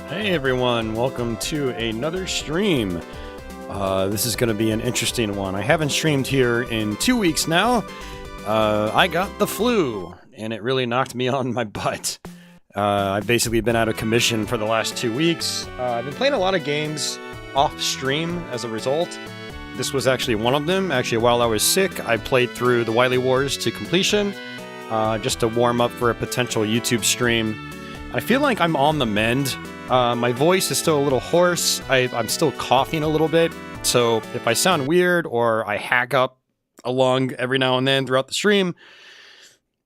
Hey everyone, welcome to another stream. This is going to be an interesting one. I haven't streamed here in 2 weeks now. I got the flu, and it really knocked me on my butt. I've basically been out of commission for the last 2 weeks. I've been playing a lot of games off stream as a result. This was actually one of them. Actually, while I was sick, I played through the Wily Wars to completion, just to warm up for a potential YouTube stream. I feel like I'm on the mend. My voice is still a little hoarse. I'm still coughing a little bit. So if I sound weird or I hack up a lung every now and then throughout the stream,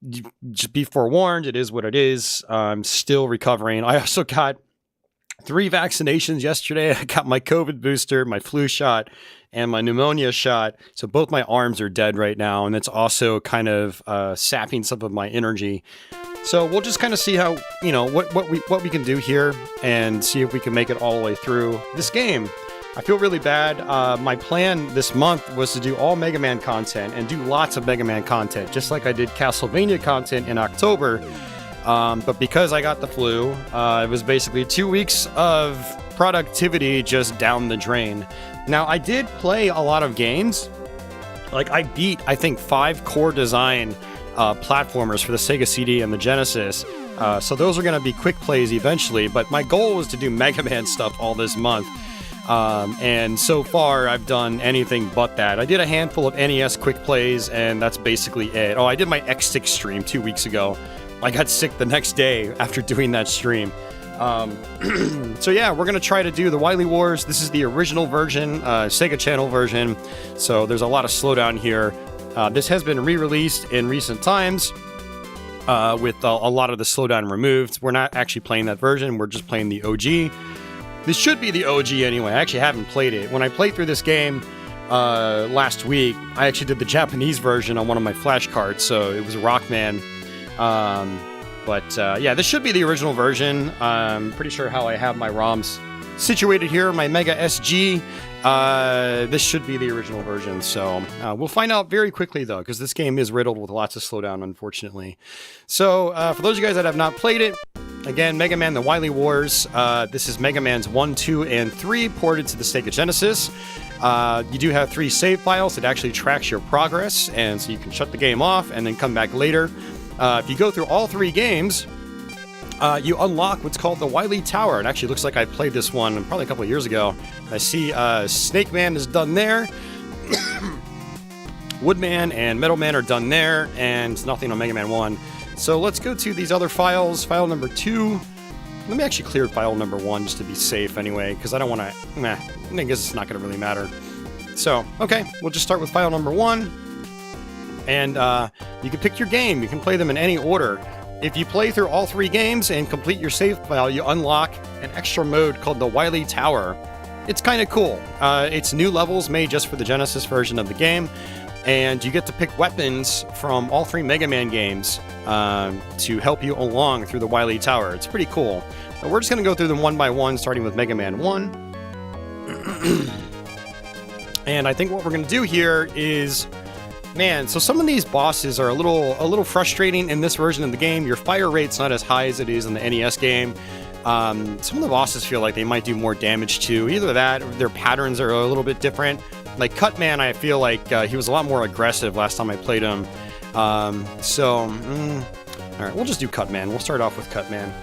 just be forewarned, it is what it is. I'm still recovering. I also got 3 vaccinations yesterday. I got my COVID booster, my flu shot, and my pneumonia shot. So both my arms are dead right now, and it's also kind of sapping some of my energy. So we'll just kind of see how, you know, what we can do here and see if we can make it all the way through this game. I feel really bad. My plan this month was to do all Mega Man content and do lots of Mega Man content, just like I did Castlevania content in October. But because I got the flu, it was basically 2 weeks of productivity just down the drain. Now, I did play a lot of games. Like, I beat, I think, 5 core design platformers for the Sega CD and the Genesis. So those are going to be quick plays eventually, but my goal was to do Mega Man stuff all this month. And so far, I've done anything but that. I did a handful of NES quick plays, and that's basically it. Oh, I did my X6 stream 2 weeks ago. I got sick the next day after doing that stream. So yeah, we're going to try to do the Wily Wars. This is the original version, Sega Channel version. So there's a lot of slowdown here. This has been re-released in recent times with a lot of the slowdown removed. We're not actually playing that version. We're just playing the OG. This should be the OG anyway. I actually haven't played it. When I played through this game last week, I actually did the Japanese version on one of my flashcards, so it was Rockman. Yeah, this should be the original version. I'm pretty sure how I have my ROMs situated here, my Mega SG. This should be the original version, so we'll find out very quickly, though, because this game is riddled with lots of slowdown, unfortunately. So, for those of you guys that have not played it, again, Mega Man The Wily Wars. This is Mega Man's 1, 2, and 3 ported to the Sega Genesis. You do have 3 save files that actually tracks your progress, and so you can shut the game off and then come back later. If you go through all 3 games, you unlock what's called the Wily Tower. It actually looks like I played this one probably a couple of years ago. I see Snake Man is done there. Woodman and Metal Man are done there, and nothing on Mega Man 1. So let's go to these other files. File number 2. Let me actually clear file number 1 just to be safe anyway, because I don't want to... I guess it's not going to really matter. So, okay, we'll just start with file number 1. And you can pick your game. You can play them in any order. If you play through all 3 games and complete your save file, you unlock an extra mode called the Wily Tower. It's kind of cool. It's new levels made just for the Genesis version of the game, and you get to pick weapons from all 3 Mega Man games to help you along through the Wily Tower. It's pretty cool. Now, we're just going to go through them one by one, starting with Mega Man 1. And I think what we're going to do here is... Man, so some of these bosses are a little frustrating in this version of the game. Your fire rate's not as high as it is in the NES game. Some of the bosses feel like they might do more damage too. Either that, or their patterns are a little bit different. Like Cutman, I feel like he was a lot more aggressive last time I played him. Alright, we'll just do Cutman. We'll start off with Cutman.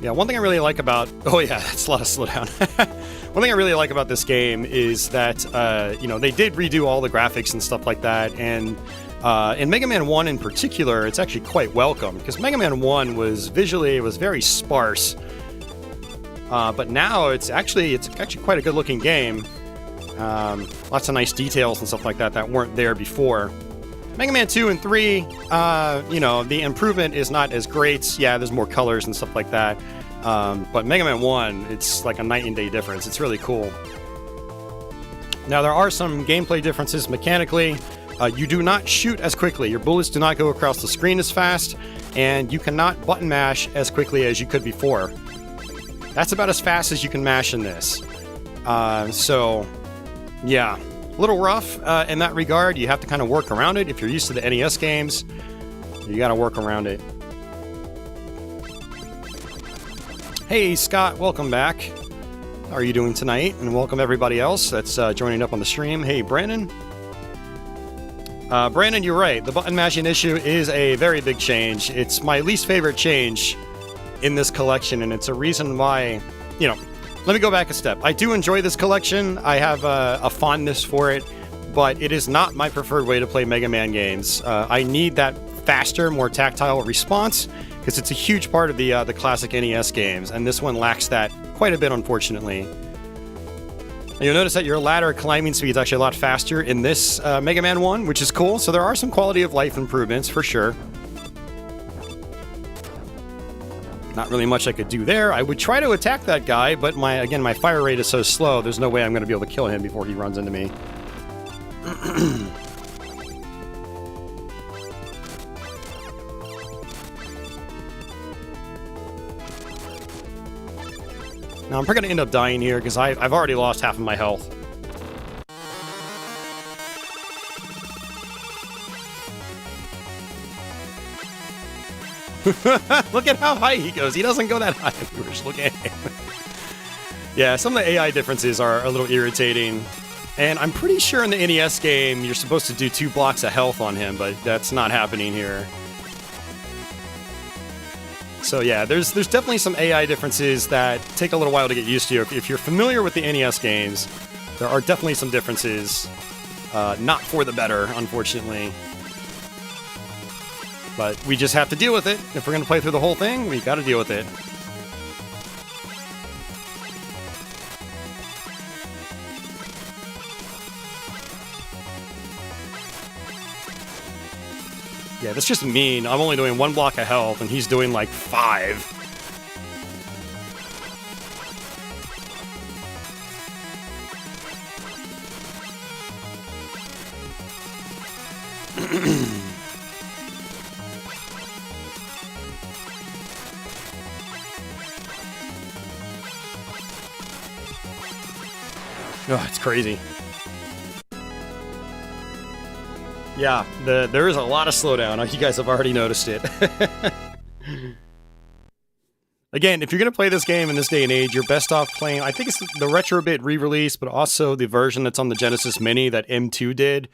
Yeah, one thing I really like about... Oh yeah, that's a lot of slowdown. One thing I really like about this game is that, you know, they did redo all the graphics and stuff like that, and in Mega Man 1 in particular, it's actually quite welcome, because Mega Man 1 was visually, it was very sparse, but now it's actually quite a good-looking game. Lots of nice details and stuff like that that weren't there before. Mega Man 2 and 3, you know, the improvement is not as great. Yeah, there's more colors and stuff like that. But Mega Man 1, it's like a night and day difference. It's really cool. Now, there are some gameplay differences mechanically. You do not shoot as quickly. Your bullets do not go across the screen as fast, and you cannot button mash as quickly as you could before. That's about as fast as you can mash in this. So, yeah. A little rough in that regard. You have to kind of work around it. If you're used to the NES games, you got to work around it. Hey, Scott, welcome back. How are you doing tonight? And welcome everybody else that's joining up on the stream. Hey, Brandon. Brandon, you're right. The button mashing issue is a very big change. It's my least favorite change in this collection, and it's a reason why, you know, let me go back a step. I do enjoy this collection. I have a fondness for it, but it is not my preferred way to play Mega Man games. I need that faster, more tactile response, because it's a huge part of the classic NES games, and this one lacks that quite a bit, unfortunately. And you'll notice that your ladder climbing speed is actually a lot faster in this Mega Man 1, which is cool, so there are some quality of life improvements, for sure. Not really much I could do there. I would try to attack that guy, but again, my fire rate is so slow, there's no way I'm going to be able to kill him before he runs into me. Now, I'm probably going to end up dying here, because I've already lost half of my health. Look at how high he goes. He doesn't go that high. Viewers, look at him. Yeah, some of the AI differences are a little irritating. And I'm pretty sure in the NES game, you're supposed to do 2 blocks of health on him, but that's not happening here. So yeah, there's definitely some AI differences that take a little while to get used to. If you're familiar with the NES games, there are definitely some differences. Not for the better, unfortunately. But we just have to deal with it. If we're going to play through the whole thing, we got to deal with it. Yeah, that's just mean. I'm only doing 1 block of health, and he's doing like 5. Oh, it's crazy. Yeah, there is a lot of slowdown. You guys have already noticed it. Again, if you're going to play this game in this day and age, you're best off playing... I think it's the Retrobit re-release, but also the version that's on the Genesis Mini that M2 did.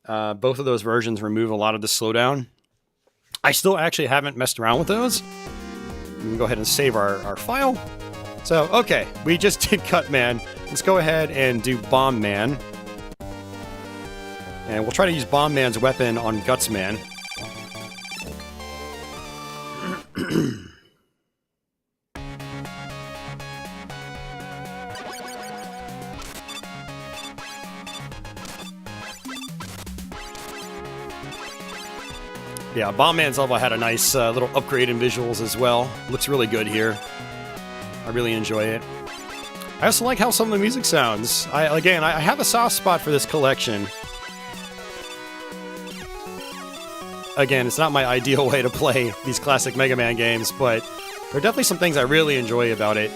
Both of those versions remove a lot of the slowdown. I still actually haven't messed around with those. We can go ahead and save our file. So, okay, we just did Cut Man. Let's go ahead and do Bomb Man. And we'll try to use Bomb Man's weapon on Guts Man. Yeah, Bomb Man's level had a nice little upgrade in visuals as well. Looks really good here. I really enjoy it. I also like how some of the music sounds. I have a soft spot for this collection. Again, it's not my ideal way to play these classic Mega Man games, but there are definitely some things I really enjoy about it.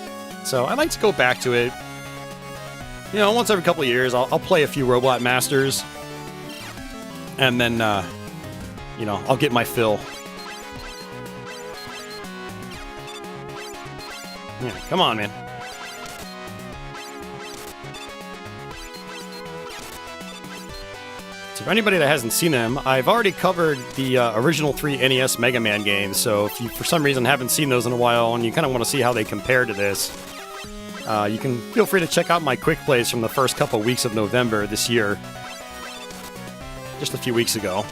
So I like to go back to it. You know, once every couple of years, I'll play a few Robot Masters. And then, you know, I'll get my fill. Yeah, come on, man. So for anybody that hasn't seen them, I've already covered the original 3 NES Mega Man games, so if you for some reason haven't seen those in a while and you kind of want to see how they compare to this, you can feel free to check out my quick plays from the first couple weeks of November this year. Just a few weeks ago.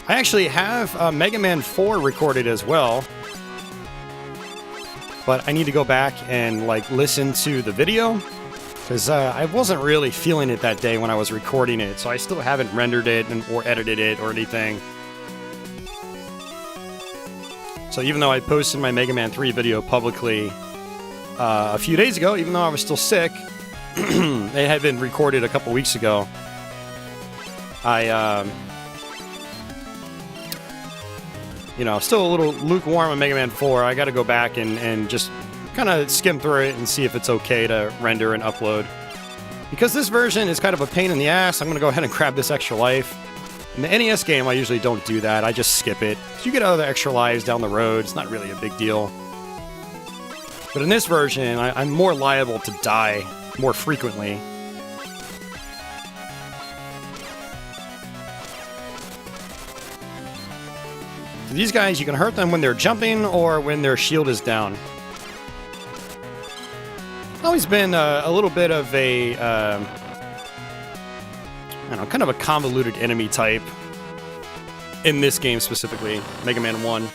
I actually have Mega Man 4 recorded as well, but I need to go back and listen to the video, because I wasn't really feeling it that day when I was recording it, so I still haven't rendered it or edited it or anything. So even though I posted my Mega Man 3 video publicly a few days ago, even though I was still sick, it had been recorded a couple weeks ago, still a little lukewarm on Mega Man 4. I gotta go back and just kind of skim through it and see if it's okay to render and upload. Because this version is kind of a pain in the ass, I'm gonna go ahead and grab this extra life. In the NES game, I usually don't do that. I just skip it. You get other extra lives down the road. It's not really a big deal. But in this version, I'm more liable to die more frequently. These guys, you can hurt them when they're jumping or when their shield is down. Always been a little bit of a, kind of a convoluted enemy type in this game specifically, Mega Man 1.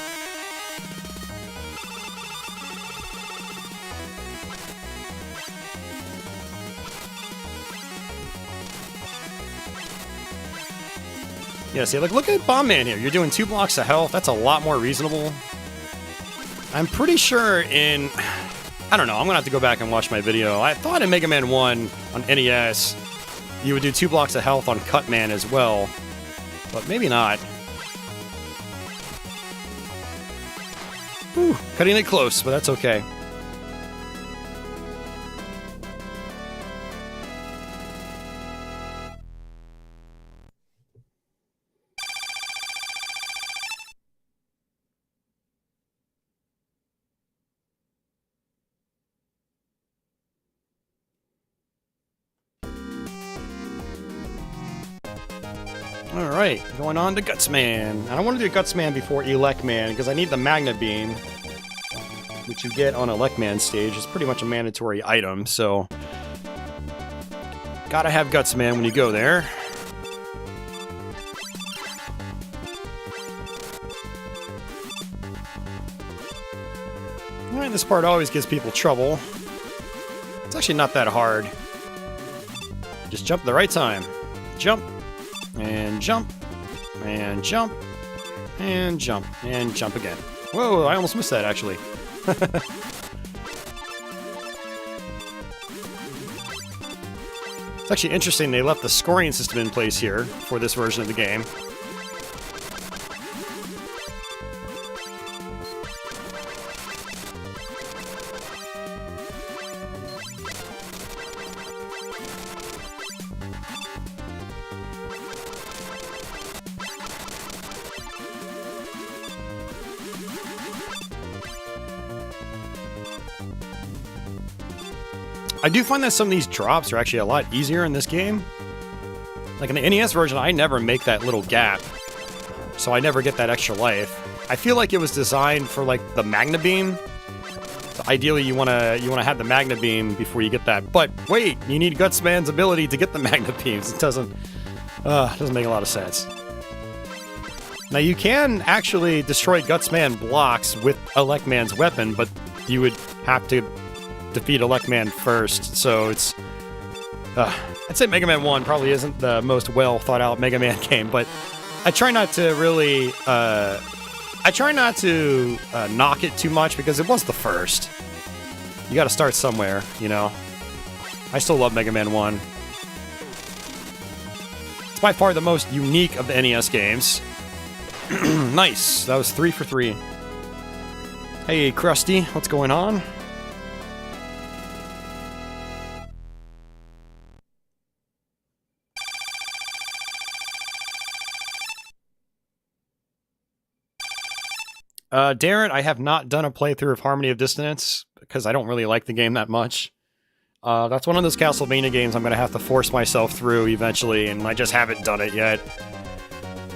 Yeah, see, look at Bomb Man here. You're doing 2 blocks of health. That's a lot more reasonable. I'm pretty sure in... I don't know. I'm going to have to go back and watch my video. I thought in Mega Man 1 on NES, you would do 2 blocks of health on Cut Man as well. But maybe not. Whew, cutting it close, but that's okay. Alright, going on to Gutsman. And I want to do Gutsman before Elecman, because I need the Magna Beam, which you get on Elecman stage. It's pretty much a mandatory item, so... gotta have Gutsman when you go there. Alright, this part always gives people trouble. It's actually not that hard. Just jump at the right time. Jump. And jump, and jump, and jump, and jump again. Whoa, I almost missed that, actually. It's actually interesting they left the scoring system in place here for this version of the game. I do find that some of these drops are actually a lot easier in this game. Like in the NES version, I never make that little gap, so I never get that extra life. I feel like it was designed for the Magna Beam. So ideally, you wanna have the Magna Beam before you get that. But wait, you need Gutsman's ability to get the Magna Beams. It doesn't make a lot of sense. Now you can actually destroy Gutsman blocks with Elecman's weapon, but you would have to defeat Elecman first, so it's... I'd say Mega Man 1 probably isn't the most well thought out Mega Man game, but I try not to really... I try not to knock it too much, because it was the first. You gotta start somewhere, you know? I still love Mega Man 1. It's by far the most unique of the NES games. Nice! That was 3 for 3. Hey, Krusty, what's going on? Darren, I have not done a playthrough of Harmony of Dissonance because I don't really like the game that much. That's one of those Castlevania games I'm going to have to force myself through eventually, and I just haven't done it yet.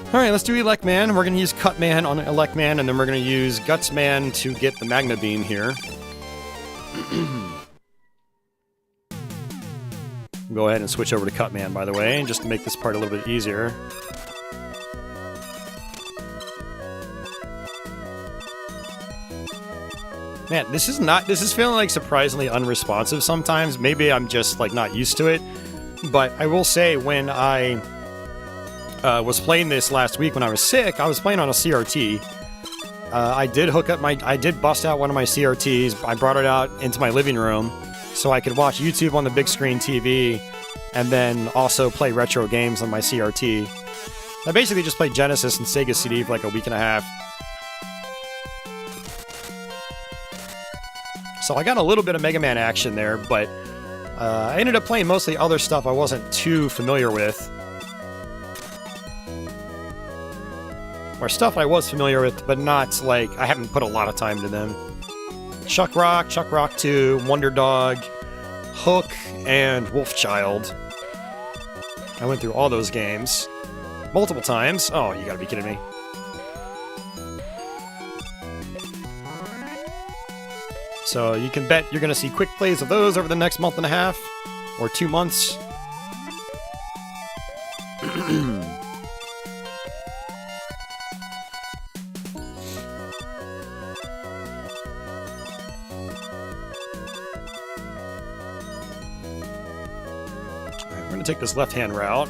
Alright, let's do Elect Man. We're going to use Cut Man on Elect Man, and then we're going to use Guts Man to get the Magna Beam here. Go ahead and switch over to Cut Man, by the way, just to make this part a little bit easier. Man, this is feeling like surprisingly unresponsive sometimes. Maybe I'm just like not used to it. But I will say, when I was playing this last week when I was sick, I was playing on a CRT. I did bust out one of my CRTs. I brought it out into my living room so I could watch YouTube on the big screen TV and then also play retro games on my CRT. I basically just played Genesis and Sega CD for like a week and a half. So I got a little bit of Mega Man action there, but I ended up playing mostly other stuff I wasn't too familiar with. Or stuff I was familiar with, but not, like, I haven't put a lot of time into them. Chuck Rock 2, Wonder Dog, Hook, and Wolfchild. I went through all those games multiple times. Oh, you gotta be kidding me. So you can bet you're gonna see quick plays of those over the next month and a half, or 2 months. Take this left-hand route.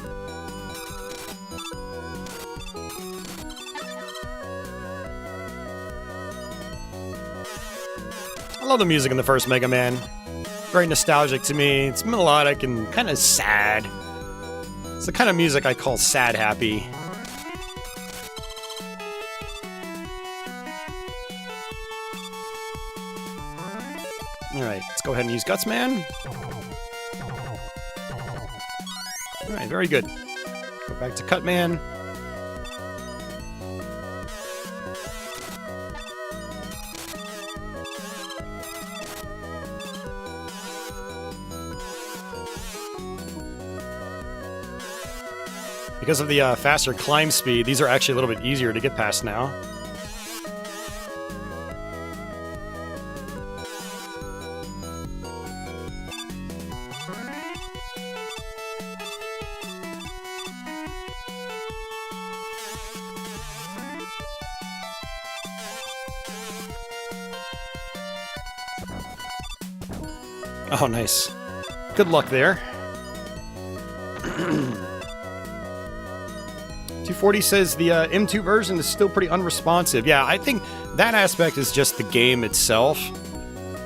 I love the music in the first Mega Man. Very nostalgic to me. It's melodic and kind of sad. It's the kind of music I call sad happy. Alright, let's go ahead and use Guts Man. Alright, very good. Go back to Cut Man. Because of the faster climb speed, these are actually a little bit easier to get past now. Oh, nice. Good luck there. 240 says the M2 version is still pretty unresponsive. Yeah, I think that aspect is just the game itself.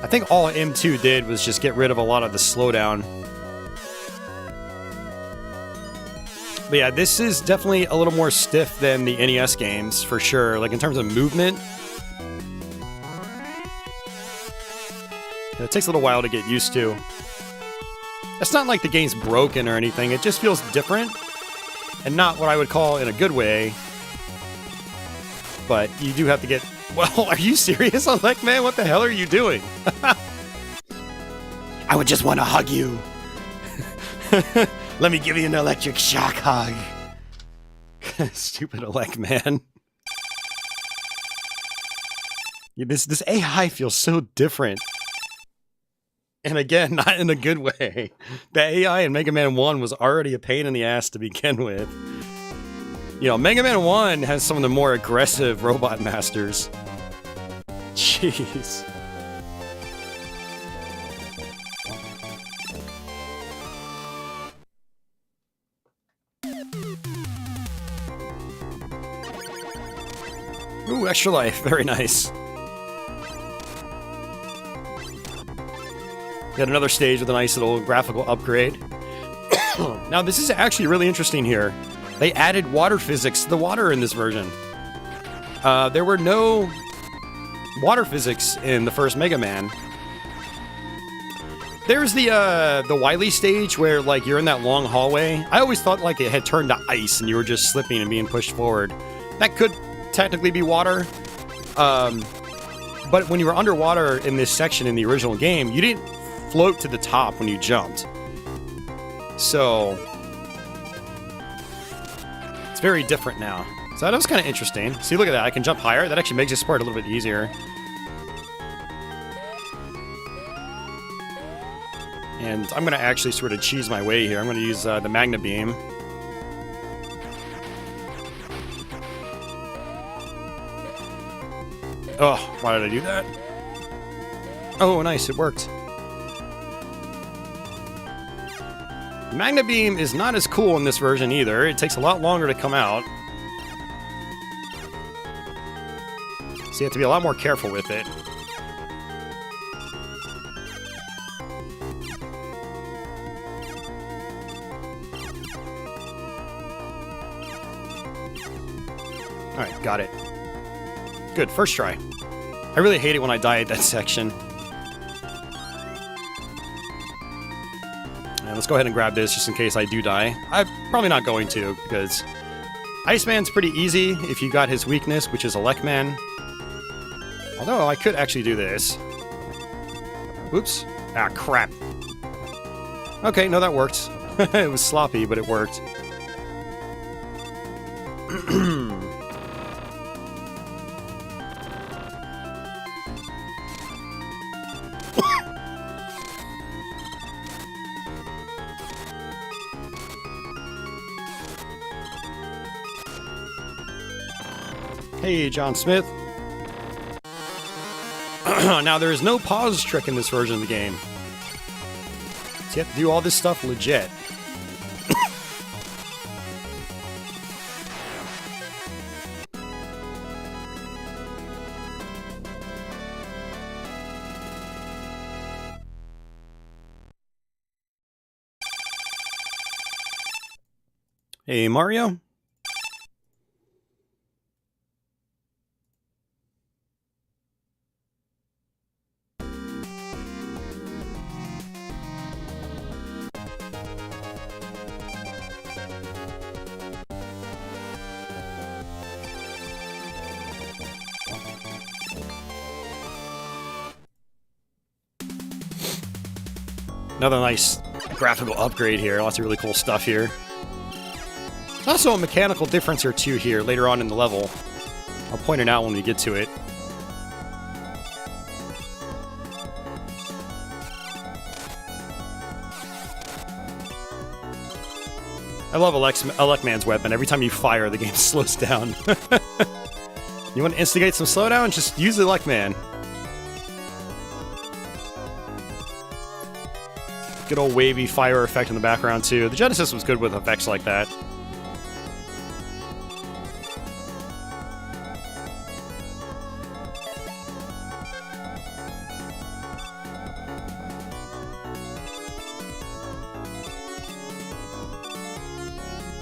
I think all M2 did was just get rid of a lot of the slowdown. But yeah, this is definitely a little more stiff than the NES games, for sure. Like, in terms of movement. It takes a little while to get used to. It's not like the game's broken or anything, it just feels different. And not what I would call in a good way. But you do have to get... Well, are you serious, Elect Man? What the hell are you doing? I would just want to hug you. Let me give you an electric shock hug. Stupid Elect Man. Yeah, this AI feels so different. And again, not in a good way. The AI in Mega Man 1 was already a pain in the ass to begin with. You know, Mega Man 1 has some of the more aggressive robot masters. Jeez. Ooh, extra life. Very nice. Got another stage with a nice little graphical upgrade. Now, this is actually really interesting here. They added water physics to the water in this version. There were no water physics in the first Mega Man. There's the Wily stage where, like, you're in that long hallway. I always thought, like, it had turned to ice and you were just slipping and being pushed forward. That could technically be water. But when you were underwater in this section in the original game, you didn't float to the top when you jumped. So it's very different now. So that was kind of interesting. See, look at that. I can jump higher. That actually makes this part a little bit easier. And I'm going to actually sort of cheese my way here. I'm going to use the Magna Beam. Oh, why did I do that? Oh, nice. It worked. The Magna Beam is not as cool in this version either. It takes a lot longer to come out. So you have to be a lot more careful with it. Alright, got it. Good, first try. I really hate it when I die at that section. And let's go ahead and grab this just in case I do die. I'm probably not going to, because Iceman's pretty easy if you got his weakness, which is Elecman. Although I could actually do this. Whoops. Ah, crap. Okay, no, that worked. It was sloppy, but it worked. Hey, John Smith. Now, there is no pause trick in this version of the game. So you have to do all this stuff legit. Hey, Mario. Another nice graphical upgrade here. Lots of really cool stuff here. There's also a mechanical difference or two here later on in the level. I'll point it out when we get to it. I love Elecman's weapon. Every time you fire, the game slows down. You want to instigate some slowdown? Just use the Elecman. Good old wavy fire effect in the background, too. The Genesis was good with effects like that.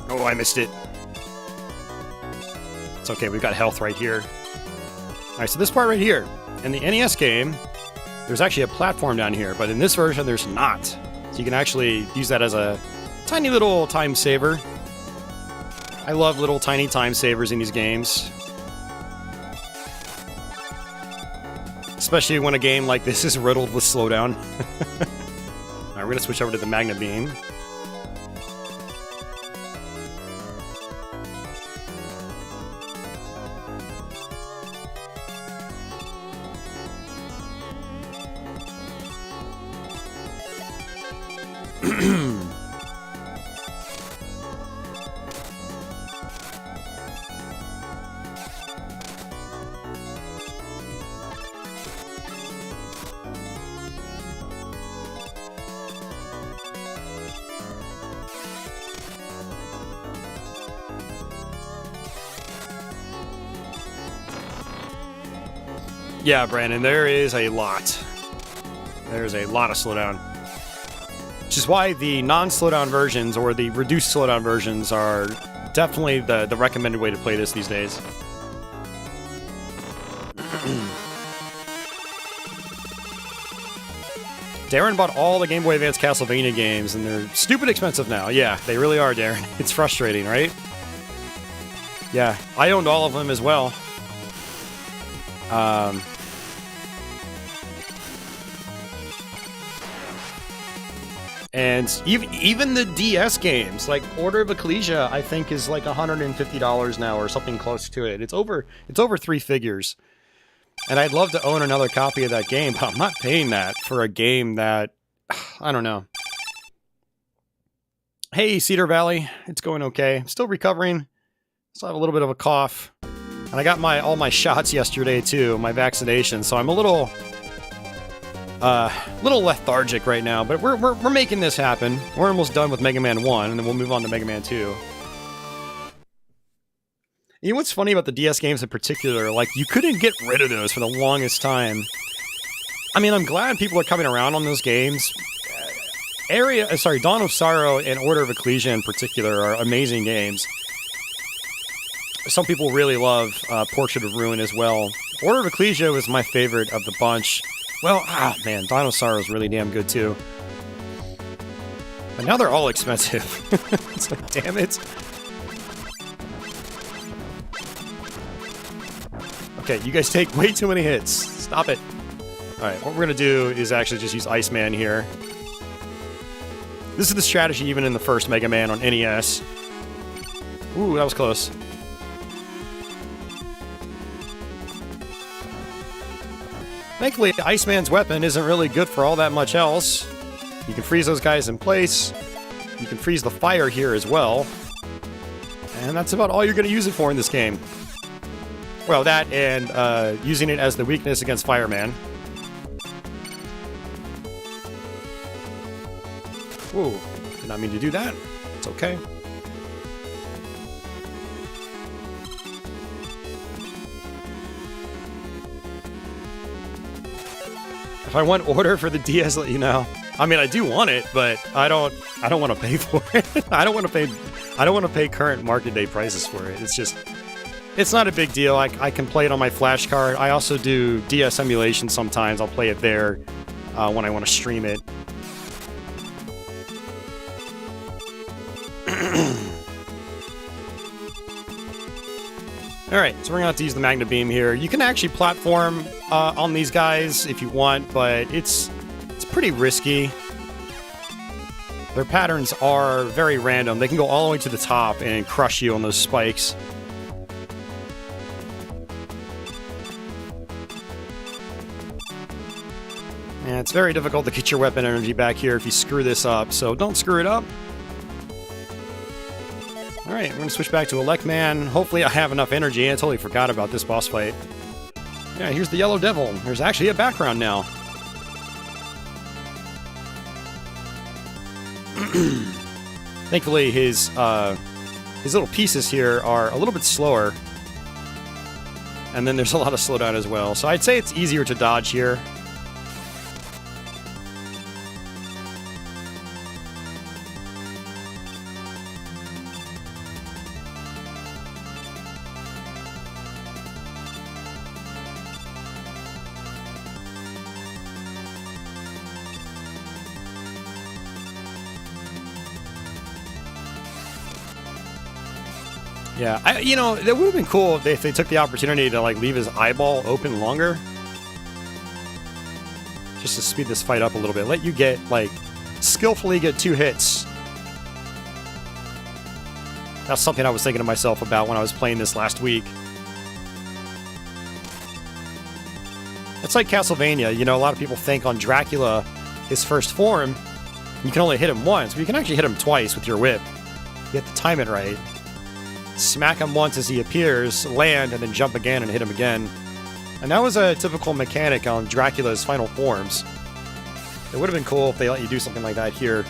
Oh, I missed it. It's okay, we've got health right here. Alright, so this part right here. In the NES game, there's actually a platform down here, but in this version, there's not. So you can actually use that as a tiny little time saver. I love little tiny time savers in these games. Especially when a game like this is riddled with slowdown. Alright, we're going to switch over to the Magna Beam. Yeah, Brandon, there is a lot. There's a lot of slowdown. Which is why the non-slowdown versions, or the reduced slowdown versions, are definitely the recommended way to play this these days. Darren bought all the Game Boy Advance Castlevania games, and they're stupid expensive now. Yeah, they really are, Darren. It's frustrating, right? Yeah, I owned all of them as well. And even the DS games, like Order of Ecclesia, I think is like $150 now or something close to it. It's over 3 figures. And I'd love to own another copy of that game, but I'm not paying that for a game that, I don't know. Hey, Cedar Valley, it's going okay. I'm still recovering. Still have a little bit of a cough. And I got all my shots yesterday too, my vaccination, so I'm a little lethargic right now, but we're making this happen. We're almost done with Mega Man 1, and then we'll move on to Mega Man 2. You know what's funny about the DS games in particular? Like, you couldn't get rid of those for the longest time. I mean, I'm glad people are coming around on those games. Dawn of Sorrow and Order of Ecclesia in particular are amazing games. Some people really love Portrait of Ruin as well. Order of Ecclesia was my favorite of the bunch. Well, man, Dawn of Sorrow is really damn good too. But now they're all expensive. It's like, damn it. Okay, you guys take way too many hits. Stop it. Alright, what we're gonna do is actually just use Iceman here. This is the strategy even in the first Mega Man on NES. Ooh, that was close. Thankfully, Iceman's weapon isn't really good for all that much else. You can freeze those guys in place. You can freeze the fire here as well. And that's about all you're going to use it for in this game. Well, that and using it as the weakness against Fireman. Ooh, did not mean to do that. It's okay. If I want Order for the DS, let you know. I mean, I do want it, but I don't want to pay for it. I don't want to pay current market day prices for it. It's not a big deal. I can play it on my flash card. I also do DS emulation sometimes. I'll play it there when I want to stream it. Alright, so we're gonna have to use the Magna Beam here. You can actually platform on these guys if you want, but it's pretty risky. Their patterns are very random. They can go all the way to the top and crush you on those spikes. And it's very difficult to get your weapon energy back here if you screw this up, so don't screw it up. Alright, we're going to switch back to Elecman. Hopefully I have enough energy. I totally forgot about this boss fight. Yeah, here's the Yellow Devil. There's actually a background now. Thankfully, his little pieces here are a little bit slower. And then there's a lot of slowdown as well. So I'd say it's easier to dodge here. Yeah, you know, that would have been cool if they took the opportunity to, like, leave his eyeball open longer. Just to speed this fight up a little bit. Let you get, like, skillfully get 2 hits. That's something I was thinking to myself about when I was playing this last week. It's like Castlevania, you know, a lot of people think on Dracula, his first form, you can only hit him once, but you can actually hit him twice with your whip. You have to time it right. Smack him once as he appears, land, and then jump again and hit him again. And that was a typical mechanic on Dracula's final forms. It would have been cool if they let you do something like that here.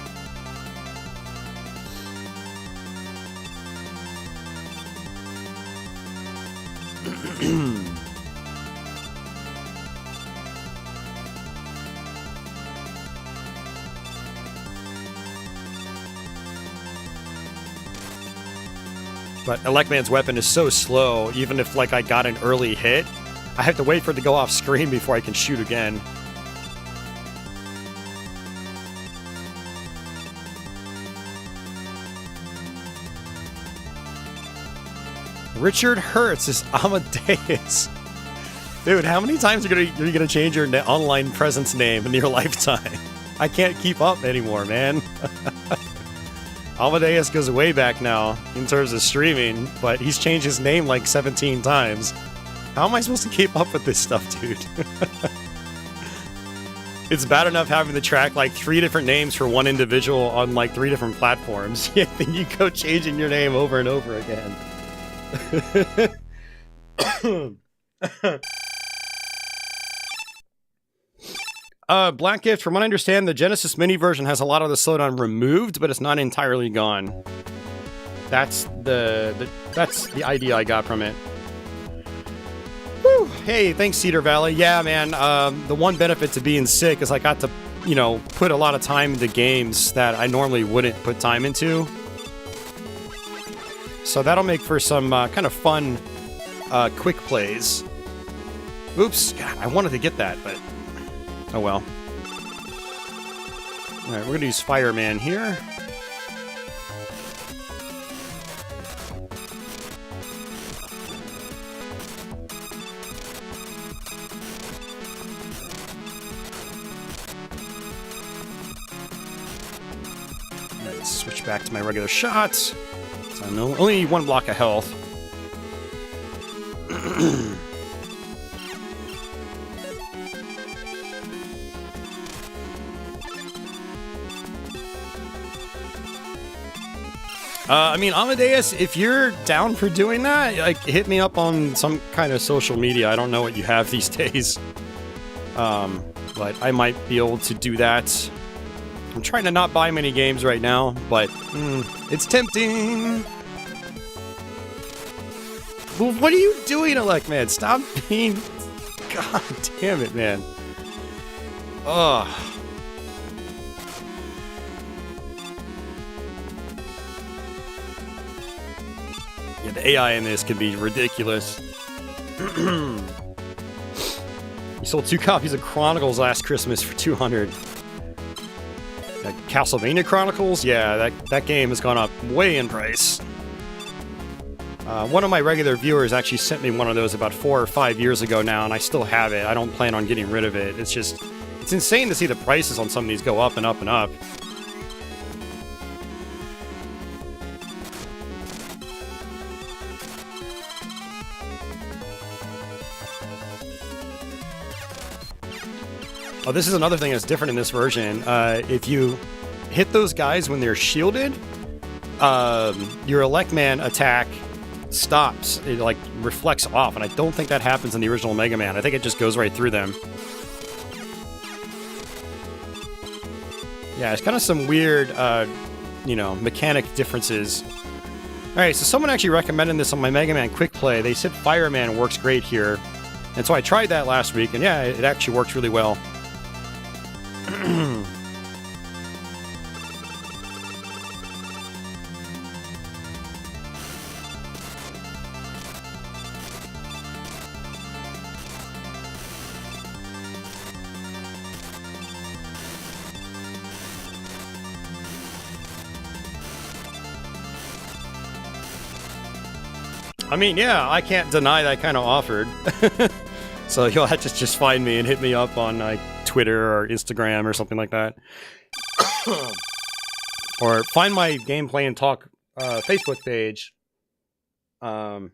But Elecman's weapon is so slow, even if, like, I got an early hit, I have to wait for it to go off screen before I can shoot again. Richard Hertz is Amadeus. Dude, how many times are you gonna change your online presence name in your lifetime? I can't keep up anymore, man. Amadeus goes way back now in terms of streaming, but he's changed his name like 17 times. How am I supposed to keep up with this stuff, dude? It's bad enough having to track like 3 different names for one individual on like 3 different platforms. Yet then you go changing your name over and over again. Black Gift, from what I understand, the Genesis Mini version has a lot of the slowdown removed, but it's not entirely gone. That's the idea I got from it. Woo! Hey, thanks, Cedar Valley. Yeah, man, the one benefit to being sick is I got to, you know, put a lot of time into games that I normally wouldn't put time into. So that'll make for some kind of fun, quick plays. Oops, God, I wanted to get that, but oh well. Alright, we're gonna use Fireman here. Let's switch back to my regular shots. So no, only need 1 block of health. I mean, Amadeus, if you're down for doing that, like, hit me up on some kind of social media. I don't know what you have these days. But I might be able to do that. I'm trying to not buy many games right now, but it's tempting. Well, what are you doing, Alec, man? Stop being... God damn it, man. Ugh. Yeah, the AI in this can be ridiculous. You sold 2 copies of Chronicles last Christmas for $200. Castlevania Chronicles? Yeah, that game has gone up way in price. One of my regular viewers actually sent me one of those about 4 or 5 years ago now, and I still have it. I don't plan on getting rid of it. It's just... It's insane to see the prices on some of these go up and up and up. Oh, this is another thing that's different in this version. If you hit those guys when they're shielded, your Electman attack stops. It, like, reflects off, and I don't think that happens in the original Mega Man. I think it just goes right through them. Yeah, it's kind of some weird, you know, mechanic differences. Alright, so someone actually recommended this on my Mega Man Quick Play. They said Fireman works great here. And so I tried that last week, and yeah, it actually works really well. I mean, yeah, I can't deny that I kind of offered. So you'll have to just find me and hit me up on like Twitter or Instagram or something like that. Or find my Gameplay and Talk Facebook page. Oh,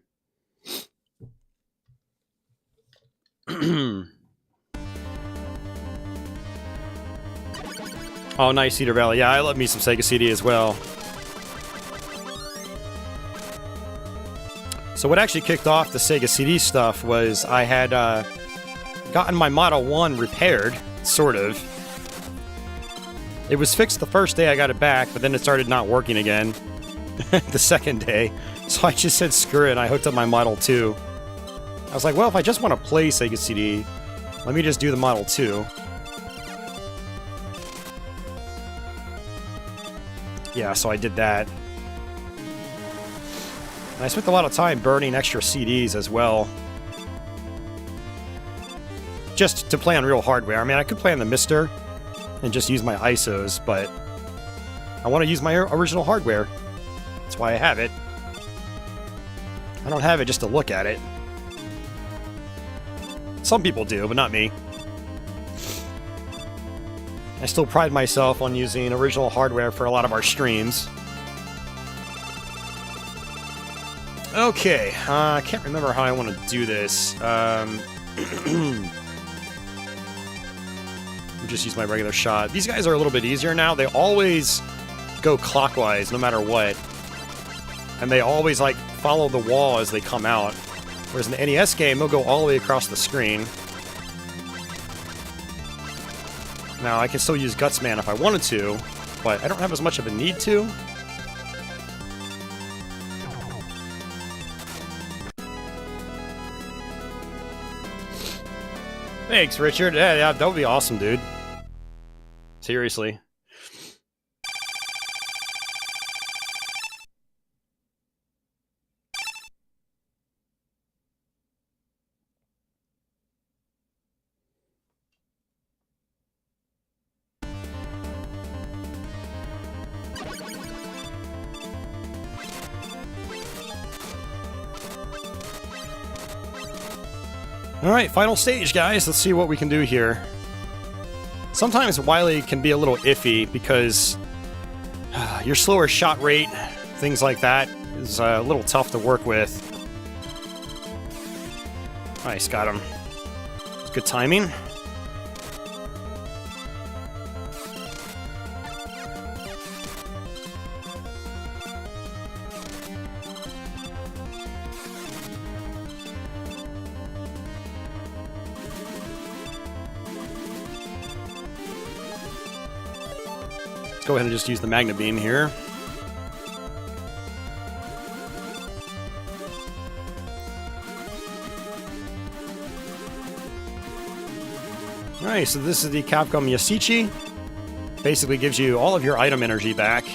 nice, Cedar Valley. Yeah, I love me some Sega CD as well. So what actually kicked off the Sega CD stuff was I had gotten my Model 1 repaired, sort of. It was fixed the first day I got it back, but then it started not working again the second day. So I just said screw it, and I hooked up my Model 2. I was like, well, if I just want to play Sega CD, let me just do the Model 2. Yeah, so I did that. And I spent a lot of time burning extra CDs as well. Just to play on real hardware. I mean, I could play on the Mister and just use my ISOs, but I want to use my original hardware. That's why I have it. I don't have it just to look at it. Some people do, but not me. I still pride myself on using original hardware for a lot of our streams. Okay, I can't remember how I want to do this. Just use my regular shot. These guys are a little bit easier now. They always go clockwise, no matter what. And they always, like, follow the wall as they come out. Whereas in the NES game, they'll go all the way across the screen. Now, I can still use Gutsman if I wanted to, but I don't have as much of a need to. Thanks, Richard. Yeah, that would be awesome, dude. Seriously. Alright, final stage, guys. Let's see what we can do here. Sometimes Wily can be a little iffy because your slower shot rate, things like that, is a little tough to work with. Nice, got him. It's good timing. Go ahead and just use the Magna Beam here. Alright, so this is the Capcom Yasichi. Basically gives you all of your item energy back.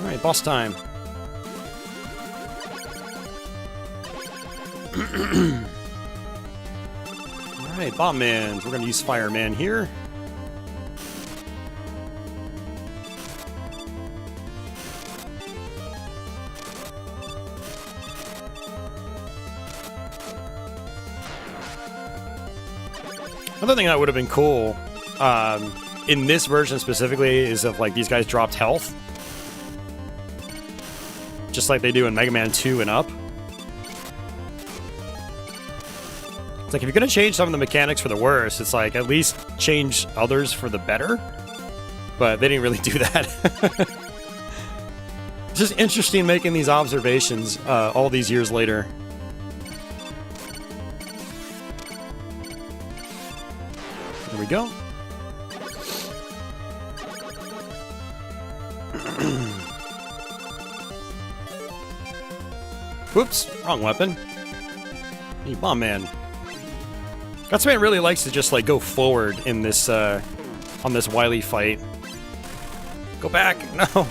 Alright, boss time. Alright, Bomb Man. We're going to use Fireman here. Another thing that would have been cool, in this version specifically, is if like these guys dropped health. Just like they do in Mega Man 2 and up. It's like, if you're going to change some of the mechanics for the worse, it's like, at least change others for the better. But they didn't really do that. It's just interesting making these observations all these years later. There we go. Whoops, wrong weapon. Hey, Bomb Man. Gutsman really likes to just, like, go forward in this, on this Wily fight. Go back! No!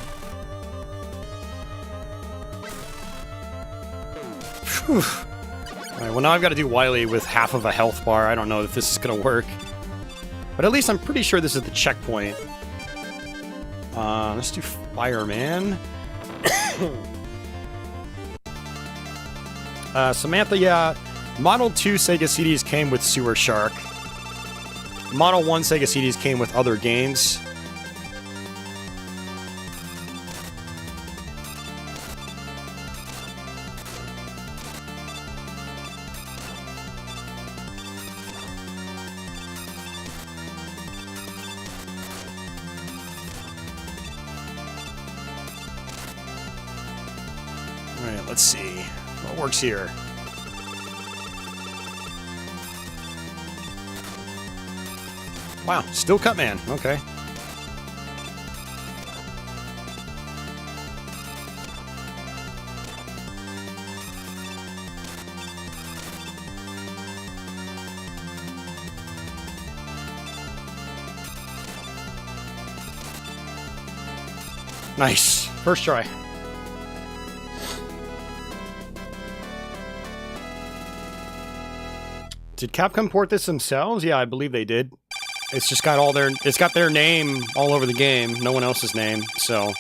Whew. Alright, well now I've got to do Wily with half of a health bar. I don't know if this is gonna work. But at least I'm pretty sure this is the checkpoint. Let's do Fireman. Samantha, yeah. Model 2 Sega CDs came with Sewer Shark. Model 1 Sega CDs came with other games. Alright, let's see. What works here? Wow, still Cutman. Okay. Nice. First try. Did Capcom port this themselves? Yeah, I believe they did. It's just got all their... It's got their name all over the game. No one else's name, so...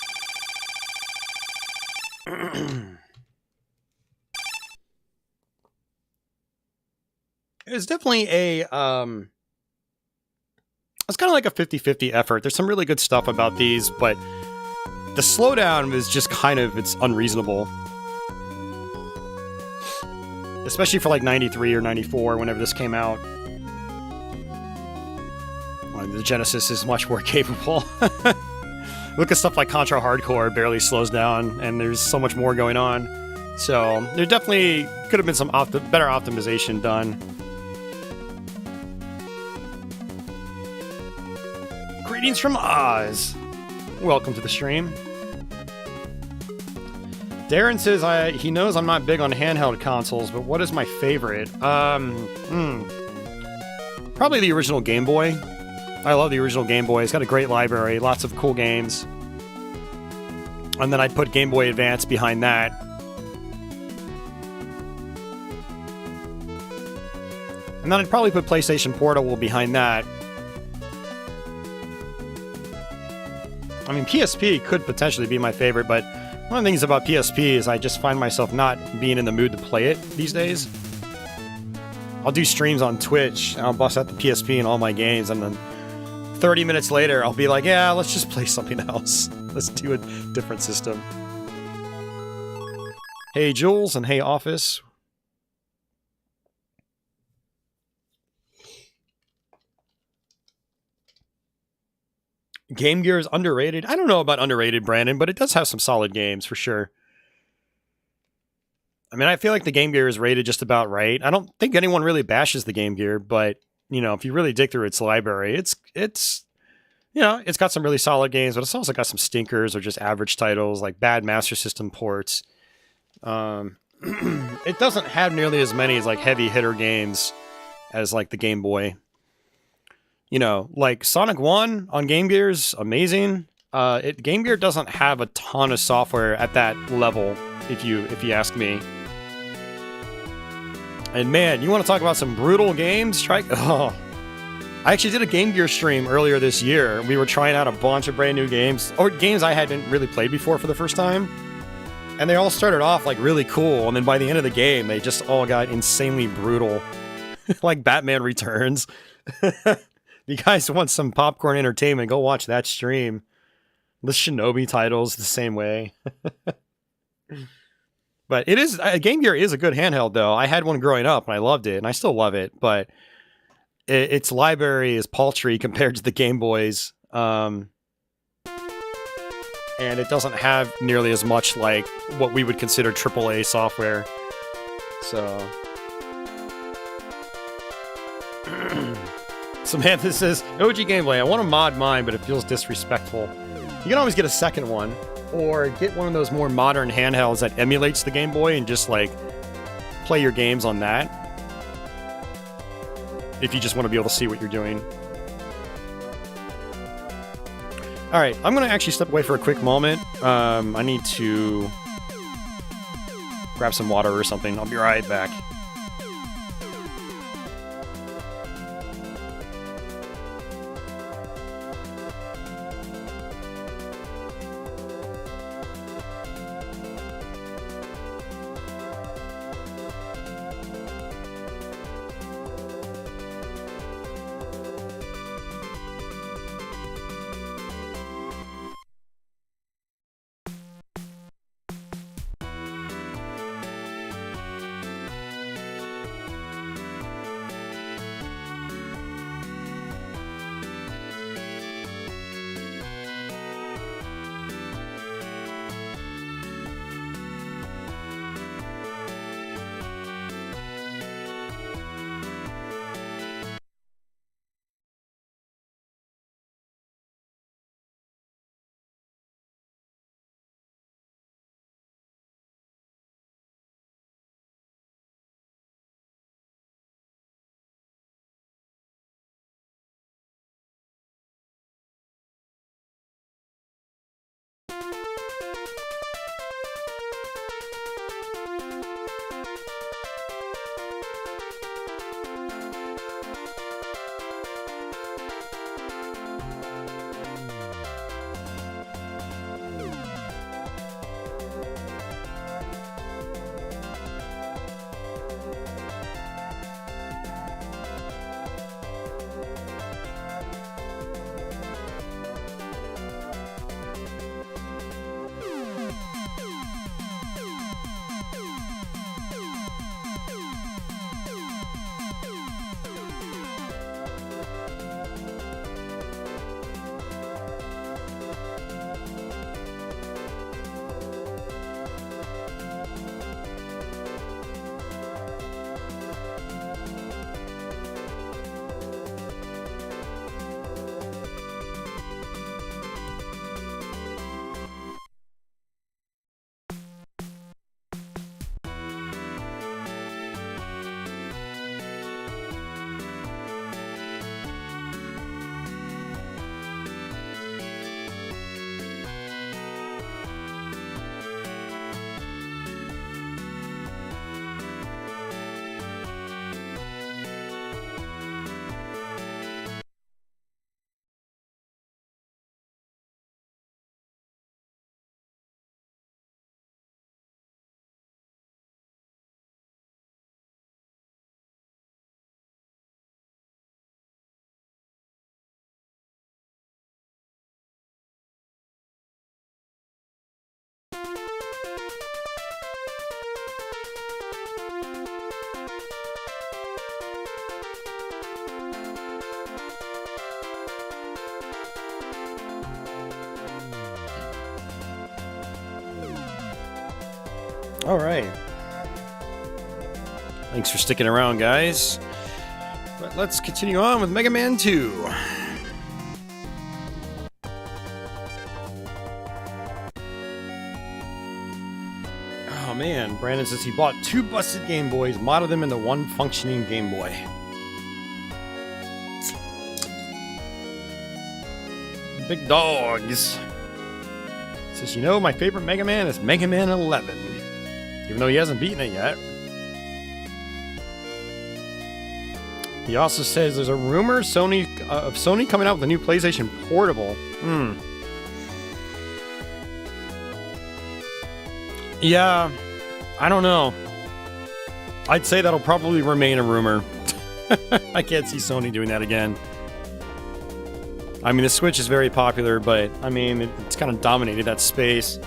It was definitely it's kind of like a 50-50 effort. There's some really good stuff about these, but the slowdown is just kind of, it's unreasonable. Especially for like 93 or 94, whenever this came out. Well, the Genesis is much more capable. Look at stuff like Contra Hardcore barely slows down, and there's so much more going on. So there definitely could have been some better optimization done. Greetings from Oz. Welcome to the stream. Darren says he knows I'm not big on handheld consoles, but what is my favorite? Probably the original Game Boy. I love the original Game Boy. It's got a great library, lots of cool games. And then I'd put Game Boy Advance behind that. And then I'd probably put PlayStation Portable behind that. I mean, PSP could potentially be my favorite, but one of the things about PSP is I just find myself not being in the mood to play it these days. I'll do streams on Twitch, and I'll bust out the PSP and all my games, and then 30 minutes later, I'll be like, yeah, let's just play something else. Let's do a different system. Hey, Jules, and hey, Office. Game Gear is underrated. I don't know about underrated, Brandon, but it does have some solid games for sure. I mean, I feel like the Game Gear is rated just about right. I don't think anyone really bashes the Game Gear, but you know, if you really dig through its library, it's you know, it's got some really solid games, but it's also got some stinkers or just average titles like bad Master System ports. It doesn't have nearly as many as like heavy hitter games as like the Game Boy. You know, like Sonic 1 on Game Gear is amazing. Game Gear doesn't have a ton of software at that level, if you ask me. And man, you want to talk about some brutal games? I actually did a Game Gear stream earlier this year. We were trying out a bunch of brand new games, or games I hadn't really played before for the first time. And they all started off like really cool, and then by the end of the game, they just all got insanely brutal. Like Batman Returns. You guys want some popcorn entertainment, go watch that stream. The Shinobi titles the same way. But it is, Game Gear is a good handheld though. I had one growing up and I loved it, and I still love it, but its library is paltry compared to the Game Boys. And it doesn't have nearly as much like what we would consider AAA software. So... Samantha says, OG Gameplay, I want to mod mine, but it feels disrespectful. You can always get a second one, or get one of those more modern handhelds that emulates the Game Boy and just, like, play your games on that. If you just want to be able to see what you're doing. Alright, I'm going to actually step away for a quick moment. I need to grab some water or something. I'll be right back. All right. Thanks for sticking around, guys. But let's continue on with Mega Man 2. Oh man, Brandon says he bought 2 busted Game Boys, modded them into 1 functioning Game Boy. Big dogs. Says, you know, my favorite Mega Man is Mega Man 11. Even though he hasn't beaten it yet. He also says there's a rumor of Sony coming out with a new PlayStation Portable. Yeah, I don't know. I'd say that'll probably remain a rumor. I can't see Sony doing that again. I mean, the Switch is very popular, but, I mean, it's kind of dominated that space.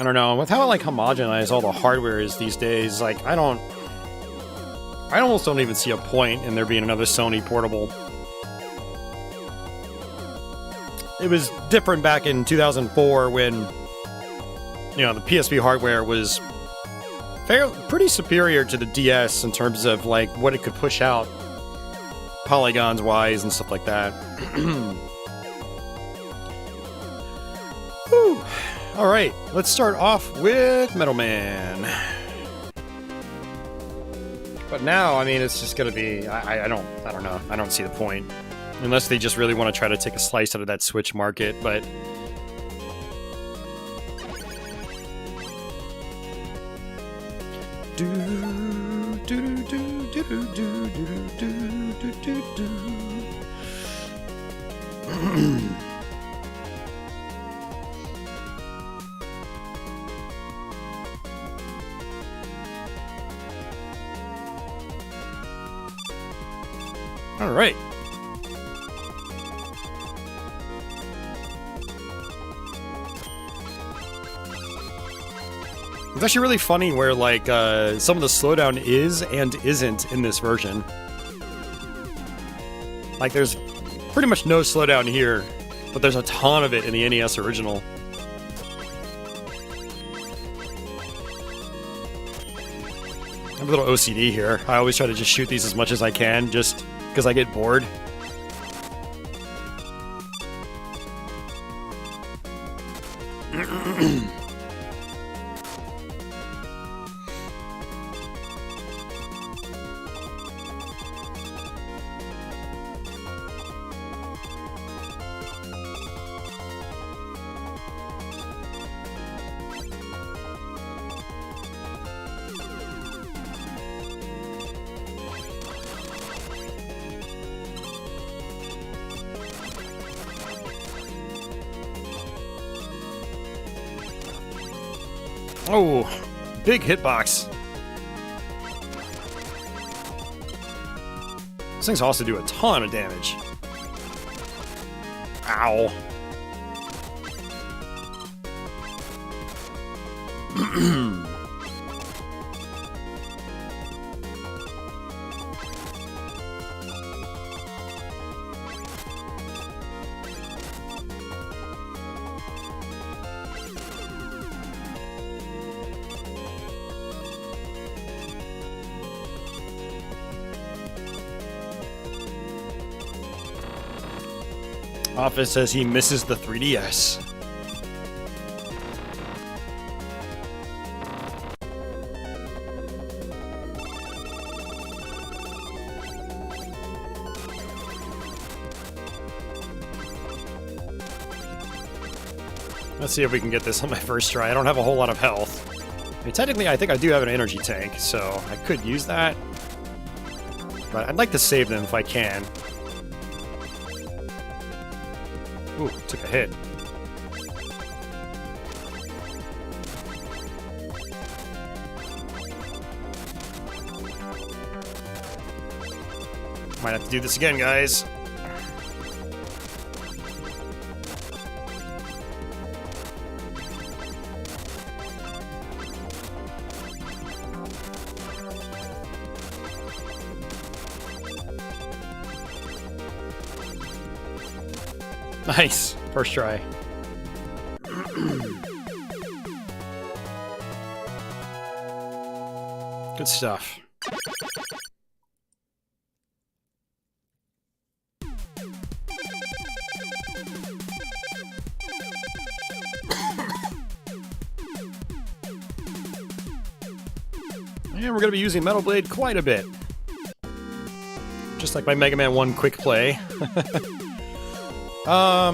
I don't know, with how, like, homogenized all the hardware is these days, like, I almost don't even see a point in there being another Sony portable. It was different back in 2004 when, you know, the PSP hardware was pretty superior to the DS in terms of, like, what it could push out polygons-wise and stuff like that. Whew. Alright, let's start off with Metal Man. But now, I mean, it's just gonna be... I don't know. I don't see the point. Unless they just really want to try to take a slice out of that Switch market, but... All right. It's actually really funny where, like, some of the slowdown is and isn't in this version. Like, there's pretty much no slowdown here, but there's a ton of it in the NES original. I have a little OCD here. I always try to just shoot these as much as I can, just because I get bored. Oh, big hitbox. These things also do a ton of damage. Ow. Office says he misses the 3DS. Let's see if we can get this on my first try. I don't have a whole lot of health. I mean, technically, I think I do have an energy tank, so I could use that. But I'd like to save them if I can. Ooh, took a hit. Might have to do this again, guys. Nice. First try. Good stuff. And we're going to be using Metal Blade quite a bit. Just like my Mega Man 1 quick play. How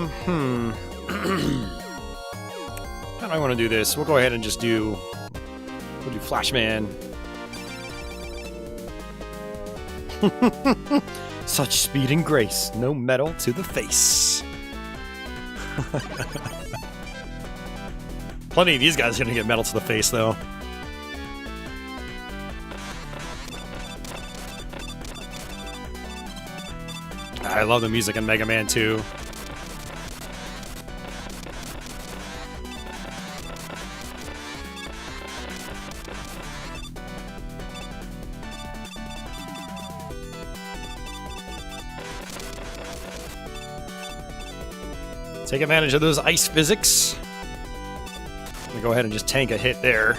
do I want to do this? We'll go ahead and just do... We'll do Flashman. Such speed and grace, no metal to the face. Plenty of these guys are going to get metal to the face, though. I love the music in Mega Man 2. Take advantage of those ice physics. I'm gonna go ahead and just tank a hit there.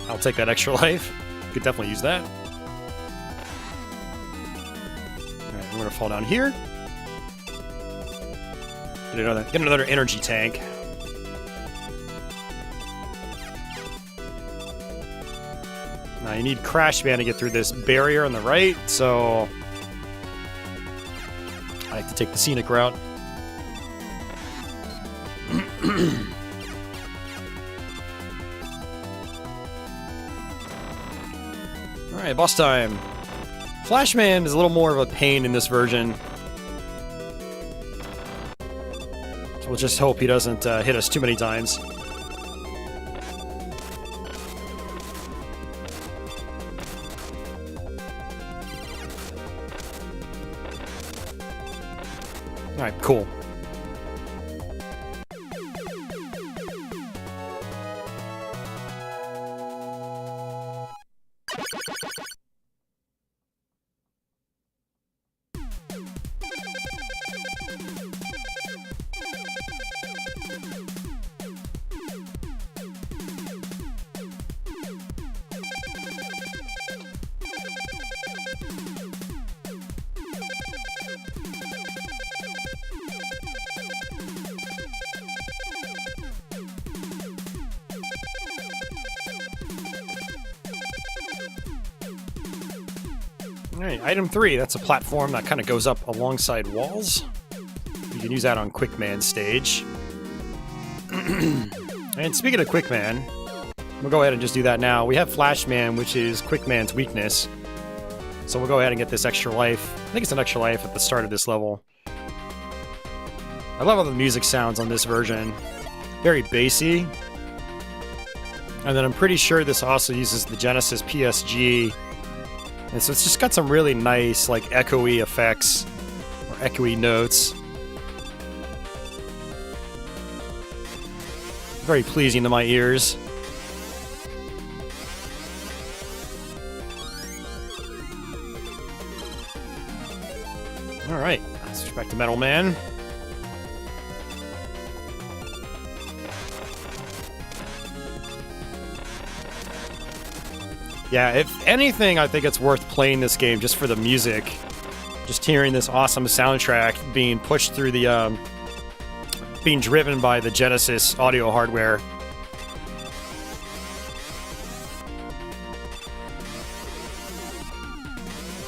I'll take that extra life. Could definitely use that. Alright, we're gonna fall down here. Get another energy tank. Now you need Crash Man to get through this barrier on the right, so I like to take the scenic route. Alright, boss time. Flashman is a little more of a pain in this version. So we'll just hope he doesn't hit us too many times. Alright, cool. Alright, item 3. That's a platform that kind of goes up alongside walls. You can use that on Quickman stage. And speaking of Quickman, we'll go ahead and just do that now. We have Flashman, which is Quickman's weakness. So we'll go ahead and get this extra life. I think it's an extra life at the start of this level. I love how the music sounds on this version. Very bassy. And then I'm pretty sure this also uses the Genesis PSG. And so it's just got some really nice, like, echoey effects, or echoey notes. Very pleasing to my ears. Alright, let's switch back to Metal Man. Yeah, if anything, I think it's worth playing this game just for the music. Just hearing this awesome soundtrack being pushed through the, being driven by the Genesis audio hardware.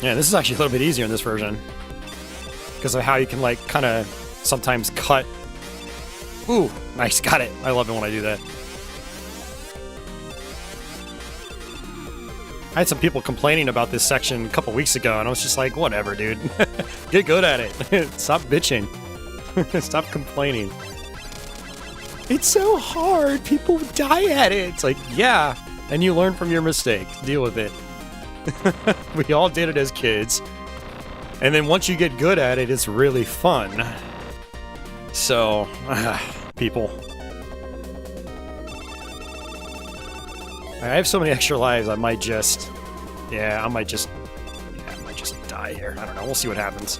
Yeah, this is actually a little bit easier in this version. Because of how you can, like, kind of sometimes cut. Ooh, nice, got it. I love it when I do that. I had some people complaining about this section a couple weeks ago, and I was just like, whatever, dude. Get good at it. Stop bitching. Stop complaining. It's so hard. People die at it. It's like, yeah, and you learn from your mistake. Deal with it. We all did it as kids. And then once you get good at it, it's really fun. So, people. I have so many extra lives, I might just might just die here. I don't know. We'll see what happens.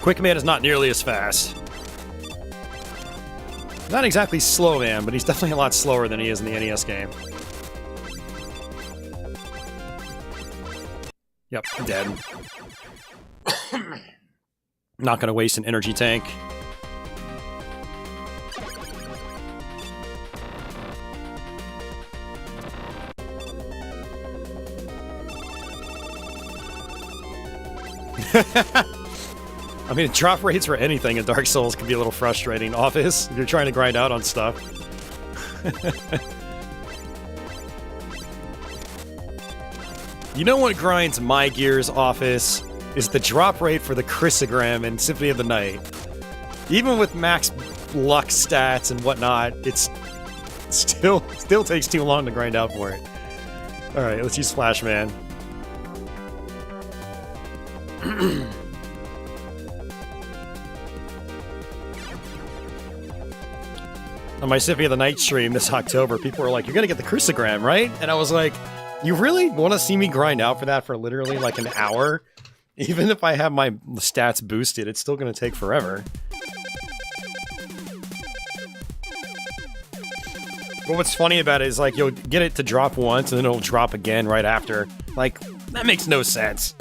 Quick Man is not nearly as fast. Not exactly slow man, but he's definitely a lot slower than he is in the NES game. Yep, I'm dead. Not gonna waste an energy tank. I mean, drop rates for anything in Dark Souls can be a little frustrating. Office, if you're trying to grind out on stuff. You know what grinds my gears, Office, is the drop rate for the Chrysogram in Symphony of the Night. Even with max luck stats and whatnot, it's still takes too long to grind out for it. Alright, let's use Splash Man. On my Symphony of the Night stream this October, people were like, you're gonna get the Chrysogram, right? And I was like, you really want to see me grind out for that for literally like an hour? Even if I have my stats boosted, it's still gonna take forever. But what's funny about it is, like, you'll get it to drop once and then it'll drop again right after. Like, that makes no sense.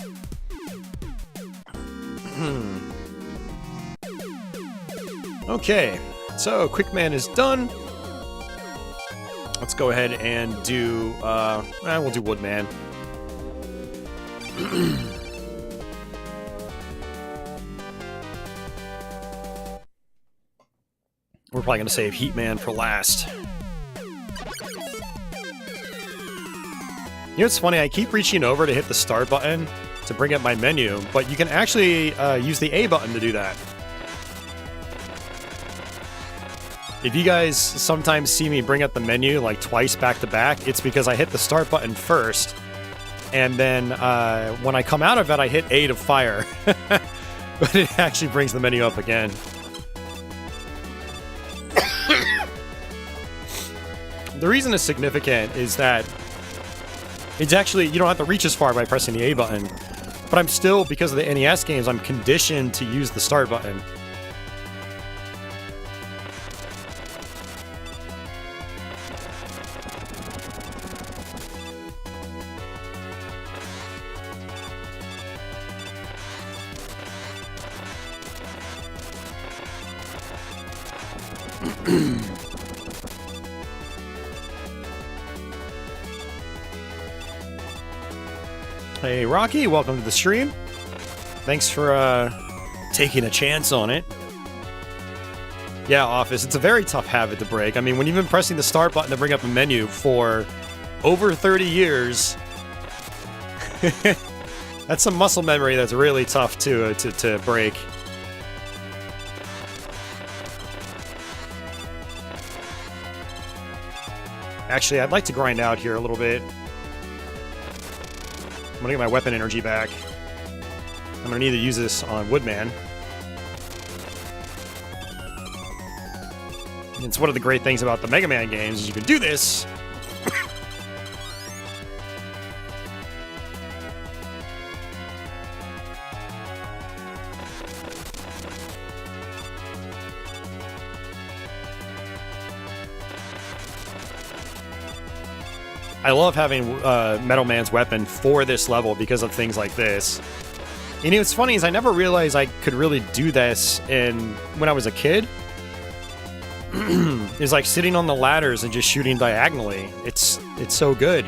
Okay. So, Quick Man is done. Let's go ahead and do, we'll do Woodman. We're probably going to save Heatman for last. You know what's funny? I keep reaching over to hit the start button to bring up my menu, but you can actually use the A button to do that. If you guys sometimes see me bring up the menu like twice back to back, it's because I hit the start button first, and then when I come out of it, I hit A to fire. But it actually brings the menu up again. The reason it's significant is that it's actually, you don't have to reach as far by pressing the A button, but I'm still, because of the NES games, I'm conditioned to use the start button. Hey Rocky, welcome to the stream. Thanks for taking a chance on it. Yeah, Office, it's a very tough habit to break. I mean, when you've been pressing the start button to bring up a menu for over 30 years, that's some muscle memory that's really tough to break. Actually, I'd like to grind out here a little bit. I'm gonna get my weapon energy back. I'm gonna need to use this on Woodman. And it's one of the great things about the Mega Man games is you can do this. I love having Metal Man's weapon for this level because of things like this. And what's funny is I never realized I could really do this when I was a kid. It's like sitting on the ladders and just shooting diagonally. It's so good.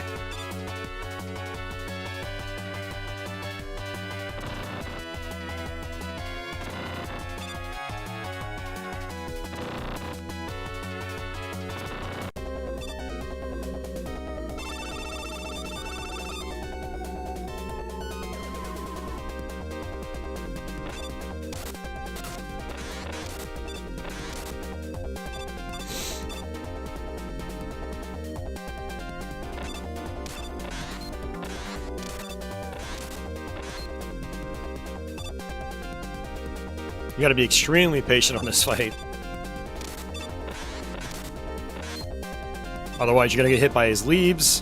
You gotta be extremely patient on this fight. Otherwise, you're gonna get hit by his leaves.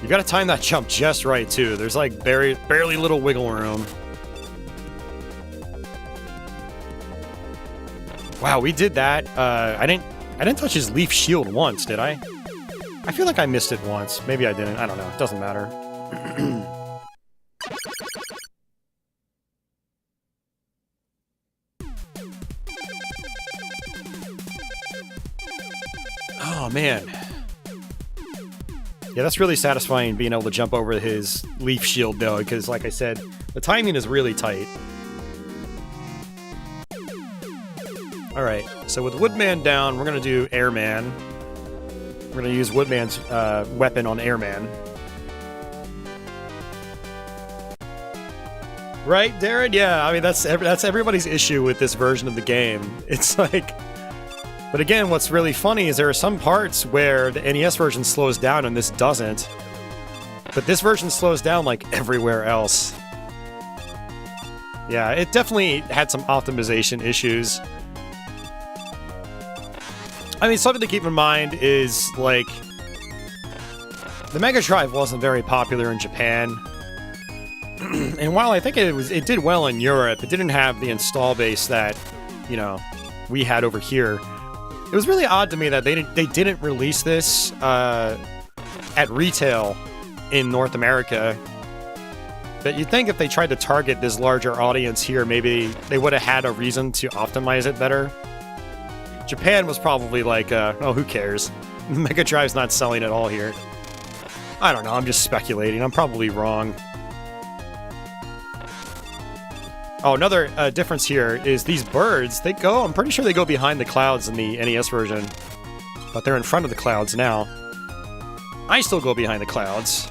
You gotta time that jump just right, too. There's like barely little wiggle room. Wow, we did that. I didn't touch his leaf shield once, did I? I feel like I missed it once. Maybe I didn't. I don't know. It doesn't matter. Oh, man. Yeah, that's really satisfying being able to jump over his leaf shield, though, because, like I said, the timing is really tight. Alright, so with Woodman down, we're going to do Airman. We're going to use Woodman's weapon on Airman. Right, Darren? Yeah, I mean, that's everybody's issue with this version of the game. It's like... But again, what's really funny is there are some parts where the NES version slows down and this doesn't. But this version slows down like everywhere else. Yeah, it definitely had some optimization issues. I mean, something to keep in mind is, like, the Mega Drive wasn't very popular in Japan. And while I think it did well in Europe, it didn't have the install base that, you know, we had over here. It was really odd to me that they didn't release this at retail in North America. But you'd think if they tried to target this larger audience here, maybe they would have had a reason to optimize it better. Japan was probably like, oh, who cares? Mega Drive's not selling at all here. I don't know, I'm just speculating. I'm probably wrong. Oh, another difference here is these birds, I'm pretty sure they go behind the clouds in the NES version. But they're in front of the clouds now. I still go behind the clouds.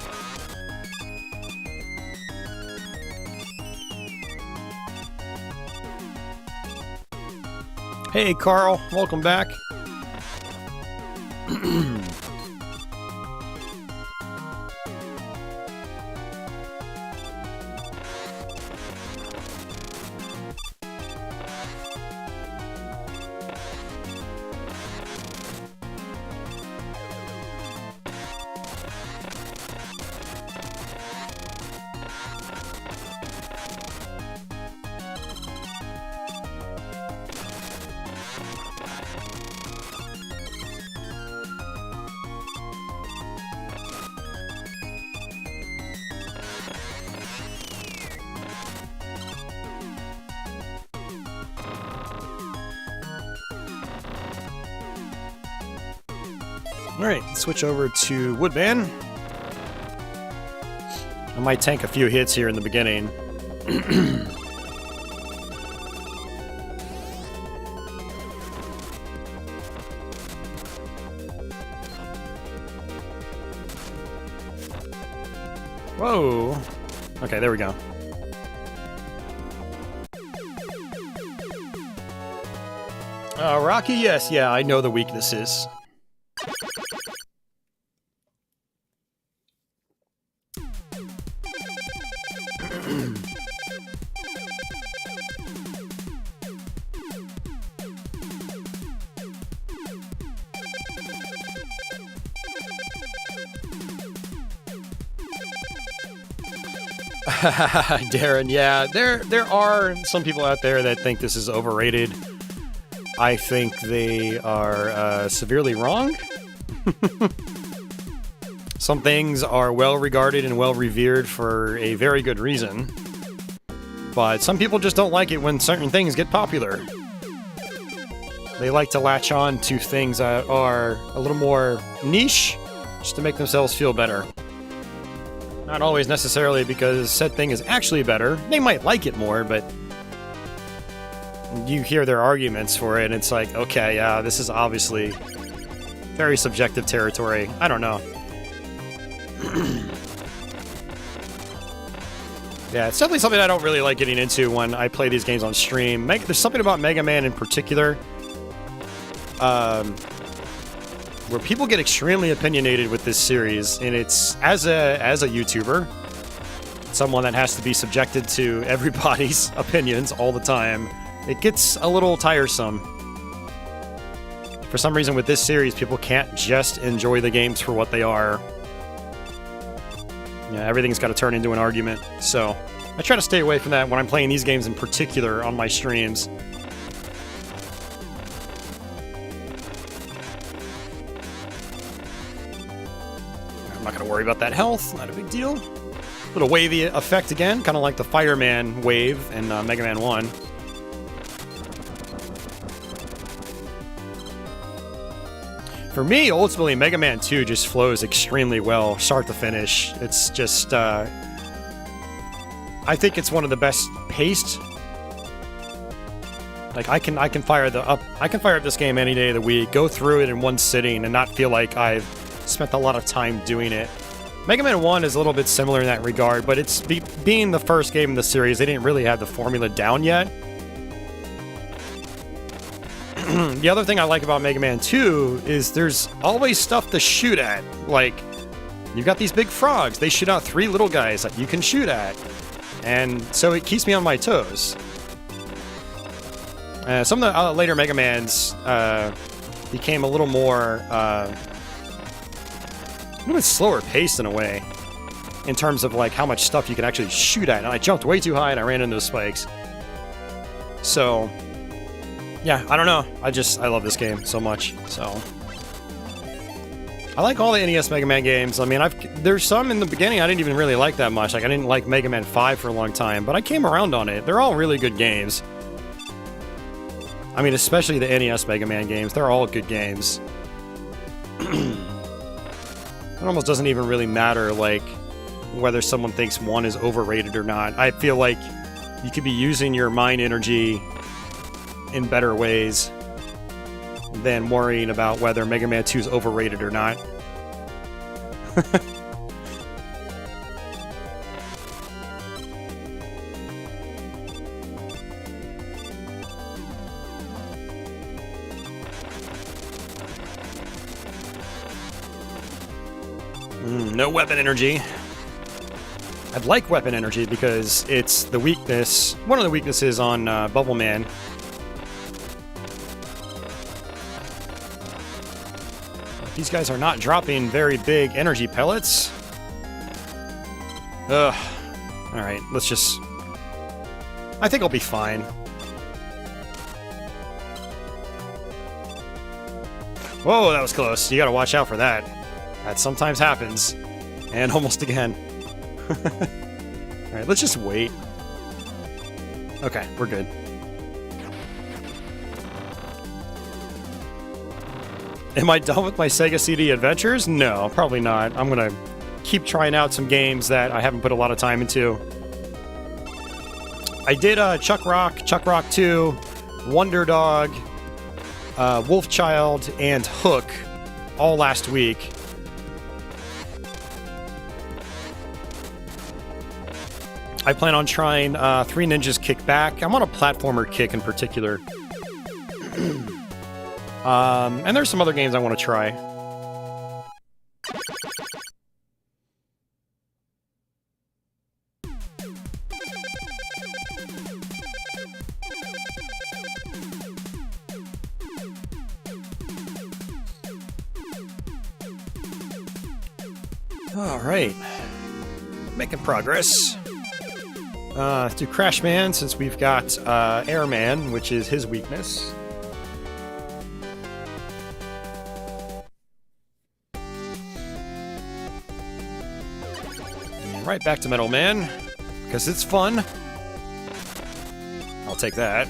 Hey, Carl, welcome back. Alright, switch over to Woodman. I might tank a few hits here in the beginning. Whoa! Okay, there we go. Rocky, yes, yeah, I know the weaknesses. Darren, yeah, there are some people out there that think this is overrated. I think they are severely wrong. Some things are well regarded and well revered for a very good reason. But some people just don't like it when certain things get popular. They like to latch on to things that are a little more niche, just to make themselves feel better. Not always necessarily because said thing is actually better. They might like it more, but you hear their arguments for it, and it's like, okay, yeah, this is obviously very subjective territory. I don't know. Yeah, it's definitely something I don't really like getting into when I play these games on stream. There's something about Mega Man in particular where people get extremely opinionated with this series, and it's as a YouTuber, someone that has to be subjected to everybody's opinions all the time, it gets a little tiresome. For some reason with this series, people can't just enjoy the games for what they are. Yeah, everything's got to turn into an argument. So I try to stay away from that when I'm playing these games in particular on my streams. I'm not going to worry about that health. Not a big deal. Little wavy effect again, kind of like the Fireman wave in Mega Man 1. For me, ultimately, Mega Man 2 just flows extremely well, start to finish. It's just, I think it's one of the best paced. Like I can fire up this game any day of the week, go through it in one sitting, and not feel like I've spent a lot of time doing it. Mega Man 1 is a little bit similar in that regard, but it's being the first game in the series, they didn't really have the formula down yet. The other thing I like about Mega Man 2 is there's always stuff to shoot at. Like, you've got these big frogs. They shoot out 3 little guys that you can shoot at. And so it keeps me on my toes. Some of the later Mega Mans became a little more... a little bit slower paced in a way. In terms of, like, how much stuff you can actually shoot at. And I jumped way too high and I ran into those spikes. So... yeah, I don't know. I love this game so much, so... I like all the NES Mega Man games. I mean, there's some in the beginning I didn't even really like that much. Like, I didn't like Mega Man 5 for a long time, but I came around on it. They're all really good games. I mean, especially the NES Mega Man games. They're all good games. It almost doesn't even really matter, like, whether someone thinks one is overrated or not. I feel like you could be using your mind energy in better ways than worrying about whether Mega Man 2 is overrated or not. No weapon energy. I'd like weapon energy because it's the weakness, one of the weaknesses on Bubble Man. These guys are not dropping very big energy pellets. Ugh. Alright, let's just... I think I'll be fine. Whoa, that was close. You gotta watch out for that. That sometimes happens. And almost again. Alright, let's just wait. Okay, we're good. Am I done with my Sega CD adventures? No, probably not. I'm gonna keep trying out some games that I haven't put a lot of time into. I did Chuck Rock 2, Wonder Dog, Wolf Child, and Hook all last week. I plan on trying Three Ninjas Kick Back. I'm on a platformer kick in particular. And there's some other games I want to try. Alright. Making progress. Do Crash Man, since we've got Airman, which is his weakness. And right back to Metal Man, because it's fun. I'll take that.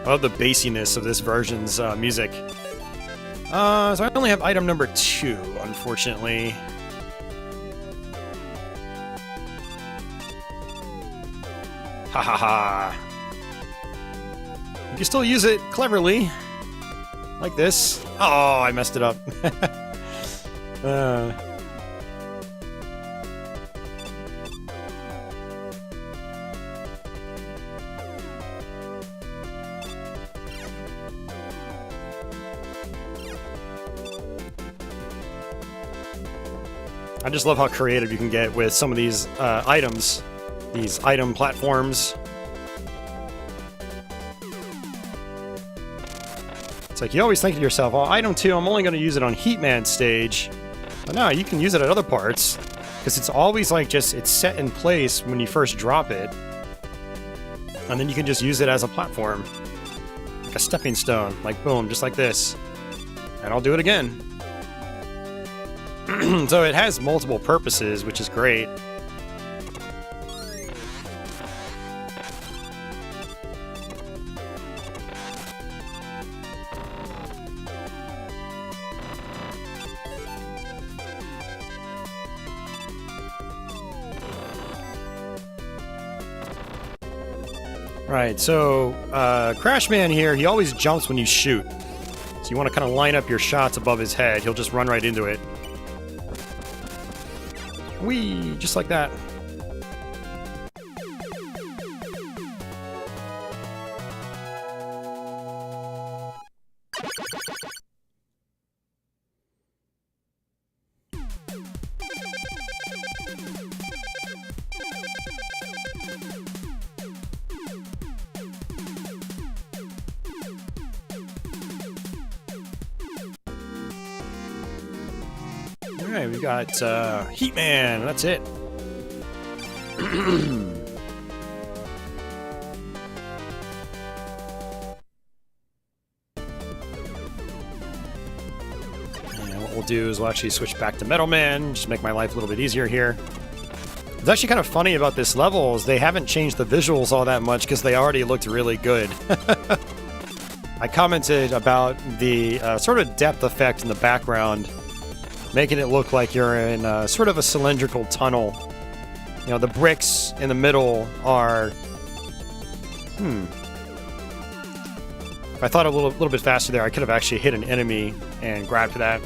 I love the bassiness of this version's music. So I only have item number 2, unfortunately. Ha ha ha. You can still use it cleverly. Like this. Oh, I messed it up. I just love how creative you can get with some of these items, these item platforms. It's like you always think to yourself, oh, item 2, I'm only going to use it on Heatman stage. But no, you can use it at other parts, because it's always like just, it's set in place when you first drop it. And then you can just use it as a platform. Like a stepping stone, like boom, just like this. And I'll do it again. So it has multiple purposes, which is great. Right, so Crashman here, he always jumps when you shoot. So you want to kind of line up your shots above his head. He'll just run right into it. Whee! Just like that. Alright, we got Heatman, that's it. And what we'll do is we'll actually switch back to Metal Man, just make my life a little bit easier here. It's actually kind of funny about this level is they haven't changed the visuals all that much because they already looked really good. I commented about the sort of depth effect in the background, making it look like you're in sort of a cylindrical tunnel. You know, the bricks in the middle are... If I thought a little bit faster there, I could have actually hit an enemy and grabbed that.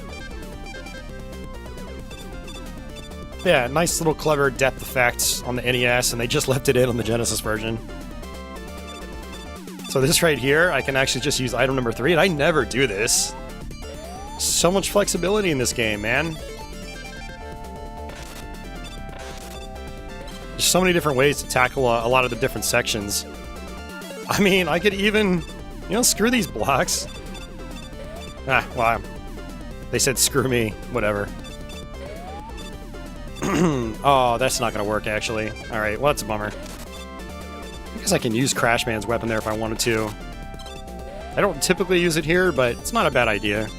Yeah, nice little clever depth effects on the NES, and they just left it in on the Genesis version. So this right here, I can actually just use item number 3, and I never do this. So much flexibility in this game, man. There's so many different ways to tackle a lot of the different sections. I mean, I could even, you know, screw these blocks. Ah, well, they said screw me, whatever. Oh, that's not gonna work, actually. Alright, well, that's a bummer. I guess I can use Crashman's weapon there if I wanted to. I don't typically use it here, but it's not a bad idea.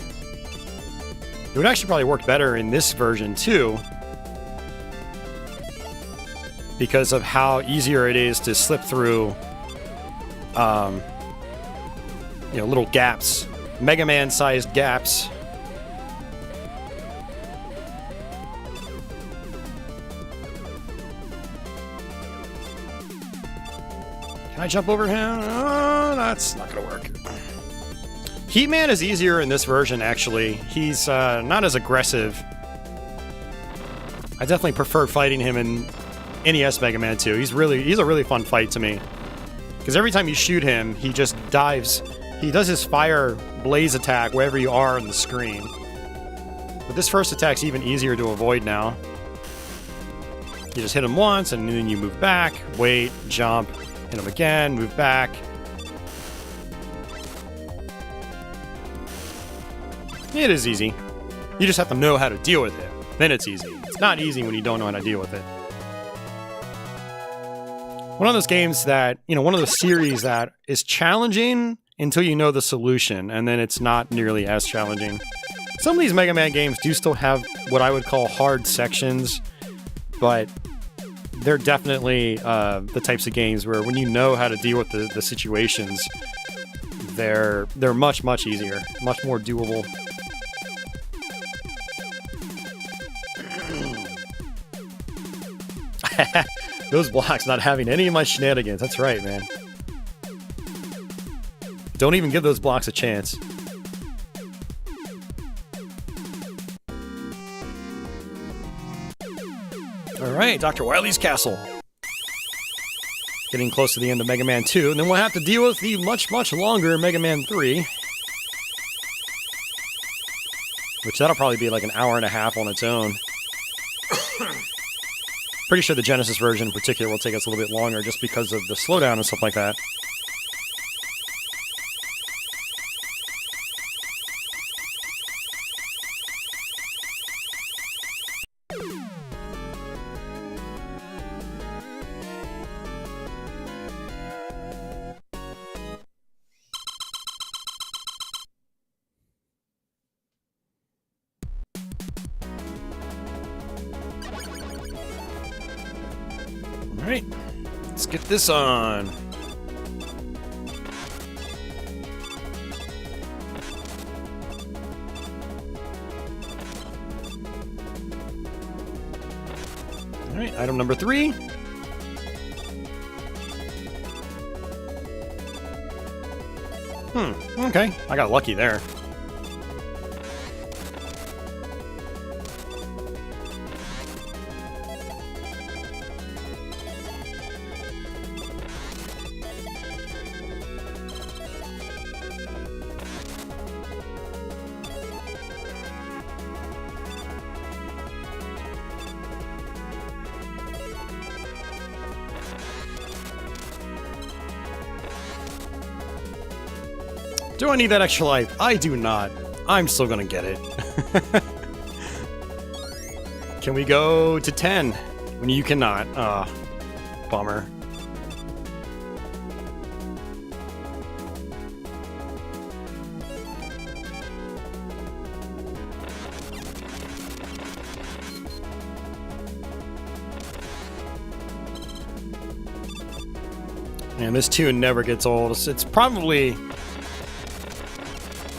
It would actually probably work better in this version, too, because of how easier it is to slip through, you know, little gaps. Mega Man-sized gaps. Can I jump over him? Oh, that's not gonna work. Heatman is easier in this version, actually. He's not as aggressive. I definitely prefer fighting him in NES Mega Man 2. He's a really fun fight to me. Because every time you shoot him, he just dives. He does his fire blaze attack wherever you are on the screen. But this first attack's even easier to avoid now. You just hit him once, and then you move back, wait, jump, hit him again, move back. It is easy. You just have to know how to deal with it. Then it's easy. It's not easy when you don't know how to deal with it. One of those games that, you know, one of those series that is challenging until you know the solution, and then it's not nearly as challenging. Some of these Mega Man games do still have what I would call hard sections, but they're definitely the types of games where when you know how to deal with the situations, they're much, much easier, much more doable. Those blocks not having any of my shenanigans. That's right, man. Don't even give those blocks a chance. Alright, Dr. Wily's Castle. Getting close to the end of Mega Man 2, and then we'll have to deal with the much, much longer Mega Man 3. Which that'll probably be like an hour and a half on its own. Pretty sure the Genesis version in particular will take us a little bit longer just because of the slowdown and stuff like that. Alright, let's get this on. Alright, item number 3. Okay, I got lucky there. Do I need that extra life? I do not. I'm still gonna get it. Can we go to 10? When you cannot. Bummer. And this tune never gets old. It's probably...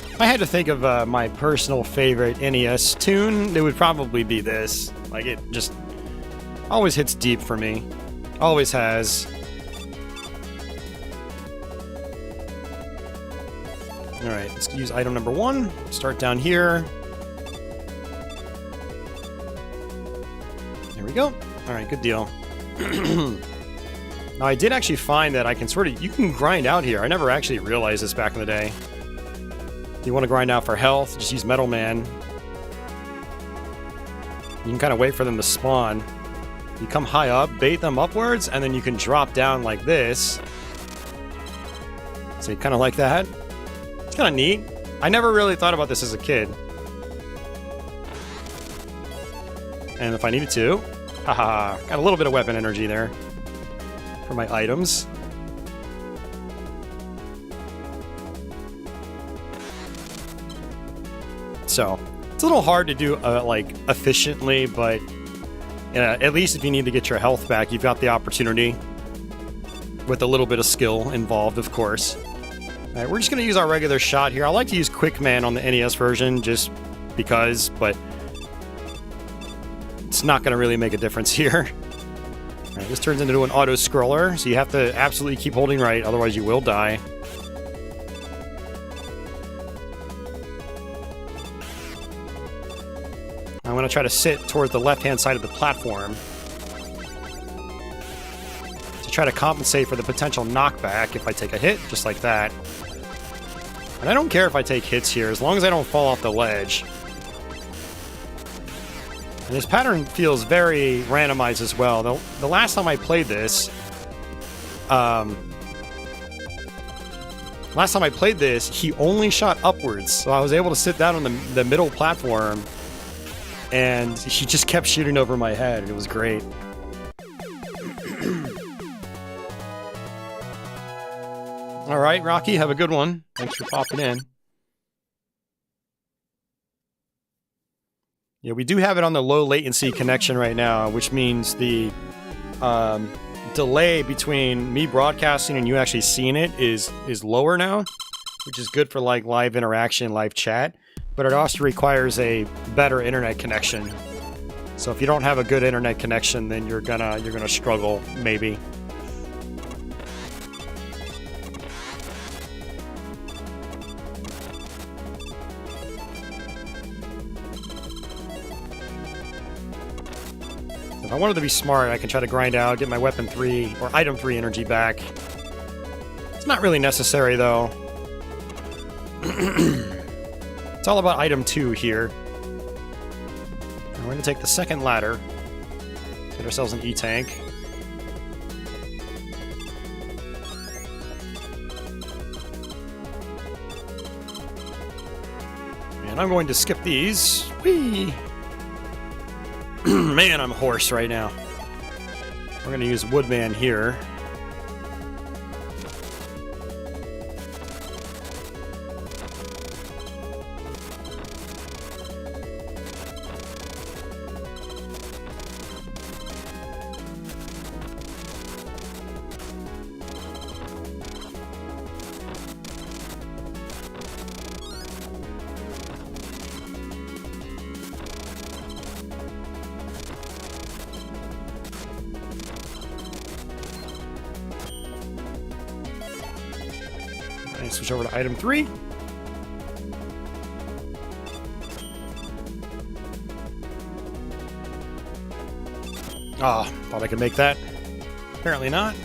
If I had to think of my personal favorite NES tune, it would probably be this. Like, it just always hits deep for me. Always has. Alright, let's use item number 1. Start down here. There we go. Alright, good deal. Now, I did actually find that I can you can grind out here. I never actually realized this back in the day. You want to grind out for health, just use Metal Man. You can kind of wait for them to spawn. You come high up, bait them upwards, and then you can drop down like this. So you kind of like that. It's kind of neat. I never really thought about this as a kid. And if I needed to, haha, got a little bit of weapon energy there for my items. So, it's a little hard to do, like, efficiently, but at least if you need to get your health back, you've got the opportunity with a little bit of skill involved, of course. Alright, we're just going to use our regular shot here. I like to use Quick Man on the NES version, just because, but it's not going to really make a difference here. Alright, this turns into an auto-scroller, so you have to absolutely keep holding right, otherwise you will die. I'm going to try to sit towards the left-hand side of the platform to try to compensate for the potential knockback if I take a hit, just like that. And I don't care if I take hits here, as long as I don't fall off the ledge. And this pattern feels very randomized as well. The last time I played this, he only shot upwards, so I was able to sit down on the middle platform, and he just kept shooting over my head, and it was great. Alright, Rocky, have a good one. Thanks for popping in. Yeah, we do have it on the low latency connection right now, which means the delay between me broadcasting and you actually seeing it is lower now, which is good for like live interaction, live chat. But it also requires a better internet connection. So if you don't have a good internet connection, then you're gonna struggle, maybe. If I wanted to be smart, I can try to grind out, get my weapon 3 or item 3 energy back. It's not really necessary though. It's all about item 2 here. I'm going to take the second ladder. Get ourselves an E-tank. And I'm going to skip these. Whee! Man, I'm hoarse right now. We're going to use Woodman here. Switch over to item 3. Ah, thought I could make that. Apparently not.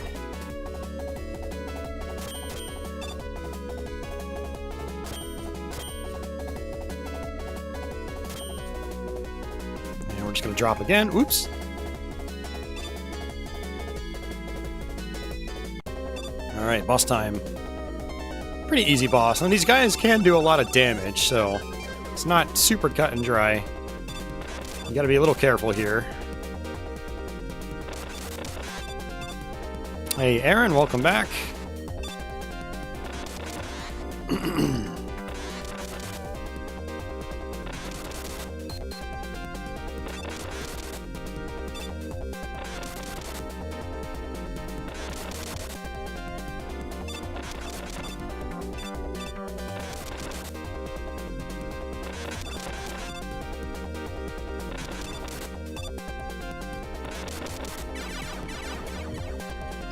And we're just going to drop again. Oops. All right, boss time. Pretty easy boss, and these guys can do a lot of damage, so it's not super cut and dry. You gotta be a little careful here. Hey Aaron, welcome back.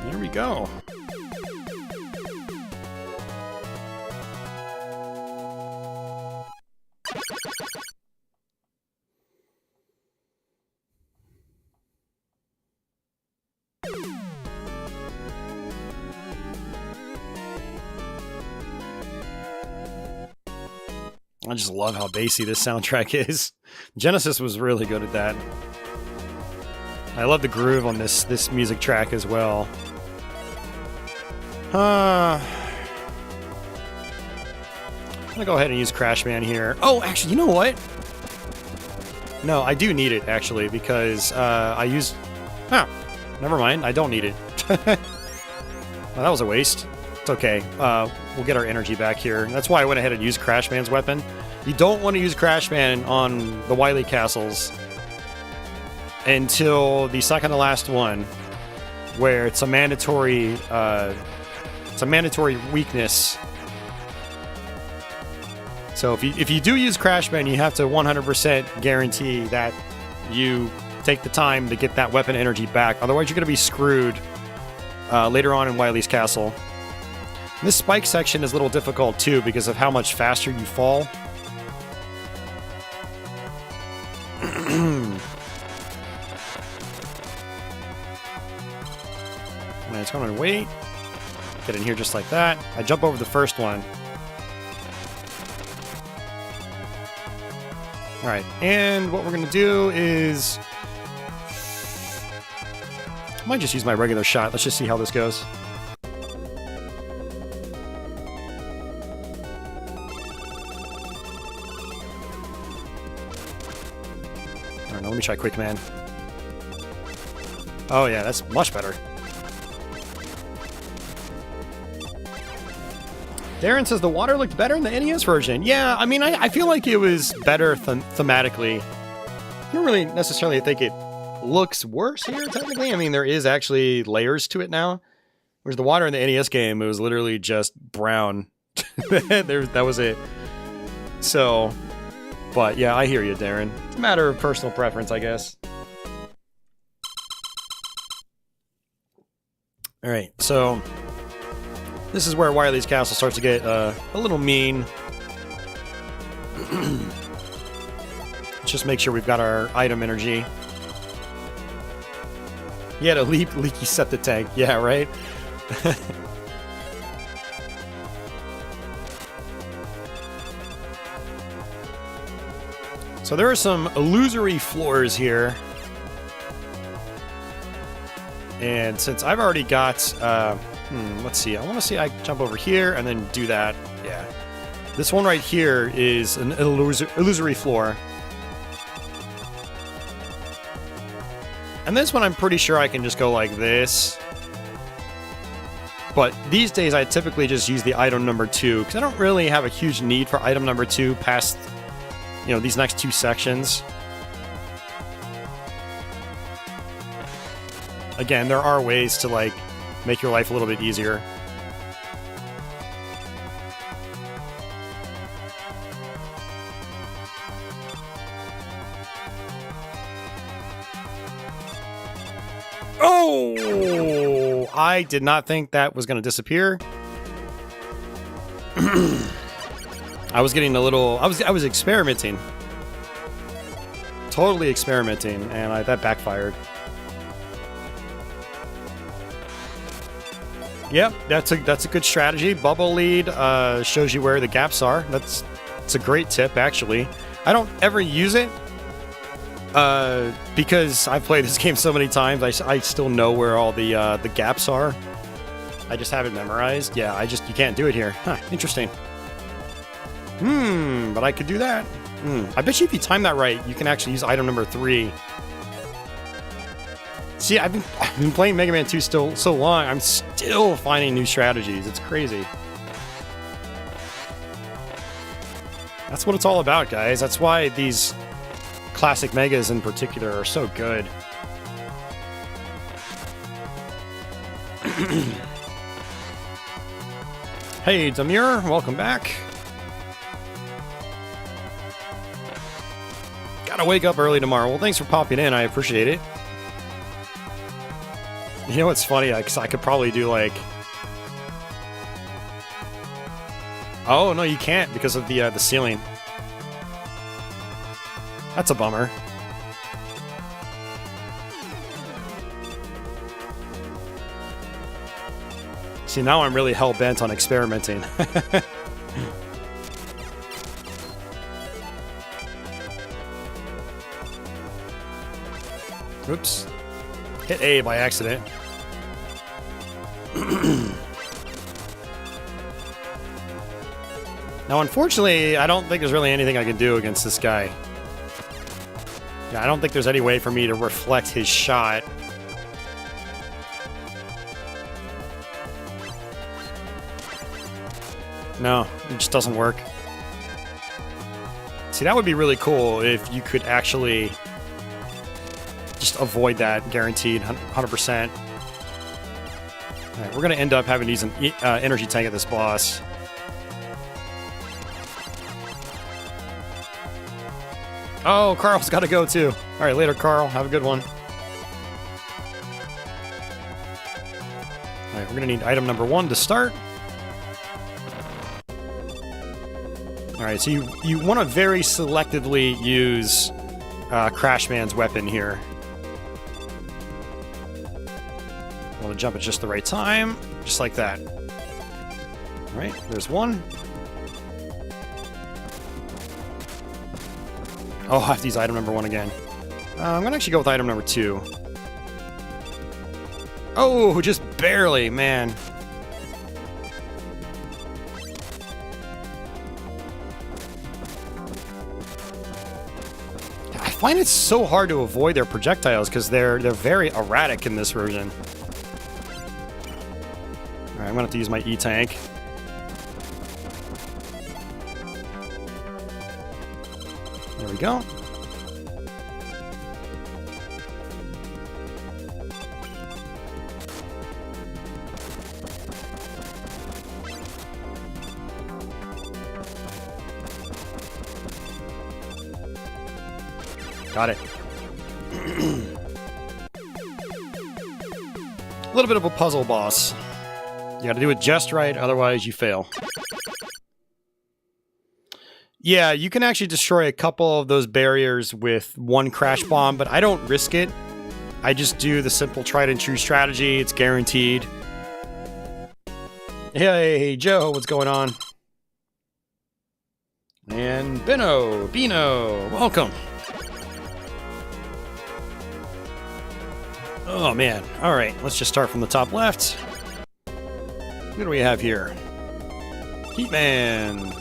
Here we go. I just love how bassy this soundtrack is. Genesis was really good at that. I love the groove on this music track as well. I'm gonna go ahead and use Crashman here. Oh, actually, you know what? No, I do need it, actually, because I use... Oh, never mind. I don't need it. Well, that was a waste. It's okay. We'll get our energy back here. That's why I went ahead and used Crashman's weapon. You don't want to use Crashman on the Wily castles until the second to last one, where it's a mandatory weakness. So if you do use Crashman, you have to 100% guarantee that you take the time to get that weapon energy back. Otherwise, you're going to be screwed later on in Wily's castle. This spike section is a little difficult too because of how much faster you fall. And it's going to wait. Get in here just like that. I jump over the first one. Alright, and what we're going to do is... I might just use my regular shot. Let's just see how this goes. Alright, now let me try Quick Man. Oh yeah, that's much better. Darren says the water looked better in the NES version. Yeah, I mean, I feel like it was better thematically. I don't really necessarily think it looks worse here, technically. I mean, there is actually layers to it now. Whereas the water in the NES game, it was literally just brown. That was it. So, but yeah, I hear you, Darren. It's a matter of personal preference, I guess. All right, so... this is where Wily's castle starts to get a little mean. Let's just make sure we've got our item energy. He had a leaky septic tank. Yeah, right? So there are some illusory floors here. And since I've already got, let's see, I want to see I jump over here and then do that. Yeah. This one right here is an illusory floor. And this one I'm pretty sure I can just go like this. But these days I typically just use the item number 2, because I don't really have a huge need for item number 2 past, you know, these next 2 sections. Again, there are ways to, like, make your life a little bit easier. Oh! I did not think that was going to disappear. I was getting a little... I was experimenting. Totally experimenting, and that backfired. Yep, that's a good strategy. Bubble lead shows you where the gaps are. It's a great tip, actually. I don't ever use it because I've played this game so many times. I still know where all the gaps are. I just have it memorized. Yeah, you can't do it here. Huh, interesting. But I could do that. I bet you if you time that right, you can actually use item number 3. See, I've been playing Mega Man 2 so long, I'm still finding new strategies. It's crazy. That's what it's all about, guys. That's why these classic Megas in particular are so good. Hey, Damir, welcome back. Gotta wake up early tomorrow. Well, thanks for popping in. I appreciate it. You know what's funny? Because I could probably do like... Oh, no, you can't because of the ceiling. That's a bummer. See, now I'm really hell-bent on experimenting. Oops. Hit A by accident. Now, unfortunately, I don't think there's really anything I can do against this guy. Yeah, I don't think there's any way for me to reflect his shot. No, it just doesn't work. See, that would be really cool if you could actually just avoid that, guaranteed, 100%. Alright, we're going to end up having to use an energy tank at this boss. Oh, Carl's got to go too. Alright, later, Carl. Have a good one. Alright, we're going to need item number 1 to start. Alright, so you want to very selectively use Crashman's weapon here. I want to jump at just the right time, just like that. Alright, there's 1. Oh, I have to use item number 1 again. I'm going to actually go with item number 2. Oh, just barely, man. I find it so hard to avoid their projectiles because they're very erratic in this version. Alright, I'm going to have to use my E-Tank. There we go. Got it. A little bit of a puzzle boss. You gotta do it just right, otherwise you fail. Yeah, you can actually destroy a couple of those barriers with 1 crash bomb, but I don't risk it. I just do the simple tried and true strategy. It's guaranteed. Hey, Joe, what's going on? And Bino, welcome. Oh man. Alright, let's just start from the top left. What do we have here? Heatman!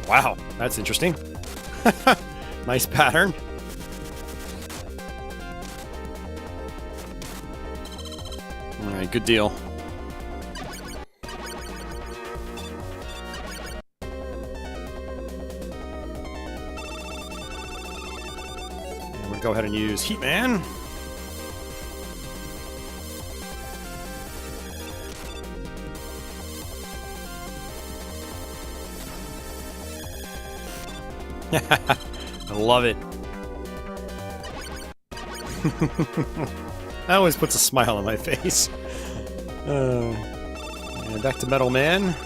Wow, that's interesting. Nice pattern. Alright, good deal. And we'll go ahead and use Heatman. I love it. That always puts a smile on my face. And back to Metal Man.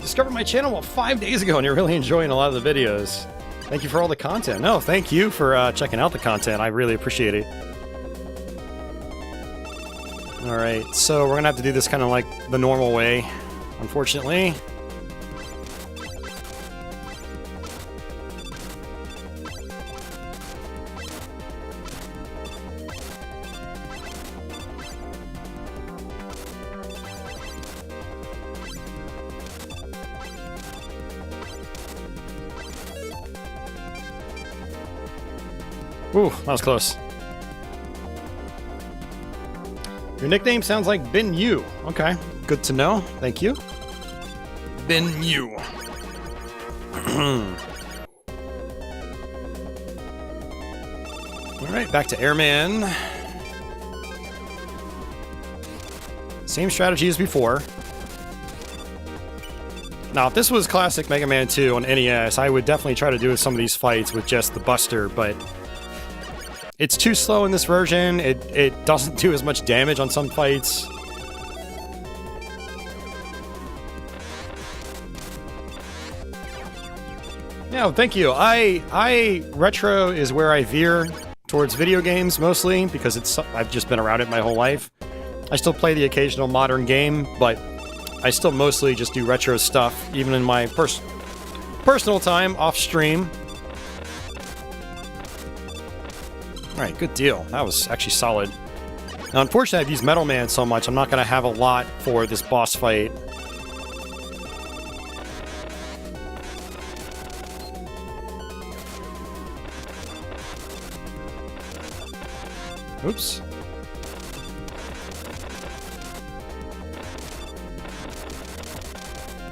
Discovered my channel, well, 5 days ago, and you're really enjoying a lot of the videos. Thank you for all the content. No, thank you for checking out the content. I really appreciate it. Alright, so we're gonna have to do this kind of like the normal way, unfortunately. Ooh, that was close. Your nickname sounds like Bin Yu. Okay, good to know. Thank you. Bin Yu. Alright, back to Airman. Same strategy as before. Now, if this was classic Mega Man 2 on NES, I would definitely try to do some of these fights with just the Buster, but it's too slow in this version. It doesn't do as much damage on some fights. Yeah, thank you. Retro is where I veer towards video games mostly because I've just been around it my whole life. I still play the occasional modern game, but I still mostly just do retro stuff, even in my personal time off stream. Alright, good deal. That was actually solid. Now, unfortunately, I've used Metal Man so much, I'm not going to have a lot for this boss fight. Oops.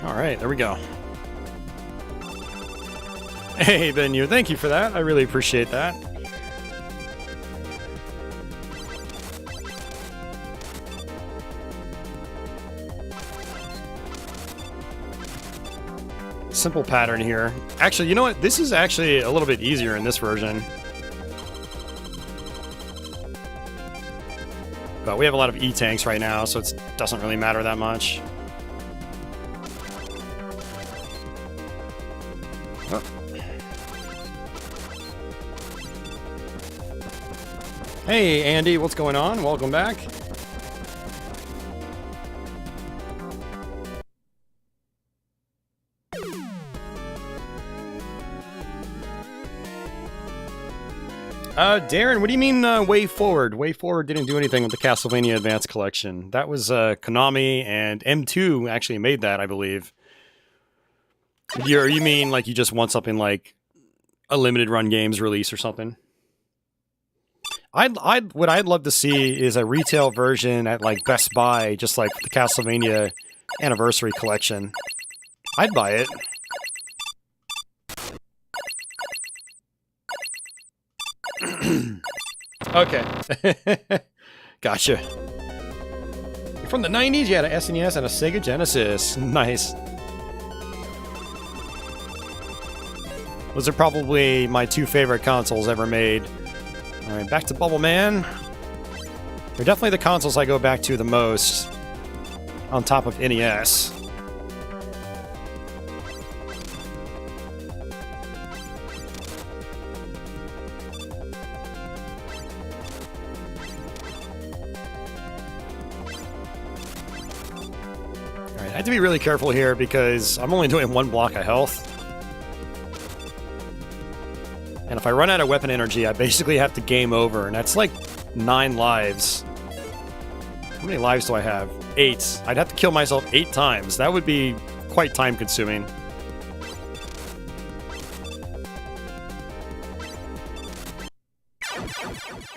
Alright, there we go. Hey, Benyu, thank you for that. I really appreciate that. Simple pattern here. Actually, you know what? This is actually a little bit easier in this version. But we have a lot of E-tanks right now, so it doesn't really matter that much. Oh. Hey, Andy, what's going on? Welcome back. Darren, what do you mean, Way Forward? Way Forward didn't do anything with the Castlevania Advance Collection. That was, Konami, and M2 actually made that, I believe. You mean, like, you just want something like a limited run games release or something? What I'd love to see is a retail version at, like, Best Buy, just like the Castlevania Anniversary Collection. I'd buy it. Okay. Gotcha. You're from the 90s? You had an SNES and a Sega Genesis. Nice. Those are probably my two favorite consoles ever made. Alright, back to Bubble Man. They're definitely the consoles I go back to the most, on top of NES. Alright, I have to be really careful here because I'm only doing one block of health. And if I run out of weapon energy, I basically have to game over, and that's like 9 lives. How many lives do I have? 8. I'd have to kill myself 8 times. That would be quite time-consuming.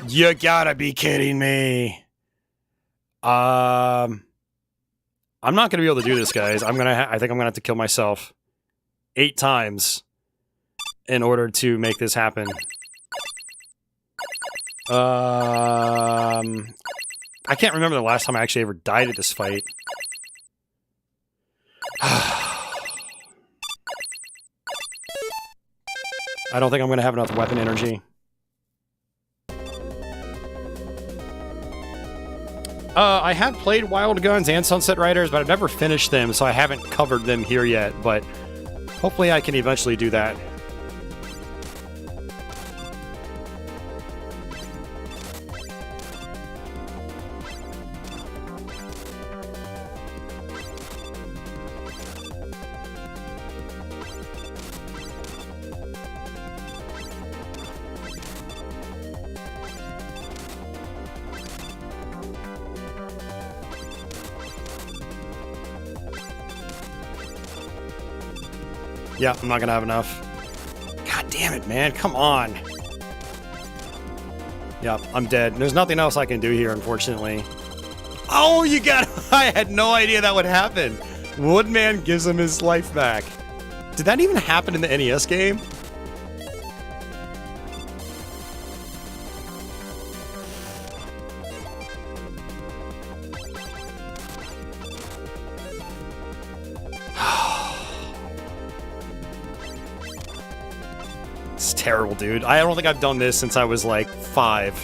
You gotta be kidding me. I'm not gonna be able to do this, guys. I think I'm gonna have to kill myself 8 times in order to make this happen. I can't remember the last time I actually ever died at this fight. I don't think I'm gonna have enough weapon energy. I have played Wild Guns and Sunset Riders, but I've never finished them, so I haven't covered them here yet, but hopefully I can eventually do that. Yeah, I'm not gonna have enough. God damn it, man. Come on. Yep, I'm dead. There's nothing else I can do here, unfortunately. Oh, you got... I had no idea that would happen. Woodman gives him his life back. Did that even happen in the NES game? It's terrible, dude. I don't think I've done this since I was like 5.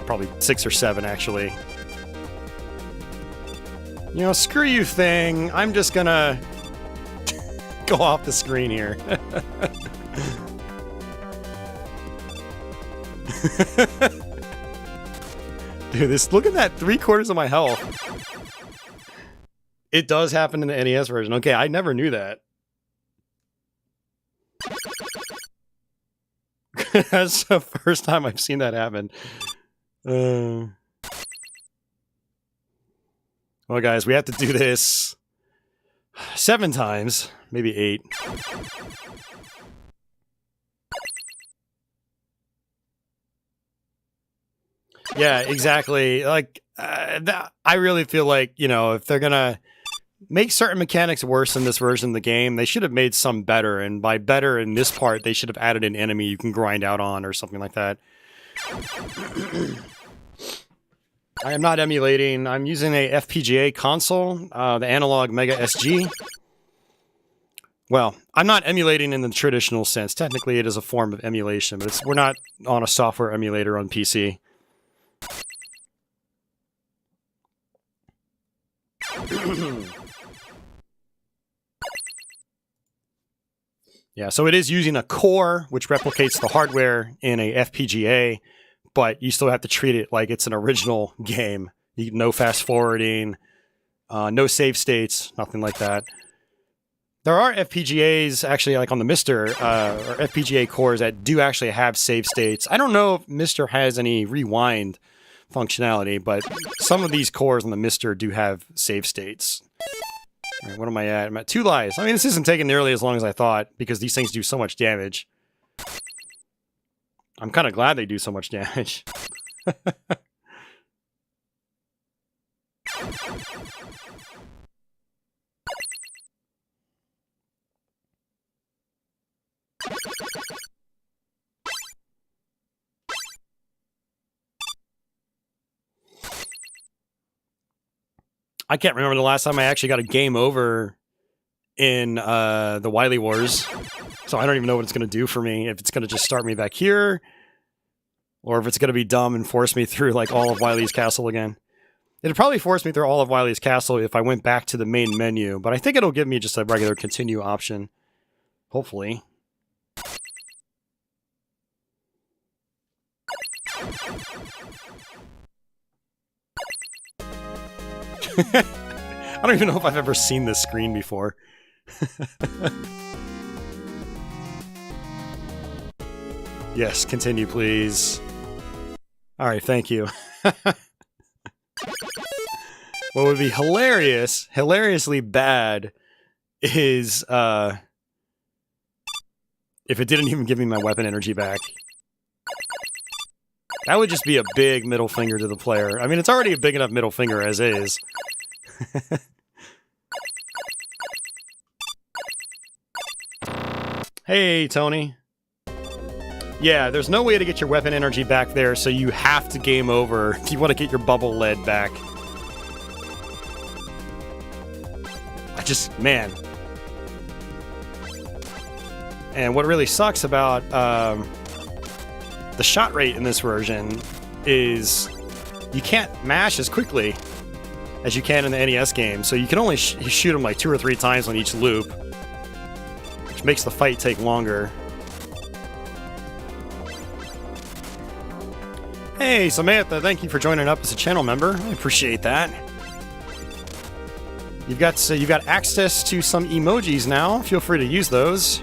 Probably 6 or 7, actually. You know, screw you, thing. I'm just gonna go off the screen here. Dude, look at that, 3/4 of my health. It does happen in the NES version. Okay, I never knew that. That's the first time I've seen that happen. Well, guys, we have to do this 7 times, maybe 8. Yeah, exactly. Like, I really feel like, you know, if they're gonna make certain mechanics worse in this version of the game, they should have made some better, and by better in this part, they should have added an enemy you can grind out on or something like that. I am not emulating. I'm using a FPGA console, the Analog Mega SG. Well, I'm not emulating in the traditional sense. Technically, it is a form of emulation, but we're not on a software emulator on PC. Yeah, so it is using a core, which replicates the hardware in a FPGA, but you still have to treat it like it's an original game. No fast forwarding, no save states, nothing like that. There are FPGAs, actually, like on the Mister, or FPGA cores that do actually have save states. I don't know if Mister has any rewind functionality, but some of these cores on the Mister do have save states. All right, what am I at? I'm at 2 lives. I mean, this isn't taking nearly as long as I thought, because these things do so much damage. I'm kind of glad they do so much damage. I can't remember the last time I actually got a game over in the Wily Wars. So I don't even know what it's going to do for me. If it's going to just start me back here, or if it's going to be dumb and force me through like all of Wily's castle again. It'd probably force me through all of Wily's castle if I went back to the main menu, but I think it'll give me just a regular continue option. Hopefully. I don't even know if I've ever seen this screen before. Yes, continue, please. Alright, thank you. What would be hilarious, hilariously bad, is, if it didn't even give me my weapon energy back. That would just be a big middle finger to the player. I mean, it's already a big enough middle finger as is. Hey, Tony. Yeah, there's no way to get your weapon energy back there, so you have to game over if you want to get your bubble lead back. Man. And what really sucks about the shot rate in this version is you can't mash as quickly as you can in the NES game, so you can only shoot them like 2 or 3 times on each loop, which makes the fight take longer. Hey, Samantha, thank you for joining up as a channel member. I appreciate that. You've got access to some emojis now. Feel free to use those.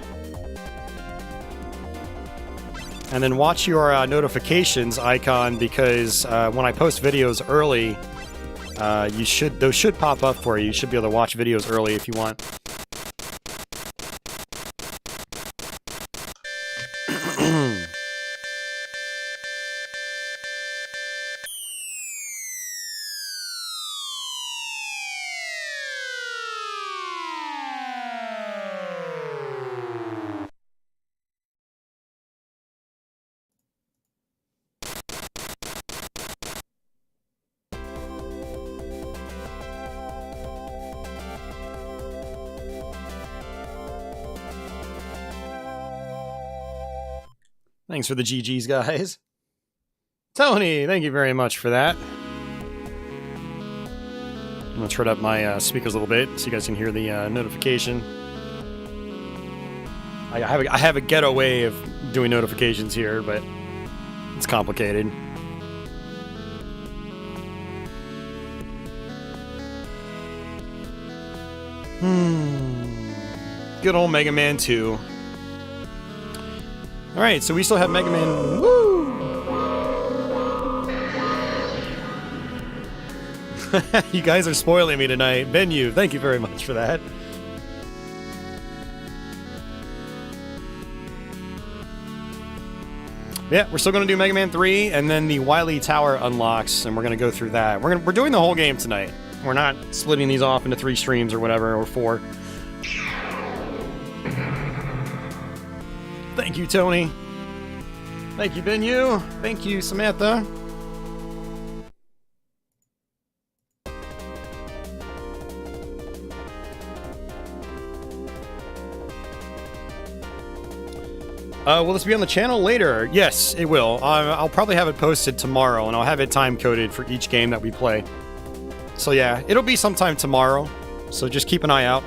And then watch your notifications icon, because when I post videos early, those should pop up for you. You should be able to watch videos early if you want. Thanks for the GGs, guys. Tony, thank you very much for that. I'm going to turn up my speakers a little bit so you guys can hear the notification. I have a ghetto way of doing notifications here, but it's complicated. Good old Mega Man 2. Alright, so we still have Mega Man... Woo! You guys are spoiling me tonight. Venue, thank you very much for that. Yeah, we're still going to do Mega Man 3, and then the Wily Tower unlocks, and we're going to go through that. We're doing the whole game tonight. We're not splitting these off into 3 streams or whatever, or 4. Thank you, Tony. Thank you, Benyu. Thank you, Samantha. Will this be on the channel later? Yes, it will. I'll probably have it posted tomorrow, and I'll have it time-coded for each game that we play. So yeah, it'll be sometime tomorrow, so just keep an eye out.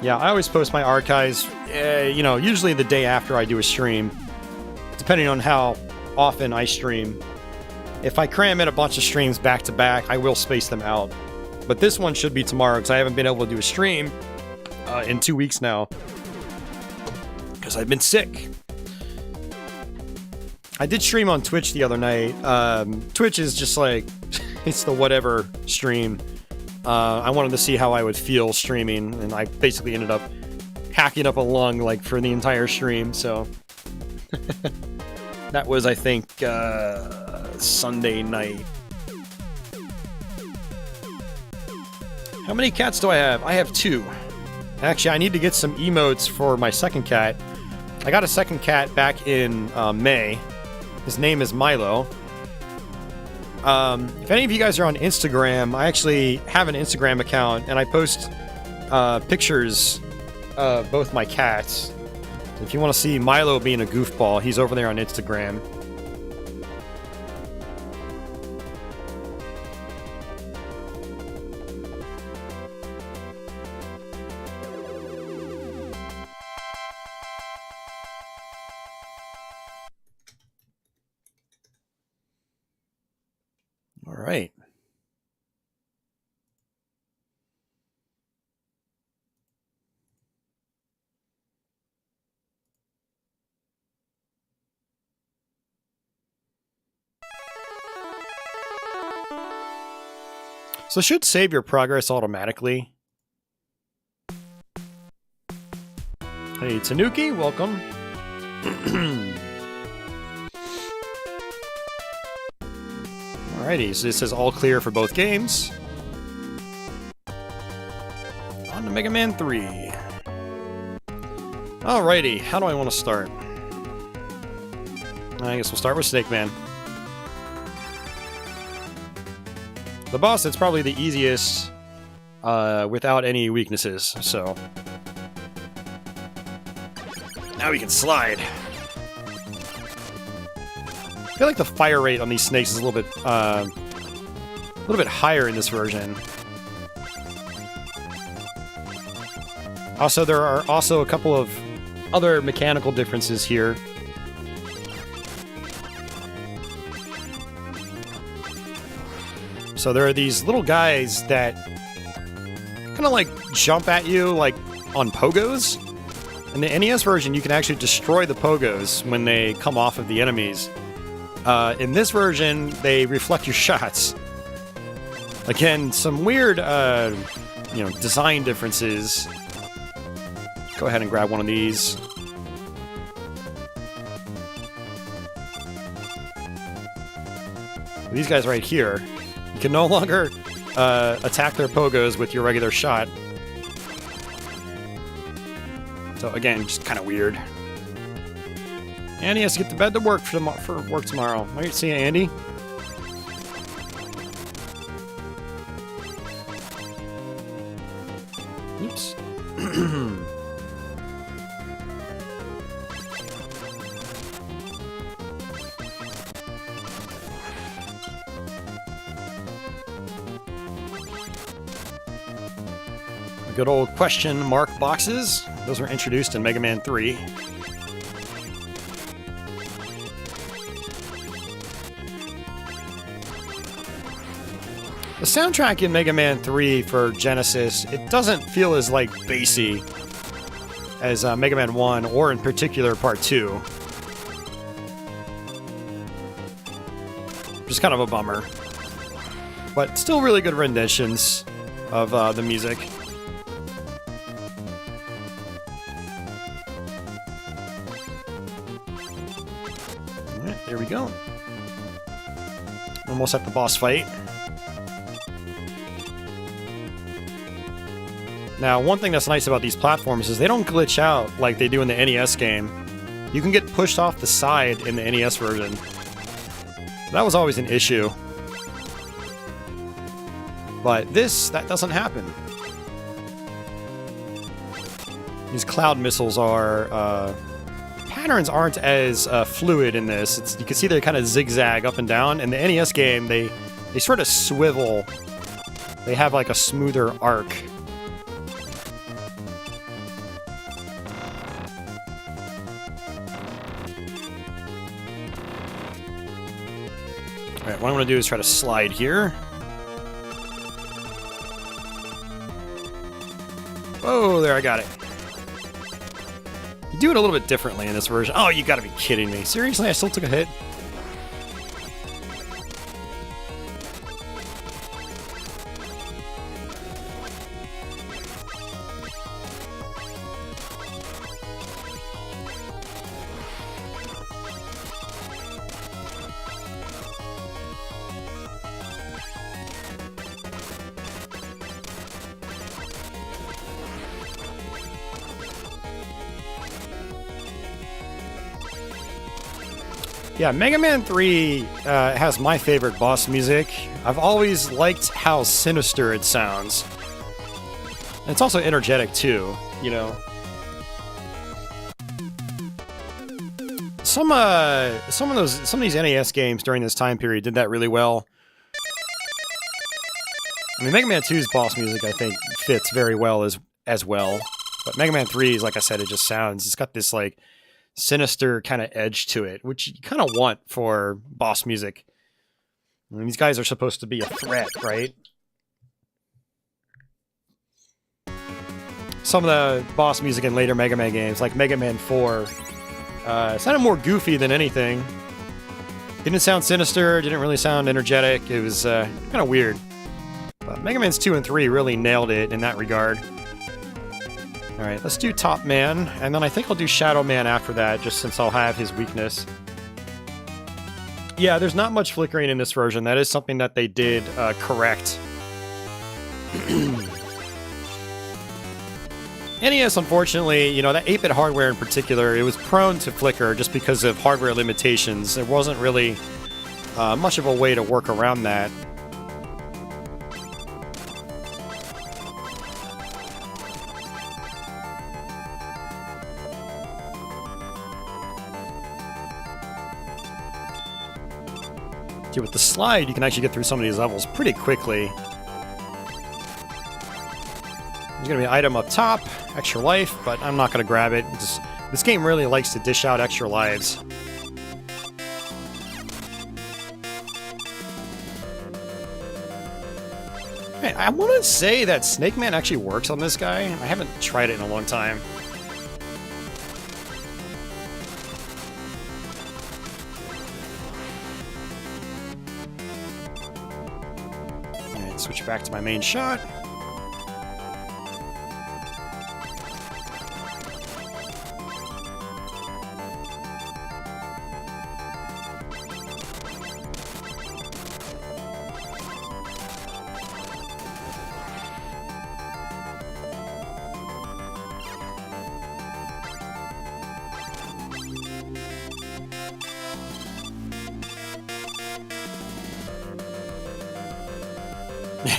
Yeah, I always post my archives, you know, usually the day after I do a stream, depending on how often I stream. If I cram in a bunch of streams back to back, I will space them out. But this one should be tomorrow, because I haven't been able to do a stream in 2 weeks now, because I've been sick. I did stream on Twitch the other night. Twitch is just like, it's the whatever stream. I wanted to see how I would feel streaming, and I basically ended up hacking up a lung like for the entire stream, so that was, I think, Sunday night. How many cats do I have? I have 2. Actually, I need to get some emotes for my second cat. I got a second cat back in May. His name is Milo. If any of you guys are on Instagram, I actually have an Instagram account, and I post pictures of both my cats. If you want to see Milo being a goofball, he's over there on Instagram. All right. So it should save your progress automatically. Hey, Tanuki, welcome. Alrighty, so this says all clear for both games. On to Mega Man 3. Alrighty, how do I want to start? I guess we'll start with Snake Man. The boss, that's probably the easiest without any weaknesses, so... Now we can slide. I feel like the fire rate on these snakes is a little bit higher in this version. Also, there are also a couple of other mechanical differences here. So there are these little guys that kind of like jump at you like on pogos. In the NES version, you can actually destroy the pogos when they come off of the enemies. In this version, they reflect your shots. Again, some weird, design differences. Go ahead and grab one of these. These guys right here, you can no longer attack their pogos with your regular shot. So again, just kind of weird. Andy has to get to bed to work for work tomorrow. Right, see you, Andy. Oops. Good old question mark boxes. Those were introduced in Mega Man 3. The soundtrack in Mega Man 3 for Genesis, it doesn't feel as like bassy as Mega Man 1, or in particular Part 2. Just kind of a bummer. But still really good renditions of the music. Alright, here we go. Almost at the boss fight. Now, one thing that's nice about these platforms is they don't glitch out like they do in the NES game. You can get pushed off the side in the NES version. So that was always an issue. But that doesn't happen. These cloud missiles are... patterns aren't as fluid in this. You can see they kind of zigzag up and down. In the NES game, they sort of swivel. They have like a smoother arc. Alright, what I'm going to do is try to slide here. Oh, there, I got it. You do it a little bit differently in this version. Oh, you gotta be kidding me. Seriously, I still took a hit? Yeah, Mega Man 3 has my favorite boss music. I've always liked how sinister it sounds. And it's also energetic too, you know. Some of these NES games during this time period did that really well. I mean, Mega Man 2's boss music, I think, fits very well as well. But Mega Man 3's, like I said, it just sounds... It's got this, like, sinister kind of edge to it, which you kind of want for boss music. I mean, these guys are supposed to be a threat, right? Some of the boss music in later Mega Man games, like Mega Man 4, sounded more goofy than anything. Didn't sound sinister, didn't really sound energetic. It was kind of weird. But Mega Man's 2 and 3 really nailed it in that regard. Alright, let's do Top Man, and then I think I'll do Shadow Man after that, just since I'll have his weakness. Yeah, there's not much flickering in this version. That is something that they did correct. NES, unfortunately, you know, that 8-bit hardware in particular, it was prone to flicker just because of hardware limitations. There wasn't really much of a way to work around that. With the slide, you can actually get through some of these levels pretty quickly. There's going to be an item up top, extra life, but I'm not going to grab it. This game really likes to dish out extra lives. Hey, I want to say that Snake Man actually works on this guy. I haven't tried it in a long time. Switch back to my main shot.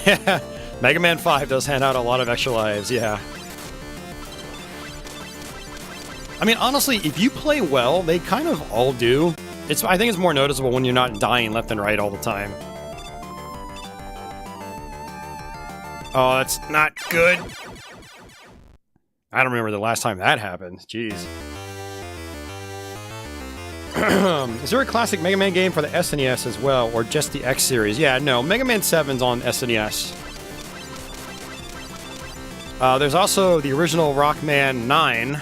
Yeah, Mega Man 5 does hand out a lot of extra lives, yeah. I mean, honestly, if you play well, they kind of all do. I think it's more noticeable when you're not dying left and right all the time. Oh, that's not good. I don't remember the last time that happened. Jeez. Is there a classic Mega Man game for the SNES as well, or just the X series? Yeah, no, Mega Man 7's on SNES. There's also the original Rockman 9.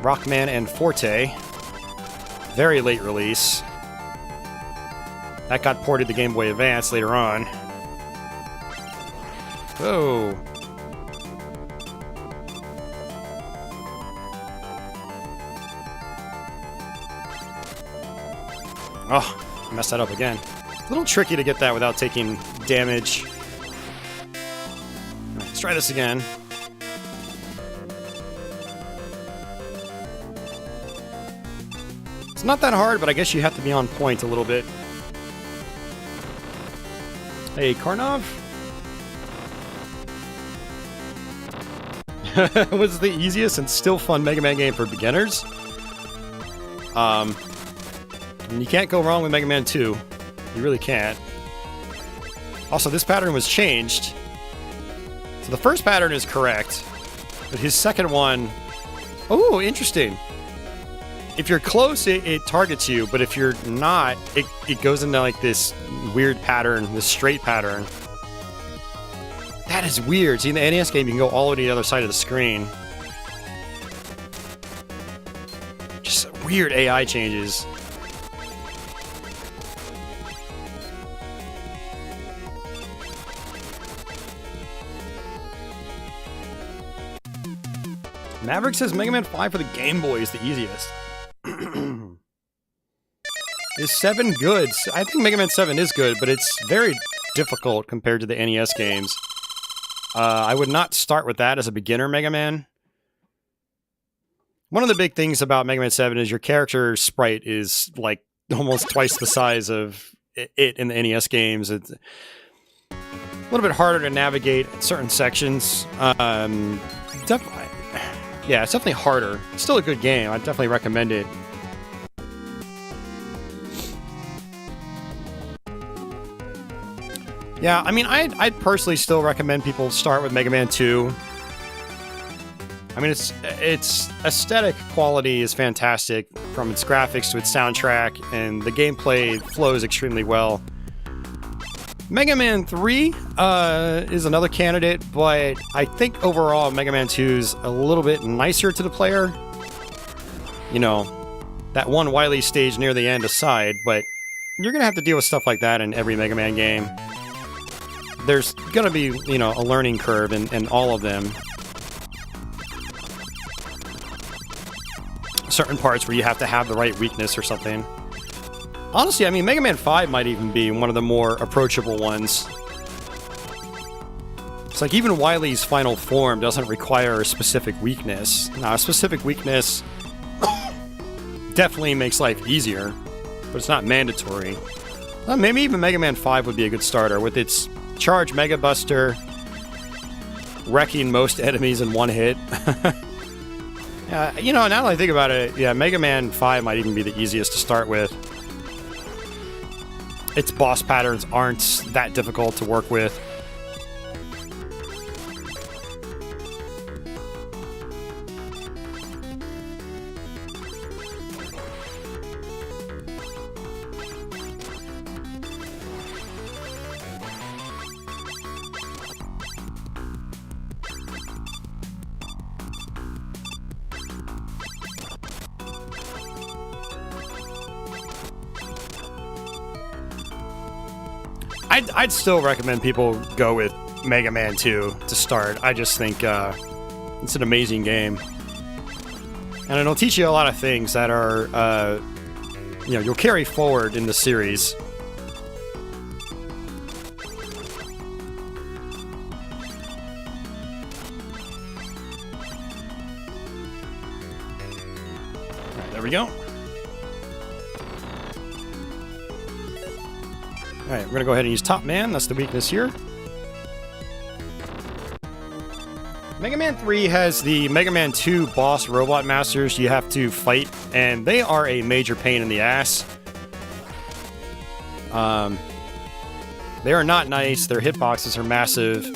Rockman and Forte. Very late release. That got ported to Game Boy Advance later on. Whoa. Oh, I messed that up again. A little tricky to get that without taking damage. Right, let's try this again. It's not that hard, but I guess you have to be on point a little bit. Hey, Karnov? Was the easiest and still fun Mega Man game for beginners? And you can't go wrong with Mega Man 2. You really can't. Also, this pattern was changed. So the first pattern is correct, but his second one... Oh, interesting. If you're close, it targets you, but if you're not, it goes into like this weird pattern, this straight pattern. That is weird. See, in the NES game, you can go all the way to the other side of the screen. Just weird AI changes. Maverick says Mega Man 5 for the Game Boy is the easiest. Is 7 good? I think Mega Man 7 is good, but it's very difficult compared to the NES games. I would not start with that as a beginner Mega Man. One of the big things about Mega Man 7 is your character sprite is like almost twice the size of it in the NES games. It's a little bit harder to navigate certain sections. Definitely, yeah, it's definitely harder. It's still a good game. I definitely recommend it. Yeah, I mean, I'd personally still recommend people start with Mega Man 2. I mean, its aesthetic quality is fantastic, from its graphics to its soundtrack, and the gameplay flows extremely well. Mega Man 3 is another candidate, but I think overall Mega Man 2 is a little bit nicer to the player. You know, that one Wily stage near the end aside, but you're going to have to deal with stuff like that in every Mega Man game. There's going to be, you know, a learning curve in all of them. Certain parts where you have to have the right weakness or something. Honestly, I mean, Mega Man 5 might even be one of the more approachable ones. It's like even Wily's final form doesn't require a specific weakness. Now, a specific weakness definitely makes life easier, but it's not mandatory. Maybe even Mega Man 5 would be a good starter with its Charge Mega Buster, wrecking most enemies in one hit. You know, now that I think about it, yeah, Mega Man 5 might even be the easiest to start with. Its boss patterns aren't that difficult to work with. I'd still recommend people go with Mega Man 2 to start. I just think it's an amazing game. And it'll teach you a lot of things that are, you know, you'll carry forward in the series. All right, there we go. Alright, we're going to go ahead and use Top Man. That's the weakness here. Mega Man 3 has the Mega Man 2 boss robot masters you have to fight, and they are a major pain in the ass. They are not nice. Their hitboxes are massive.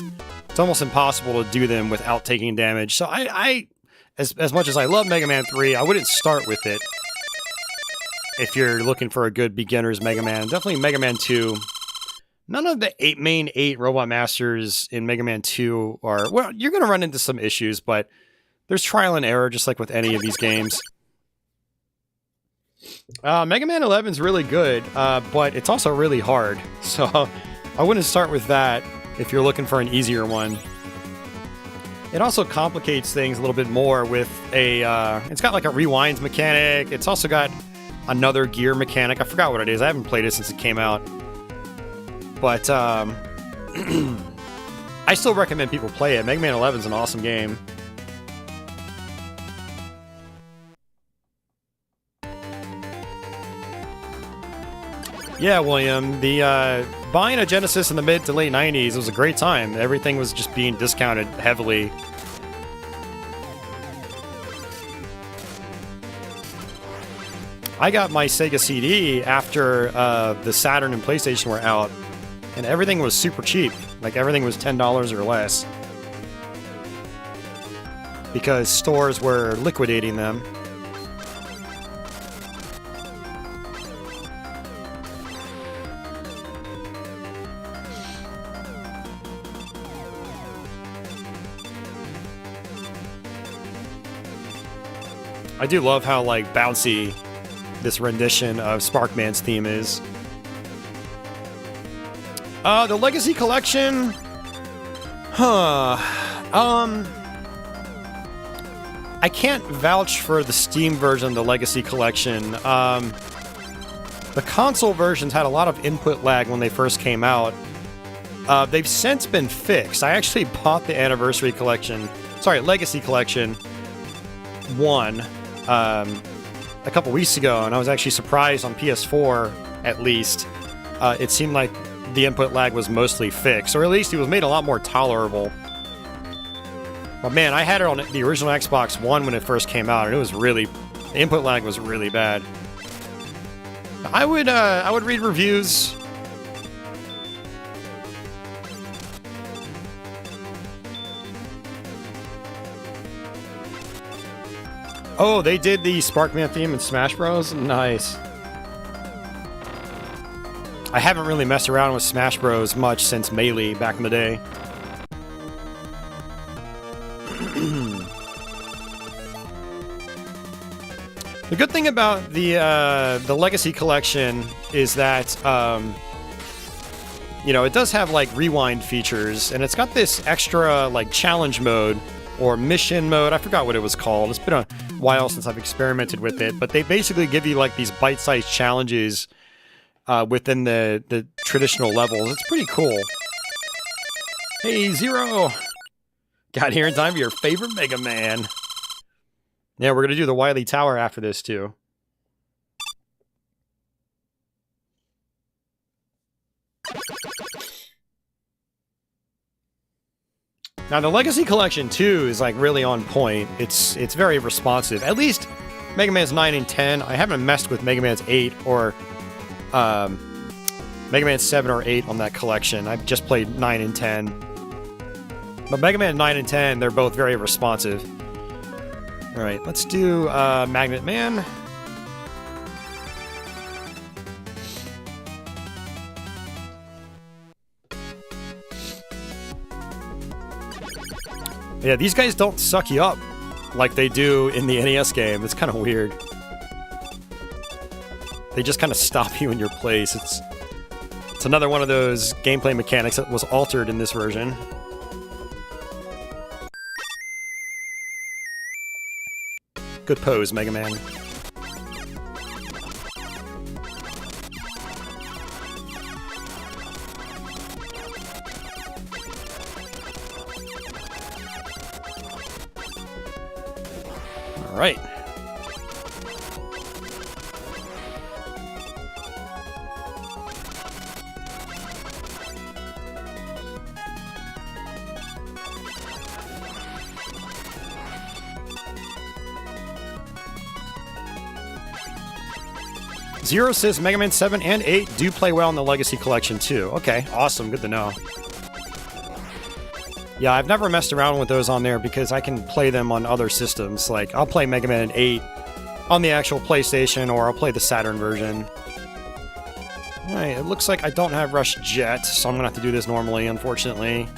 It's almost impossible to do them without taking damage. So as much as I love Mega Man 3, I wouldn't start with it. If you're looking for a good beginner's Mega Man, definitely Mega Man 2. None of the main eight Robot Masters in Mega Man 2 are... Well, you're going to run into some issues, but there's trial and error, just like with any of these games. Mega Man 11 is really good, but it's also really hard. So I wouldn't start with that if you're looking for an easier one. It also complicates things a little bit more with a... it's got like a rewind mechanic. It's also got another gear mechanic. I forgot what it is. I haven't played it since it came out. But I still recommend people play it. Mega Man 11 is an awesome game. Yeah, William. The buying a Genesis in the mid to late 90s was a great time. Everything was just being discounted heavily. I got my Sega CD after the Saturn and PlayStation were out, and everything was super cheap. Like, everything was $10 or less. Because stores were liquidating them. I do love how, like, bouncy this rendition of Sparkman's theme is. The Legacy Collection... I can't vouch for the Steam version of the Legacy Collection. The console versions had a lot of input lag when they first came out. They've since been fixed. I actually bought the Anniversary Collection... Sorry, Legacy Collection 1 a couple weeks ago, and I was actually surprised on PS4, at least. It seemed like the input lag was mostly fixed, or at least it was made a lot more tolerable. But man, I had it on the original Xbox One when it first came out, and it was really... the input lag was really bad. I would read reviews. Oh, they did the Sparkman theme in Smash Bros? Nice. I haven't really messed around with Smash Bros much since Melee back in the day. The good thing about the Legacy Collection is that, you know, it does have, like, rewind features, and it's got this extra, like, challenge mode, or mission mode. I forgot what it was called. It's been a while since I've experimented with it, but they basically give you, like, these bite-sized challenges within the traditional levels. It's pretty cool. Hey, Zero! Got here in time for your favorite Mega Man. Yeah, we're going to do the Wily Tower after this, too. Now, the Legacy Collection, too, is, like, really on point. It's very responsive. At least Mega Man's 9 and 10. I haven't messed with Mega Man's 8 or Mega Man 7 or 8 on that collection. I've just played 9 and 10. But Mega Man 9 and 10, they're both very responsive. Alright, let's do Magnet Man. Yeah, these guys don't suck you up like they do in the NES game. It's kind of weird. They just kind of stop you in your place. It's another one of those gameplay mechanics that was altered in this version. Good pose, Mega Man. All right. Zero says Mega Man 7 and 8 do play well in the Legacy Collection too. Okay, awesome, good to know. Yeah, I've never messed around with those on there because I can play them on other systems. Like, I'll play Mega Man 8 on the actual PlayStation, or I'll play the Saturn version. Alright, it looks like I don't have Rush Jet, so I'm gonna have to do this normally, unfortunately.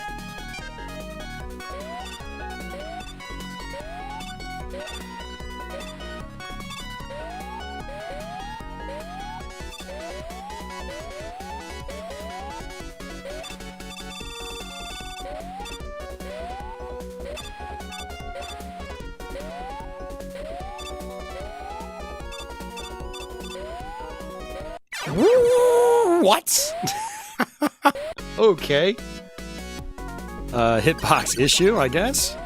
What? Okay. Hitbox issue, I guess.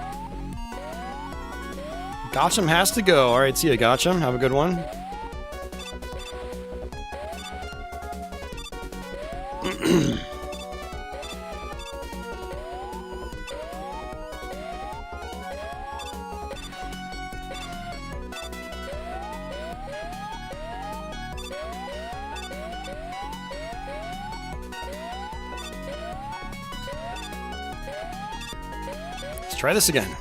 Gotcham has to go. Alright, see ya, Gotcham. Have a good one. Let's try this again.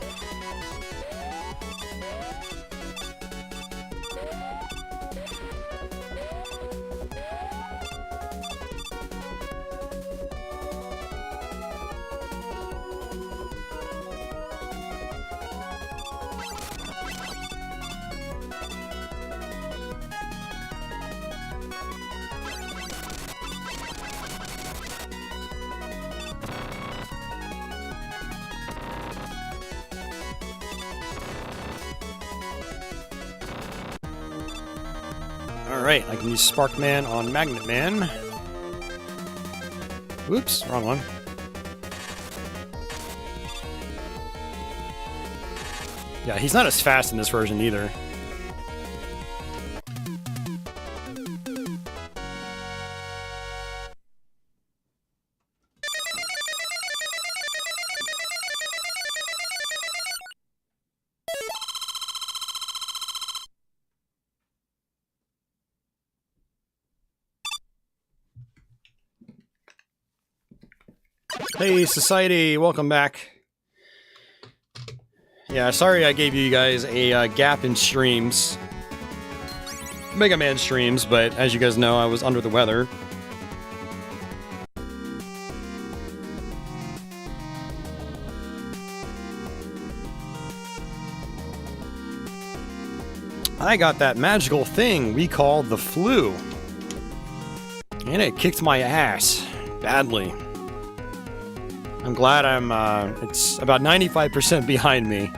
Alright, I can use Sparkman on Magnet Man. Whoops, wrong one. Yeah, he's not as fast in this version either. Hey, Society, welcome back. Yeah, sorry I gave you guys a gap in streams. Mega Man streams, but as you guys know, I was under the weather. I got that magical thing we call the flu. And it kicked my ass. Badly. I'm glad it's about 95% behind me.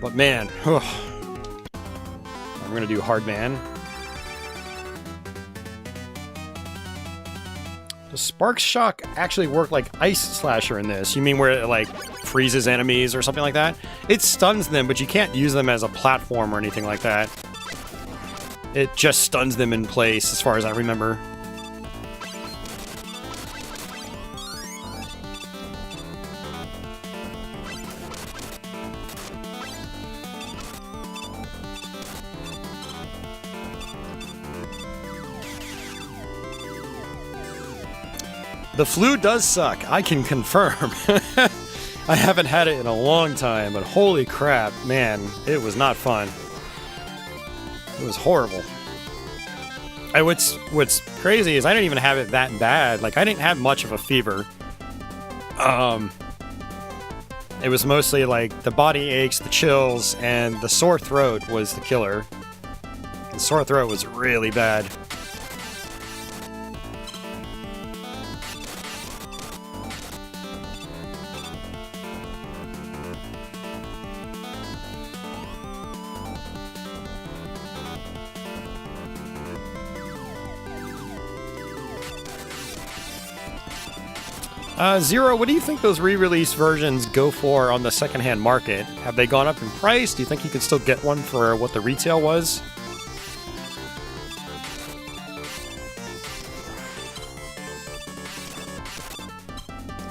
But man, we're gonna do hard man. Does Spark Shock actually work like Ice Slasher in this? You mean where it like freezes enemies or something like that? It stuns them, but you can't use them as a platform or anything like that. It just stuns them in place, as far as I remember. The flu does suck, I can confirm. I haven't had it in a long time, but holy crap, man, it was not fun. It was horrible. And what's crazy is I didn't even have it that bad. Like, I didn't have much of a fever. It was mostly like the body aches, the chills, and the sore throat was the killer. The sore throat was really bad. Zero, what do you think those re-release versions go for on the secondhand market? Have they gone up in price? Do you think you could still get one for what the retail was?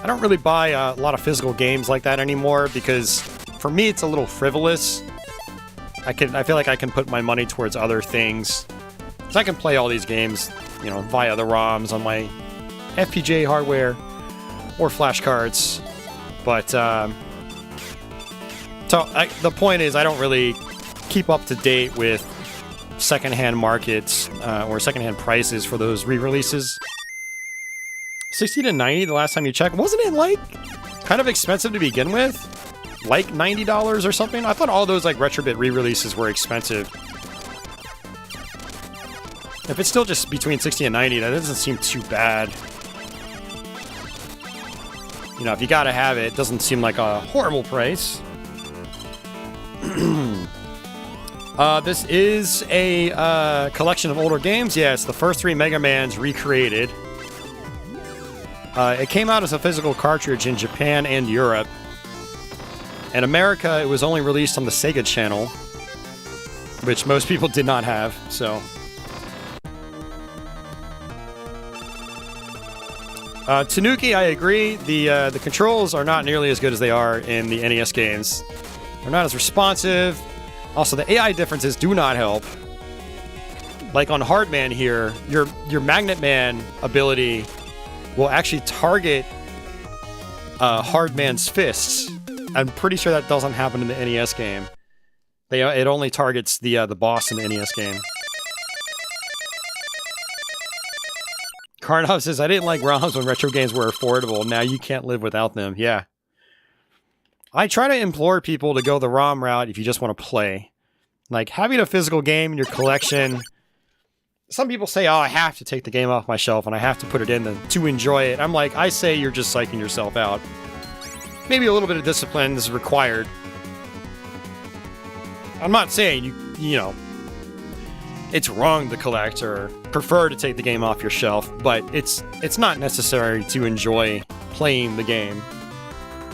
I don't really buy a lot of physical games like that anymore because, for me, it's a little frivolous. I feel like I can put my money towards other things. Because I can play all these games, you know, via the ROMs on my FPGA hardware. Or flashcards, but the point is I don't really keep up to date with secondhand markets or secondhand prices for those re-releases. 60 to 90 the last time you checked. Wasn't it like kind of expensive to begin with? Like $90 or something? I thought all those like Retrobit re-releases were expensive. If it's still just between 60 and 90, that doesn't seem too bad. You know, if you gotta have it, it doesn't seem like a horrible price. This is a collection of older games. Yeah, it's the first 3 Mega Mans recreated. It came out as a physical cartridge in Japan and Europe. In America, it was only released on the Sega Channel, which most people did not have, so... Tanuki, I agree. The controls are not nearly as good as they are in the NES games. They're not as responsive. Also, the AI differences do not help. Like on Hardman here, your Magnet Man ability will actually target Hardman's fists. I'm pretty sure that doesn't happen in the NES game. It only targets the boss in the NES game. Karnov says, I didn't like ROMs when retro games were affordable. Now you can't live without them. Yeah. I try to implore people to go the ROM route if you just want to play. Like, having a physical game in your collection... Some people say, oh, I have to take the game off my shelf and I have to put it in to enjoy it. I'm like, I say you're just psyching yourself out. Maybe a little bit of discipline is required. I'm not saying, you know... it's wrong to collect or prefer to take the game off your shelf, but it's not necessary to enjoy playing the game.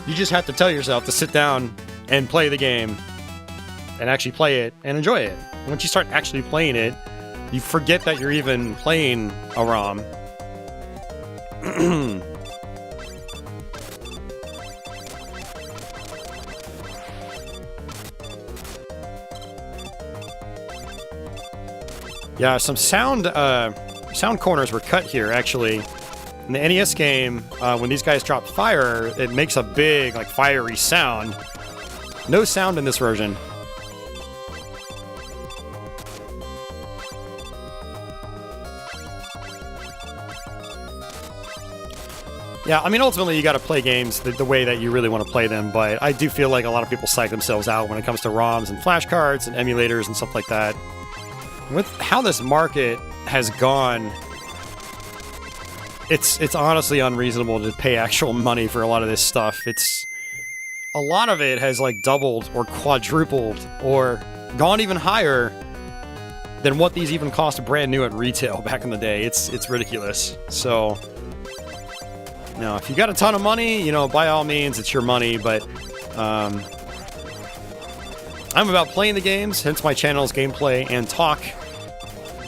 You just have to tell yourself to sit down and play the game and actually play it and enjoy it. Once you start actually playing it, you forget that you're even playing a ROM. Yeah, some sound corners were cut here, actually. In the NES game, when these guys drop fire, it makes a big, like, fiery sound. No sound in this version. Yeah, I mean, ultimately, you gotta play games the way that you really want to play them, but I do feel like a lot of people psych themselves out when it comes to ROMs and flashcards and emulators and stuff like that. With how this market has gone, it's honestly unreasonable to pay actual money for a lot of this stuff. A lot of it has, like, doubled or quadrupled or gone even higher than what these even cost brand new at retail back in the day. It's ridiculous. So... Now, if you got a ton of money, you know, by all means, it's your money, but I'm about playing the games, hence my channel's gameplay and talk.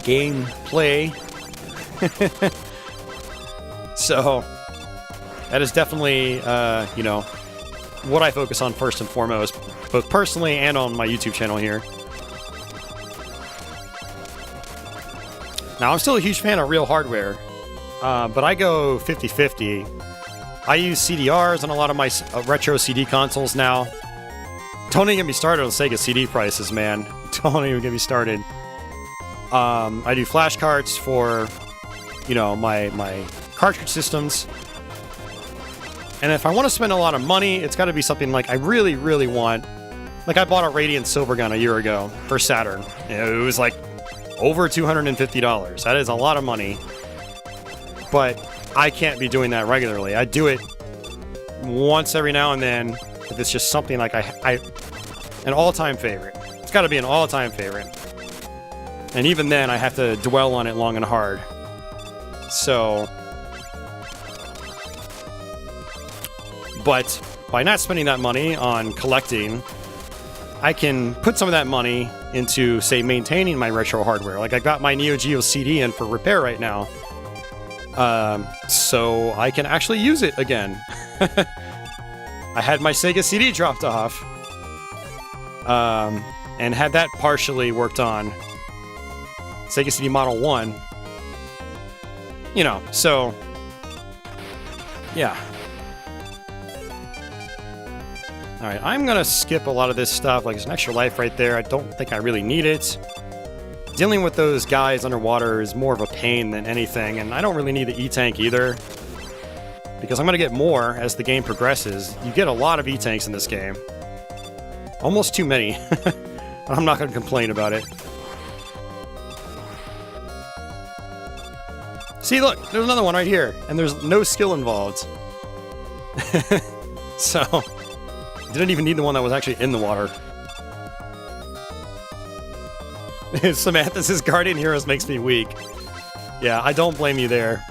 Gameplay. So, that is definitely, you know, what I focus on first and foremost, both personally and on my YouTube channel here. Now, I'm still a huge fan of real hardware. But I go 50-50. I use CDRs on a lot of my retro CD consoles now. Don't even get me started on Sega CD prices, man. Don't even get me started. I do flashcards for, you know, my cartridge systems. And if I want to spend a lot of money, it's got to be something like I really, really want. Like, I bought a Radiant Silvergun a year ago for Saturn. It was like over $250. That is a lot of money. But I can't be doing that regularly. I do it once every now and then if it's just something like an all-time favorite. It's got to be an all-time favorite. And even then, I have to dwell on it long and hard. So... But by not spending that money on collecting, I can put some of that money into, say, maintaining my retro hardware. Like, I got my Neo Geo CD in for repair right now. So I can actually use it again. I had my Sega CD dropped off, and had that partially worked on. Sega CD Model 1. You know, so, yeah. Alright, I'm gonna skip a lot of this stuff, like there's an extra life right there. I don't think I really need it. Dealing with those guys underwater is more of a pain than anything, and I don't really need the E-Tank either. Because I'm going to get more as the game progresses. You get a lot of E-Tanks in this game. Almost too many. I'm not going to complain about it. See, look, there's another one right here, and there's no skill involved. So, didn't even need the one that was actually in the water. Samantha's Guardian Heroes makes me weak. Yeah, I don't blame you there.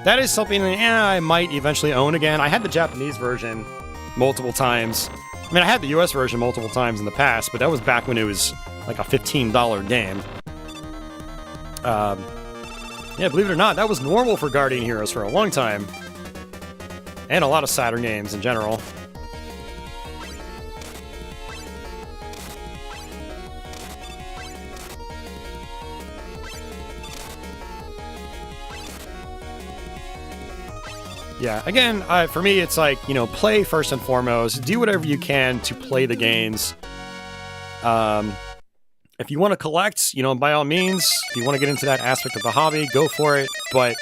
That is something I might eventually own again. I had the Japanese version multiple times. I mean, I had the US version multiple times in the past, but that was back when it was like a $15 game. Yeah, believe it or not, that was normal for Guardian Heroes for a long time. And a lot of Saturn games in general. Yeah, again, for me, it's like, you know, play first and foremost. Do whatever you can to play the games. If you want to collect, you know, by all means, if you want to get into that aspect of the hobby, go for it. But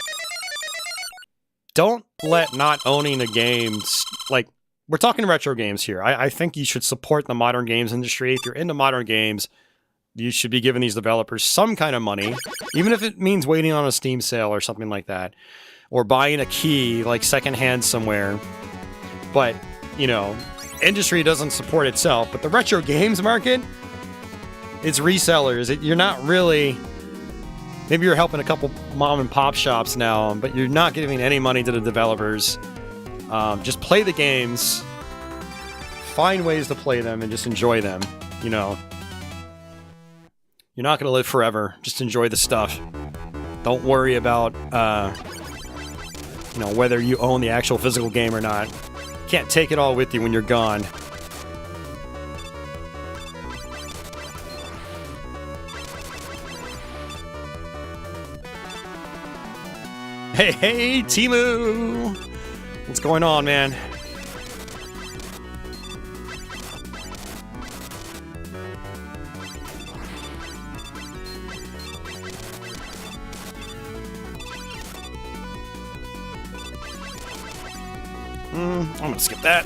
don't let not owning a game, like, we're talking retro games here. I think you should support the modern games industry. If you're into modern games, you should be giving these developers some kind of money, even if it means waiting on a Steam sale or something like that. Or buying a key, like, secondhand somewhere. But, you know, industry doesn't support itself. But the retro games market, it's resellers. You're not really... Maybe you're helping a couple mom and pop shops now, but you're not giving any money to the developers. Just play the games. Find ways to play them and just enjoy them, you know. You're not going to live forever. Just enjoy the stuff. Don't worry about... you know, whether you own the actual physical game or not. Can't take it all with you when you're gone. Hey, hey, Timu! What's going on, man? I'm gonna skip that.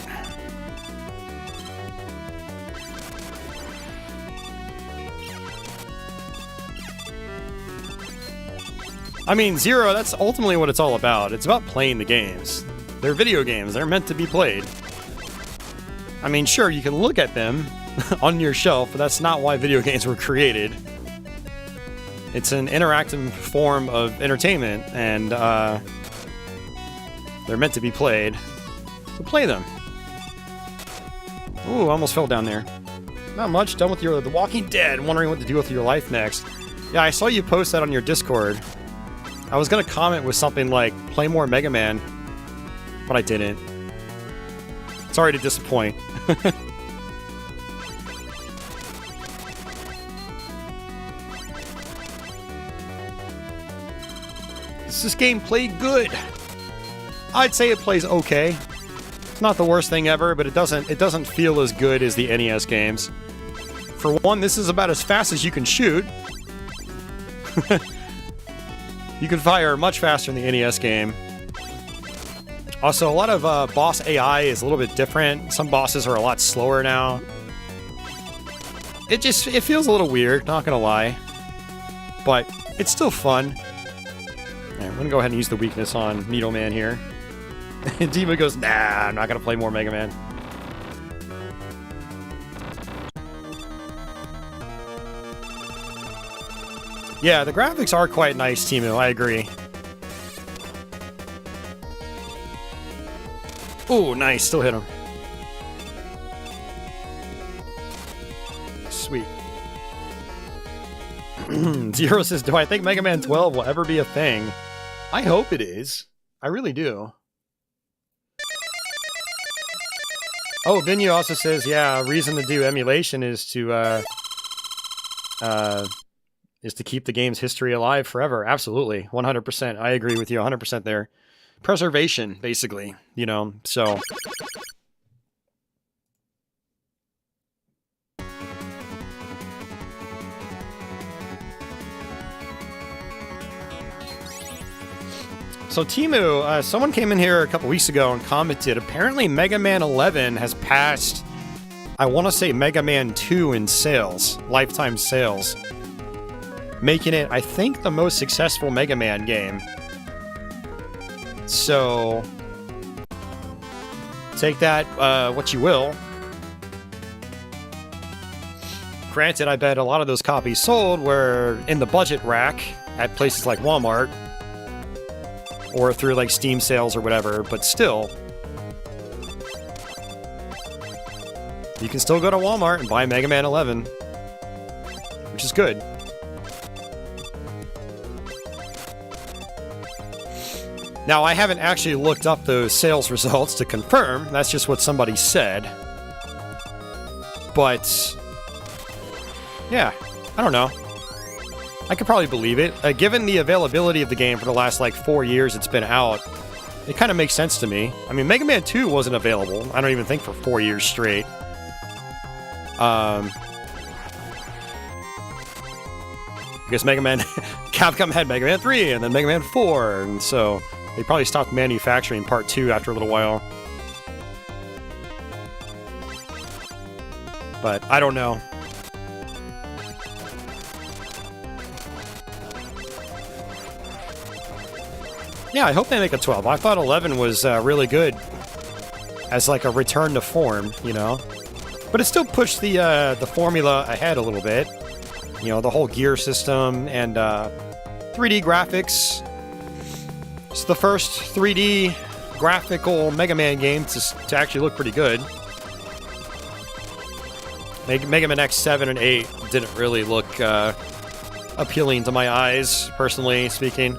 I mean, Zero, that's ultimately what it's all about. It's about playing the games. They're video games. They're meant to be played. I mean, sure, you can look at them on your shelf, but that's not why video games were created. It's an interactive form of entertainment, and they're meant to be played. So play them. Ooh, I almost fell down there. Not much. Done with The Walking Dead. Wondering what to do with your life next. Yeah, I saw you post that on your Discord. I was gonna comment with something like, play more Mega Man, but I didn't. Sorry to disappoint. Does this game play good? I'd say it plays okay. It's not the worst thing ever, but it doesn't feel as good as the NES games. For one, this is about as fast as you can shoot. You can fire much faster in the NES game. Also, a lot of boss AI is a little bit different. Some bosses are a lot slower now. It feels a little weird, not gonna lie. But it's still fun. Right, I'm gonna go ahead and use the weakness on Needle Man here. And Diva goes, nah, I'm not gonna play more Mega Man. Yeah, the graphics are quite nice, Timu, I agree. Ooh, nice, still hit him. Sweet. Zero says, do I think Mega Man 12 will ever be a thing? I hope it is. I really do. Oh, Vinyu also says, yeah, a reason to do emulation is to keep the game's history alive forever. Absolutely. 100%. I agree with you 100% there. Preservation, basically, you know, so. So Timu, someone came in here a couple weeks ago and commented, apparently Mega Man 11 has passed, I want to say Mega Man 2 in sales, lifetime sales. Making it, I think, the most successful Mega Man game. So, take that what you will. Granted, I bet a lot of those copies sold were in the budget rack at places like Walmart, or through like Steam sales or whatever, but still, you can still go to Walmart and buy Mega Man 11, which is good. Now, I haven't actually looked up those sales results to confirm. That's just what somebody said. But, yeah, I don't know. I could probably believe it. Given the availability of the game for the last, like, 4 years it's been out, it kind of makes sense to me. I mean, Mega Man 2 wasn't available, I don't even think, for 4 years straight. I guess Mega Man... Capcom had Mega Man 3, and then Mega Man 4, and so... They probably stopped manufacturing Part 2 after a little while. But I don't know. Yeah, I hope they make a 12. I thought 11 was really good as like a return to form, you know? But it still pushed the formula ahead a little bit. You know, the whole gear system and 3D graphics. It's the first 3D graphical Mega Man game to actually look pretty good. Mega Man X7 and 8 didn't really look appealing to my eyes, personally speaking.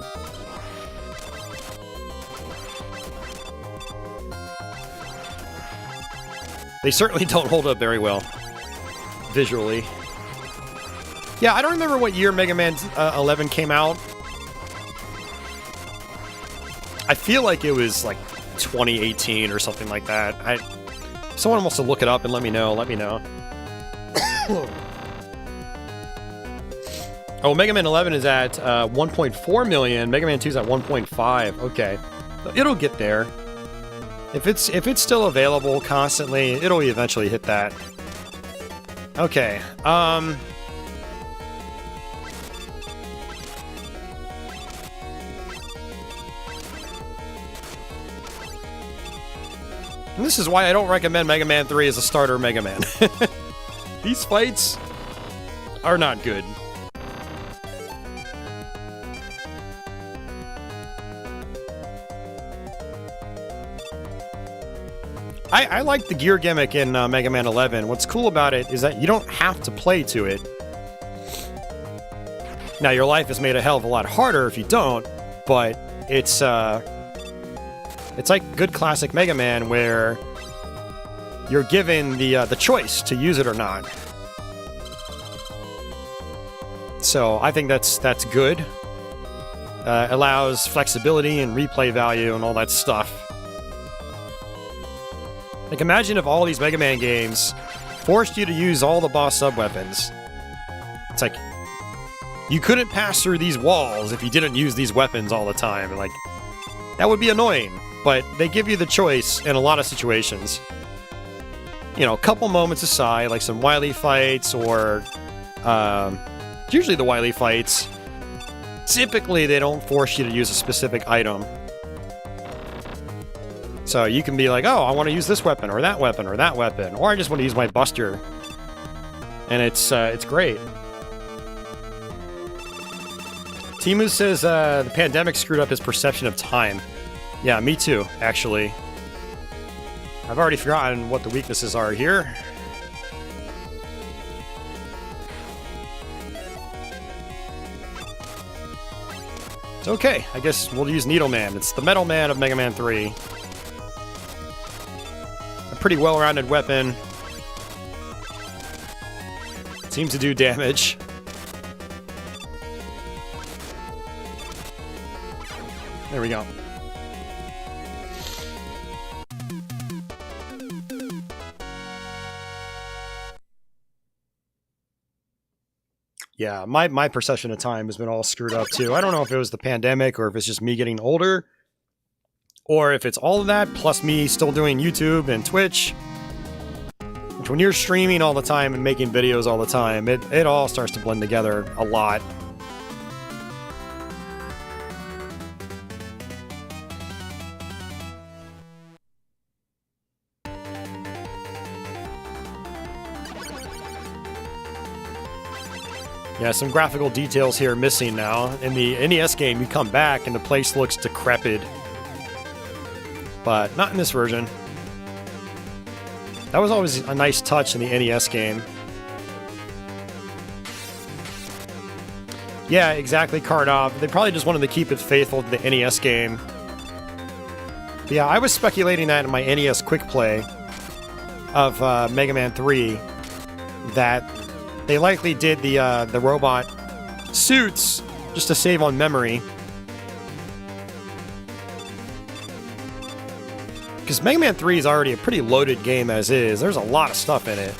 They certainly don't hold up very well, visually. Yeah, I don't remember what year Mega Man 11 came out. I feel like it was like 2018 or something like that. Someone wants to look it up and let me know. Let me know. Oh, Mega Man 11 is at 1.4 million. Mega Man 2 is at 1.5. Okay, it'll get there. If it's still available constantly, it'll eventually hit that. Okay. And this is why I don't recommend Mega Man 3 as a starter Mega Man. These fights are not good. I like the gear gimmick in Mega Man 11. What's cool about it is that you don't have to play to it. Now, your life is made a hell of a lot harder if you don't, but it's like good classic Mega Man where you're given the choice to use it or not. So I think that's good. Allows flexibility and replay value and all that stuff. Like, imagine if all these Mega Man games forced you to use all the boss sub-weapons. It's like, you couldn't pass through these walls if you didn't use these weapons all the time. And like, that would be annoying, but they give you the choice in a lot of situations. You know, a couple moments aside, like some Wily fights or... usually the Wily fights, typically they don't force you to use a specific item. So you can be like, oh, I want to use this weapon, or that weapon, or that weapon, or I just want to use my Buster. And it's great. Timu says the pandemic screwed up his perception of time. Yeah, me too, actually. I've already forgotten what the weaknesses are here. It's okay, I guess we'll use Needle Man. It's the Metal Man of Mega Man 3. A pretty well-rounded weapon. Seems to do damage. There we go. Yeah, my perception of time has been all screwed up too. I don't know if it was the pandemic or if it's just me getting older, or if it's all of that plus me still doing YouTube and Twitch. Which, when you're streaming all the time and making videos all the time, it all starts to blend together a lot. Yeah, some graphical details here missing now. In the NES game, you come back and the place looks decrepit. But not in this version. That was always a nice touch in the NES game. Yeah, exactly, Cardov. They probably just wanted to keep it faithful to the NES game. But yeah, I was speculating that in my NES Quick Play of Mega Man 3 that they likely did the robot suits just to save on memory. Because Mega Man 3 is already a pretty loaded game as is. There's a lot of stuff in it.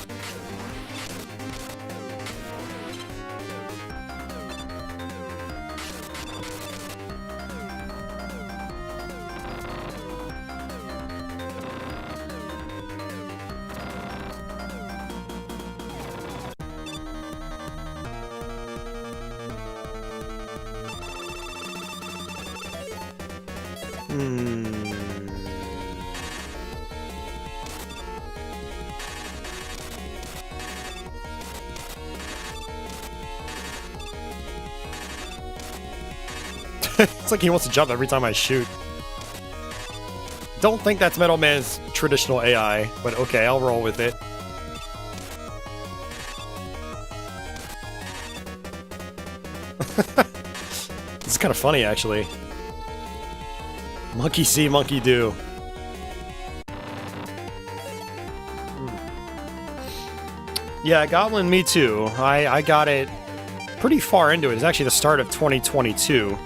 It's like he wants to jump every time I shoot. Don't think that's Metal Man's traditional AI, but okay, I'll roll with it. This is kind of funny, actually. Monkey see, monkey do. Yeah, Goblin, me too. I got it pretty far into it. It's actually the start of 2022.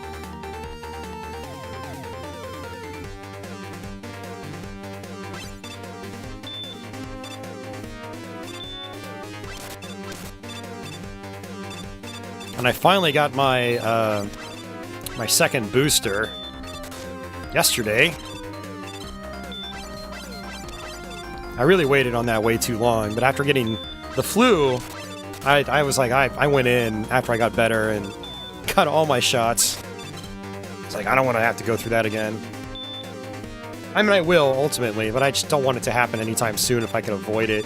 And I finally got my my second booster yesterday. I really waited on that way too long, but after getting the flu, I was like, I went in after I got better and got all my shots. It's like, I don't want to have to go through that again. I mean, I will, ultimately, but I just don't want it to happen anytime soon if I can avoid it.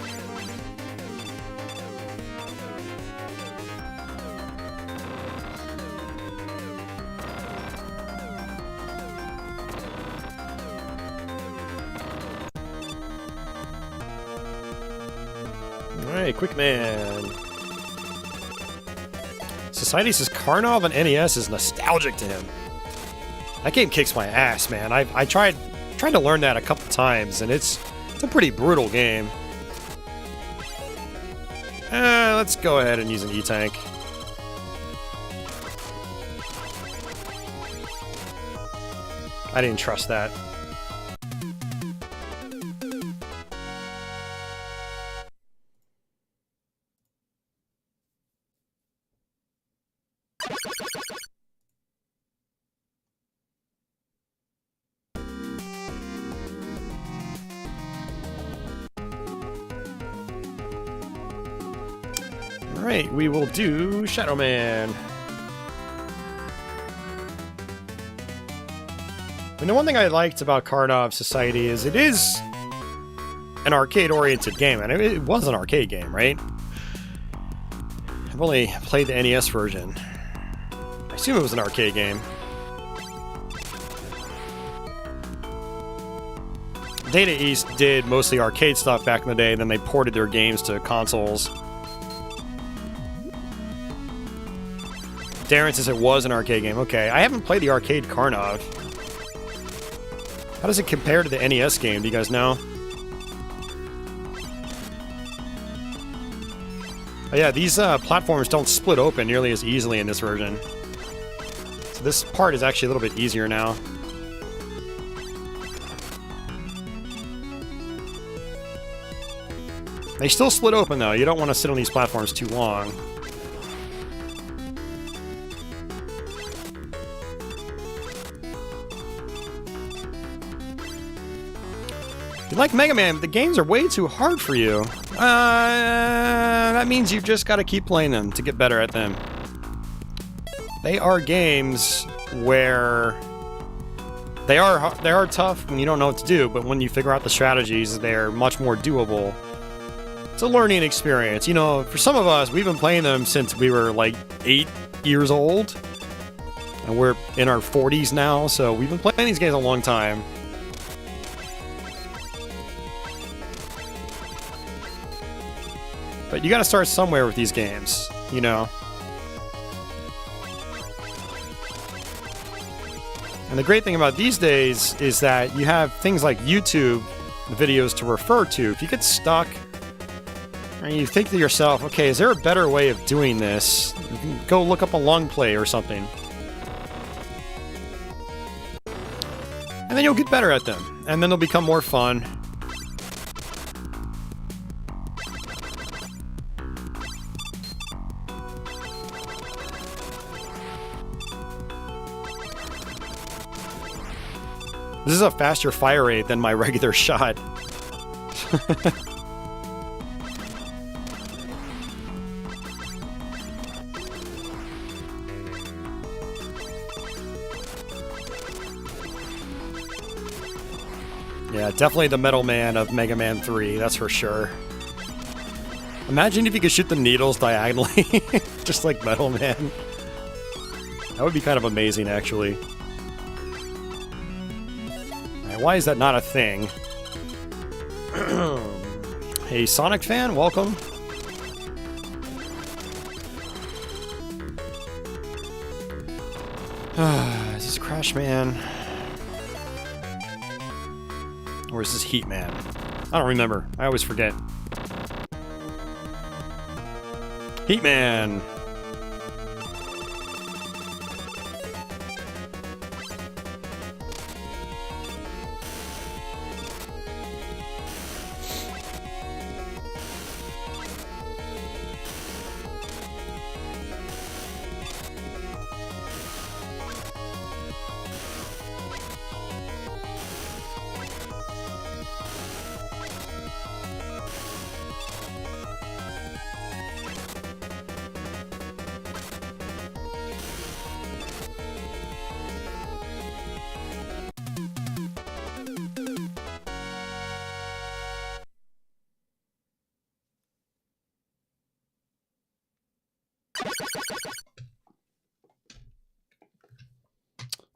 Alright, Quick Man. Society says Karnov on NES is nostalgic to him. That game kicks my ass, man. I tried to learn that a couple times, and it's a pretty brutal game. Let's go ahead and use an E-Tank. I didn't trust that. Alright, we will do Shadow Man. And the one thing I liked about Karnov Society is it is an arcade-oriented game, and it was an arcade game, right? I've only played the NES version. I assume it was an arcade game. Data East did mostly arcade stuff back in the day, and then they ported their games to consoles. Darren says it was an arcade game. Okay, I haven't played the arcade Karnov. How does it compare to the NES game? Do you guys know? Oh yeah, these platforms don't split open nearly as easily in this version. So this part is actually a little bit easier now. They still split open though. You don't want to sit on these platforms too long. You like Mega Man, but the games are way too hard for you. That means you've just got to keep playing them to get better at them. They are games where they are tough when you don't know what to do, but when you figure out the strategies, they're much more doable. It's a learning experience. You know, for some of us, we've been playing them since we were like 8 years old, and we're in our 40s now, so we've been playing these games a long time. But you gotta start somewhere with these games, you know? And the great thing about these days is that you have things like YouTube videos to refer to. If you get stuck, and you think to yourself, okay, is there a better way of doing this? You can go look up a long play or something. And then you'll get better at them. And then they'll become more fun. This is a faster fire rate than my regular shot. Yeah, definitely the Metal Man of Mega Man 3, that's for sure. Imagine if you could shoot the needles diagonally, just like Metal Man. That would be kind of amazing, actually. Why is that not a thing? Hey, Sonic fan, welcome. Is this Crash Man? Or is this Heat Man? I don't remember. I always forget. Heat Man!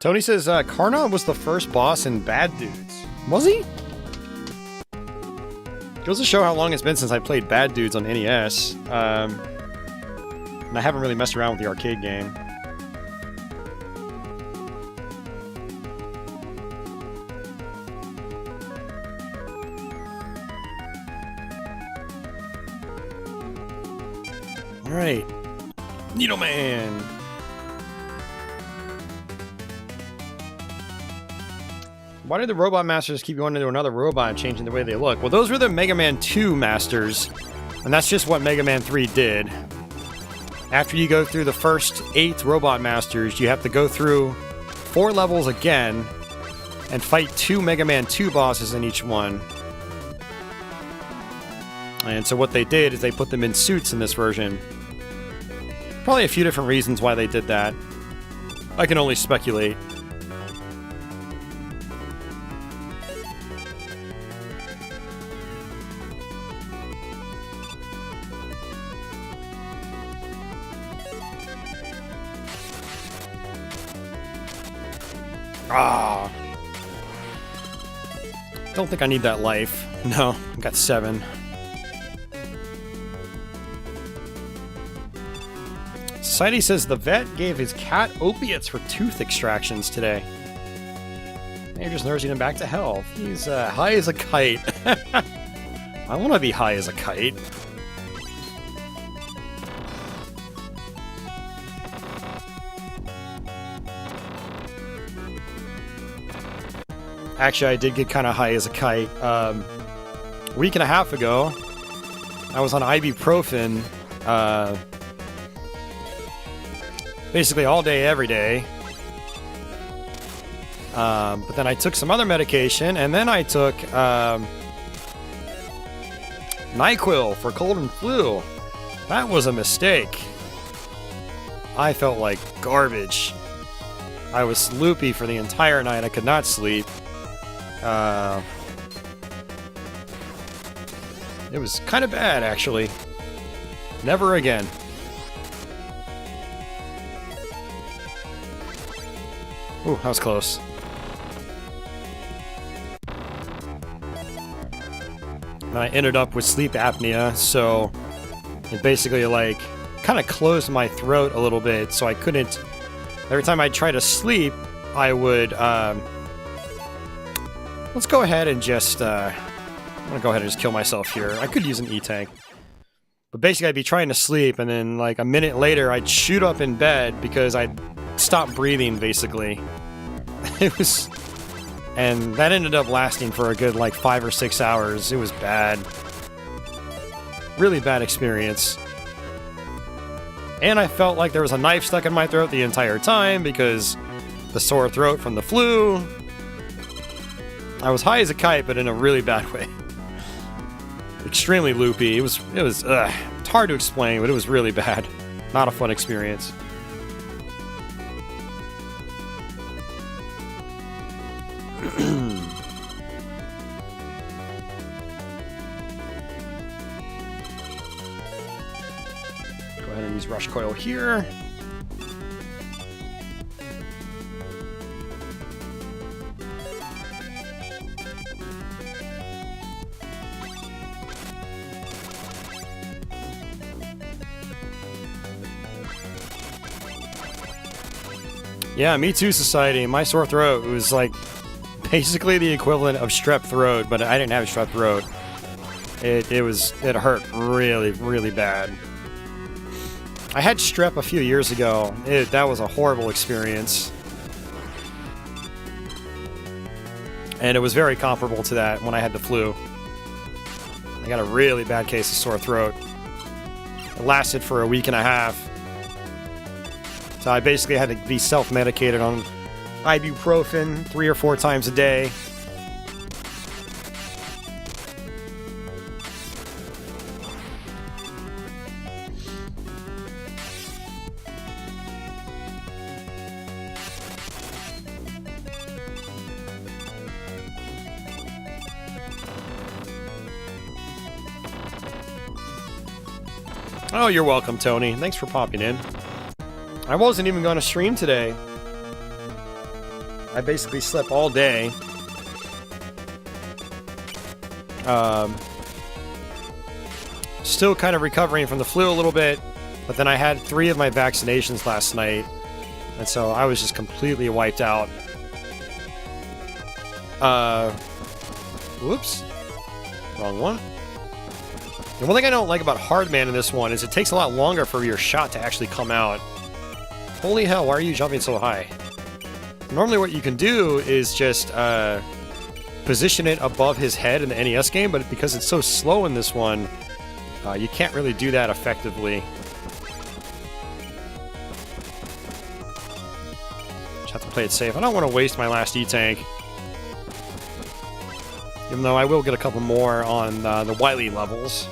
Tony says, Karna was the first boss in Bad Dudes. Was he? Goes to show how long it's been since I played Bad Dudes on NES. And I haven't really messed around with the arcade game. Alright. Needleman! Why did the robot masters keep going into another robot and changing the way they look? Well, those were the Mega Man 2 masters, and that's just what Mega Man 3 did. After you go through the first 8 robot masters, you have to go through 4 levels again and fight 2 Mega Man 2 bosses in each one. And so what they did is they put them in suits in this version. Probably a few different reasons why they did that. I can only speculate. Ah. Don't think I need that life. No, I've got 7. Society says the vet gave his cat opiates for tooth extractions today. They're just nursing him back to health. He's high as a kite. I want to be high as a kite. Actually, I did get kind of high as a kite. A week and a half ago, I was on ibuprofen, basically all day, every day. But then I took some other medication, and then I took NyQuil for cold and flu. That was a mistake. I felt like garbage. I was loopy for the entire night. I could not sleep. It was kind of bad, actually. Never again. Ooh, that was close. And I ended up with sleep apnea, so it basically, like, kind of closed my throat a little bit, so I couldn't... Every time I tried to sleep, I would, let's go ahead and just, I'm gonna go ahead and just kill myself here. I could use an E-tank. But basically, I'd be trying to sleep, and then, like, a minute later, I'd shoot up in bed because I'd stopped breathing, basically. It was... And that ended up lasting for a good, like, 5 or 6 hours. It was bad. Really bad experience. And I felt like there was a knife stuck in my throat the entire time because the sore throat from the flu. I was high as a kite, but in a really bad way. Extremely loopy. It was it's hard to explain, but it was really bad. Not a fun experience. Go ahead and use rush coil here. Yeah, me too, Society. My sore throat was like basically the equivalent of strep throat, but I didn't have strep throat. It hurt really, really bad. I had strep a few years ago. That was a horrible experience. And it was very comparable to that when I had the flu. I got a really bad case of sore throat. It lasted for a week and a half. So I basically had to be self-medicated on ibuprofen 3 or 4 times a day. Oh, you're welcome, Tony. Thanks for popping in. I wasn't even going to stream today. I basically slept all day. Still kind of recovering from the flu a little bit, but then I had 3 of my vaccinations last night, and so I was just completely wiped out. Whoops. Wrong one. And one thing I don't like about Hardman in this one is it takes a lot longer for your shot to actually come out. Holy hell, why are you jumping so high? Normally what you can do is just position it above his head in the NES game, but because it's so slow in this one, you can't really do that effectively. Just have to play it safe. I don't want to waste my last E-Tank. Even though I will get a couple more on the Wily levels.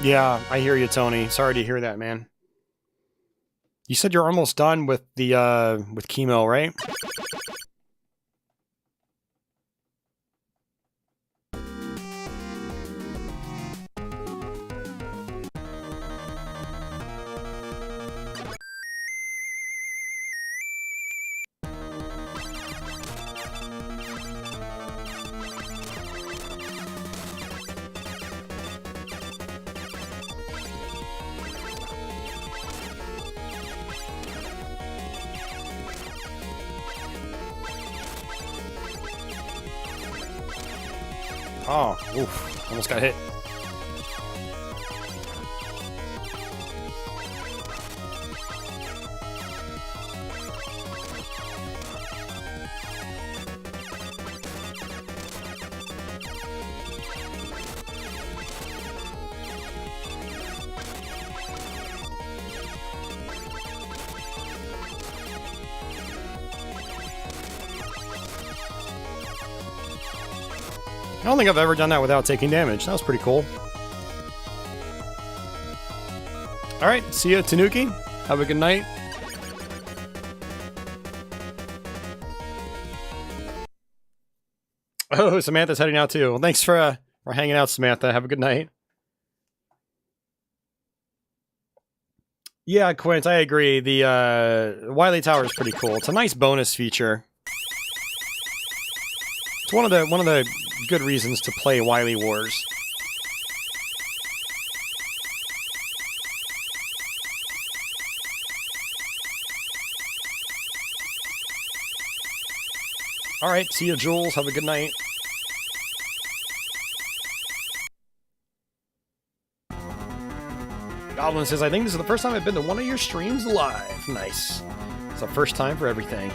Yeah, I hear you, Tony. Sorry to hear that, man. You said you're almost done with the with chemo, right? Oh, oof, almost got hit. I don't think I've ever done that without taking damage. That was pretty cool. Alright, see ya, Tanuki. Have a good night. Oh, Samantha's heading out too. Well, thanks for hanging out, Samantha. Have a good night. Yeah, Quint, I agree. The Wily Tower is pretty cool. It's a nice bonus feature. It's one of the good reasons to play Wily Wars. Alright, see ya, Jules. Have a good night. Goblin says, I think this is the first time I've been to one of your streams live. Nice. It's the first time for everything.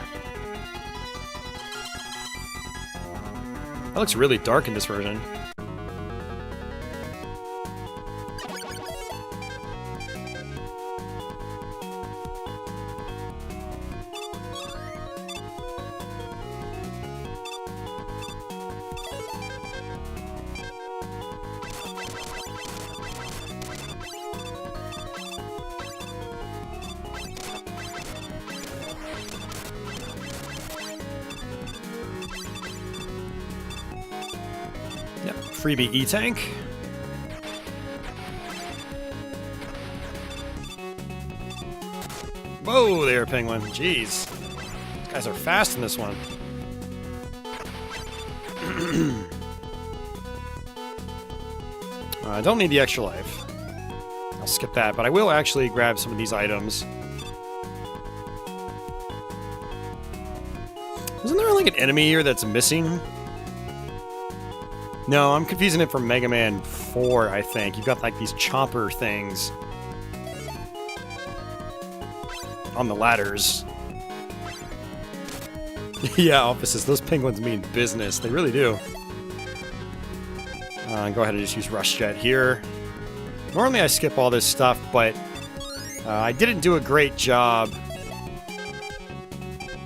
That looks really dark in this version. Freebie E-Tank. Whoa there, Penguin. Jeez. These guys are fast in this one. I don't need the extra life. I'll skip that, but I will actually grab some of these items. Isn't there like an enemy here that's missing? No, I'm confusing it for Mega Man 4, I think. You've got, like, these chomper things on the ladders. Yeah, offices. Those penguins mean business. They really do. Go ahead and just use Rush Jet here. Normally I skip all this stuff, but I didn't do a great job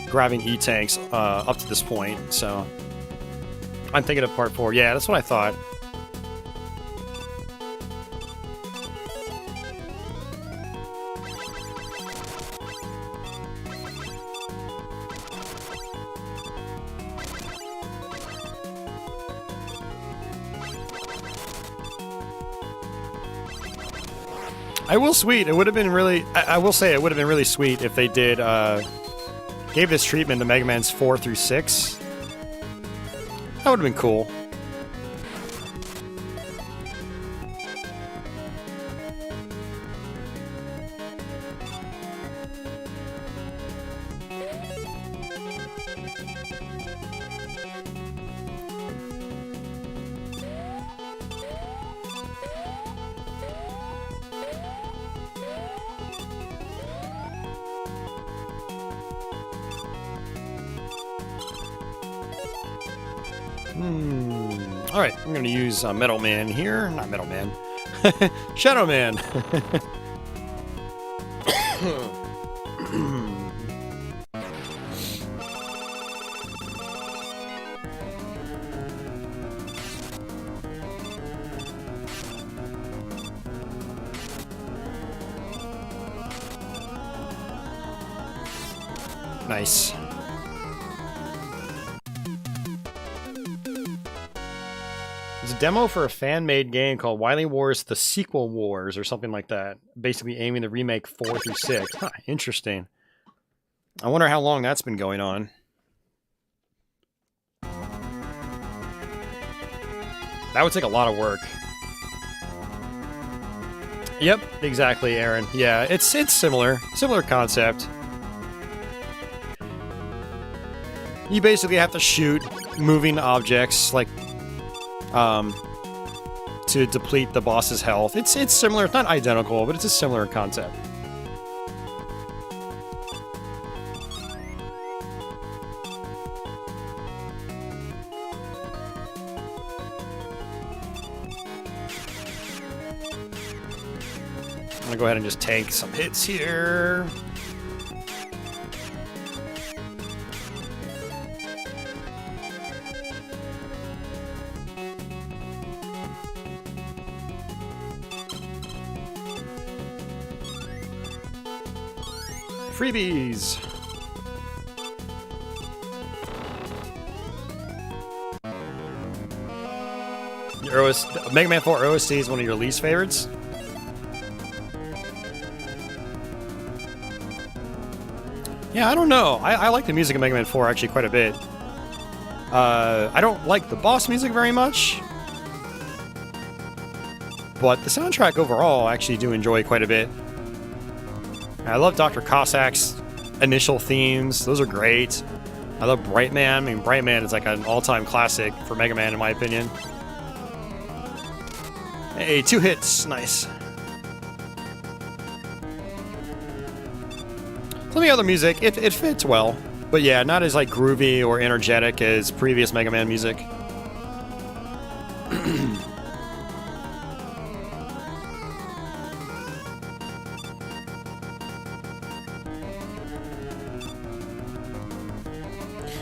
grabbing E-Tanks up to this point, so... I'm thinking of part 4. Yeah, that's what I thought. I will sweet. It would have been really. I will say it would have been really sweet if they did gave this treatment to Mega Man's 4 through 6. That would have been cool. Alright, I'm gonna use Metal Man here. Not Metal Man. Shadow Man! Nice. It's a demo for a fan-made game called Wily Wars, the Sequel Wars, or something like that. Basically aiming to remake 4 through 6. Huh, interesting. I wonder how long that's been going on. That would take a lot of work. Yep, exactly, Aaron. Yeah, it's similar. Similar concept. You basically have to shoot moving objects, like, to deplete the boss's health. It's similar. It's not identical, but it's a similar concept. I'm gonna go ahead and just tank some hits here. Freebies! Mega Man 4 OST is one of your least favorites? Yeah, I don't know. I like the music of Mega Man 4 actually quite a bit. I don't like the boss music very much, but the soundtrack overall I actually do enjoy quite a bit. I love Dr. Cossack's initial themes. Those are great. I love Brightman. I mean, Brightman is like an all-time classic for Mega Man, in my opinion. Hey, 2 hits. Nice. Some of the other music, it fits well. But yeah, not as like groovy or energetic as previous Mega Man music.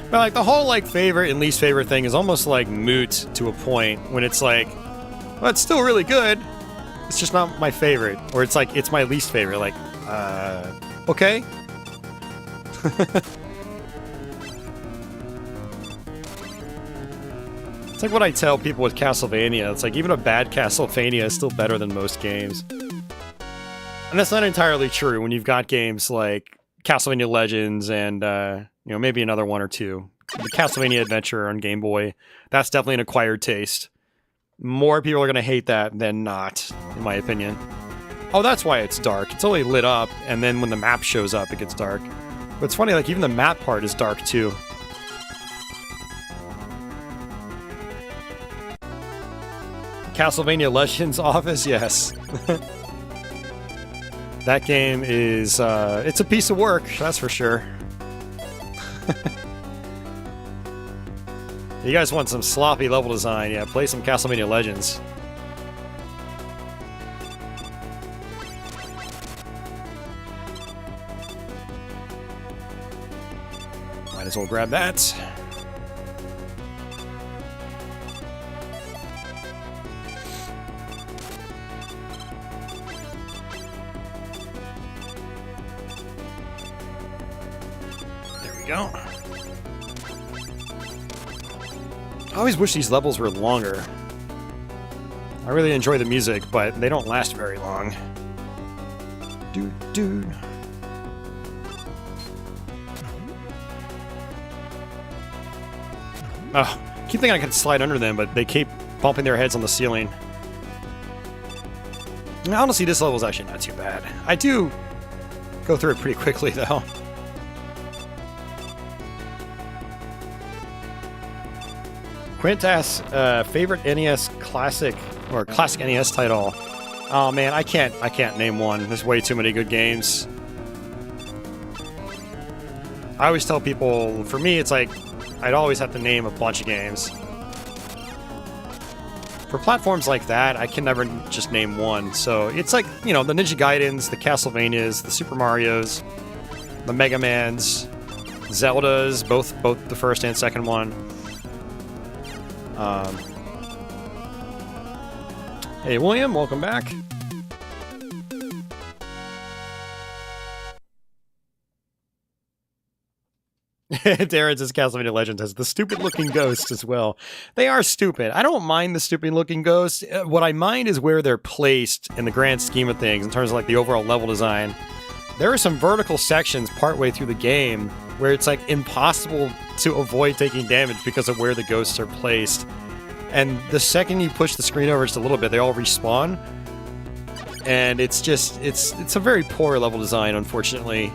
But like the whole like favorite and least favorite thing is almost like moot to a point when it's like, well, it's still really good. It's just not my favorite, or it's like it's my least favorite. Like, okay. It's like what I tell people with Castlevania. It's like even a bad Castlevania is still better than most games, and that's not entirely true when you've got games like Castlevania Legends and you know, maybe another one or two. The Castlevania Adventure on Game Boy, that's definitely an acquired taste. More people are going to hate that than not, in my opinion. Oh, that's why it's dark. It's only lit up, and then when the map shows up, it gets dark. But it's funny, like, even the map part is dark, too. Castlevania Legends Office, yes. That game is, it's a piece of work, that's for sure. You guys want some sloppy level design? Yeah, play some Castlevania Legends. Might as well grab that. There we go. I always wish these levels were longer. I really enjoy the music, but they don't last very long. do. Oh, I keep thinking I can slide under them, but they keep bumping their heads on the ceiling. Now, honestly, this level is actually not too bad. I do go through it pretty quickly, though. Quint asks, favorite NES classic or classic NES title. Oh man, I can't name one. There's way too many good games. I always tell people, for me, it's like I'd always have to name a bunch of games. For platforms like that, I can never just name one. So it's like, you know, the Ninja Gaidens, the Castlevanias, the Super Marios, the Mega Mans, Zeldas, both the first and second one. Hey, William, welcome back. Darren says Castlevania Legends has the stupid-looking ghosts as well. They are stupid. I don't mind the stupid-looking ghosts. What I mind is where they're placed in the grand scheme of things, in terms of like the overall level design. There are some vertical sections partway through the game where it's like impossible to avoid taking damage because of where the ghosts are placed. And the second you push the screen over just a little bit, they all respawn. And it's just, it's a very poor level design, unfortunately.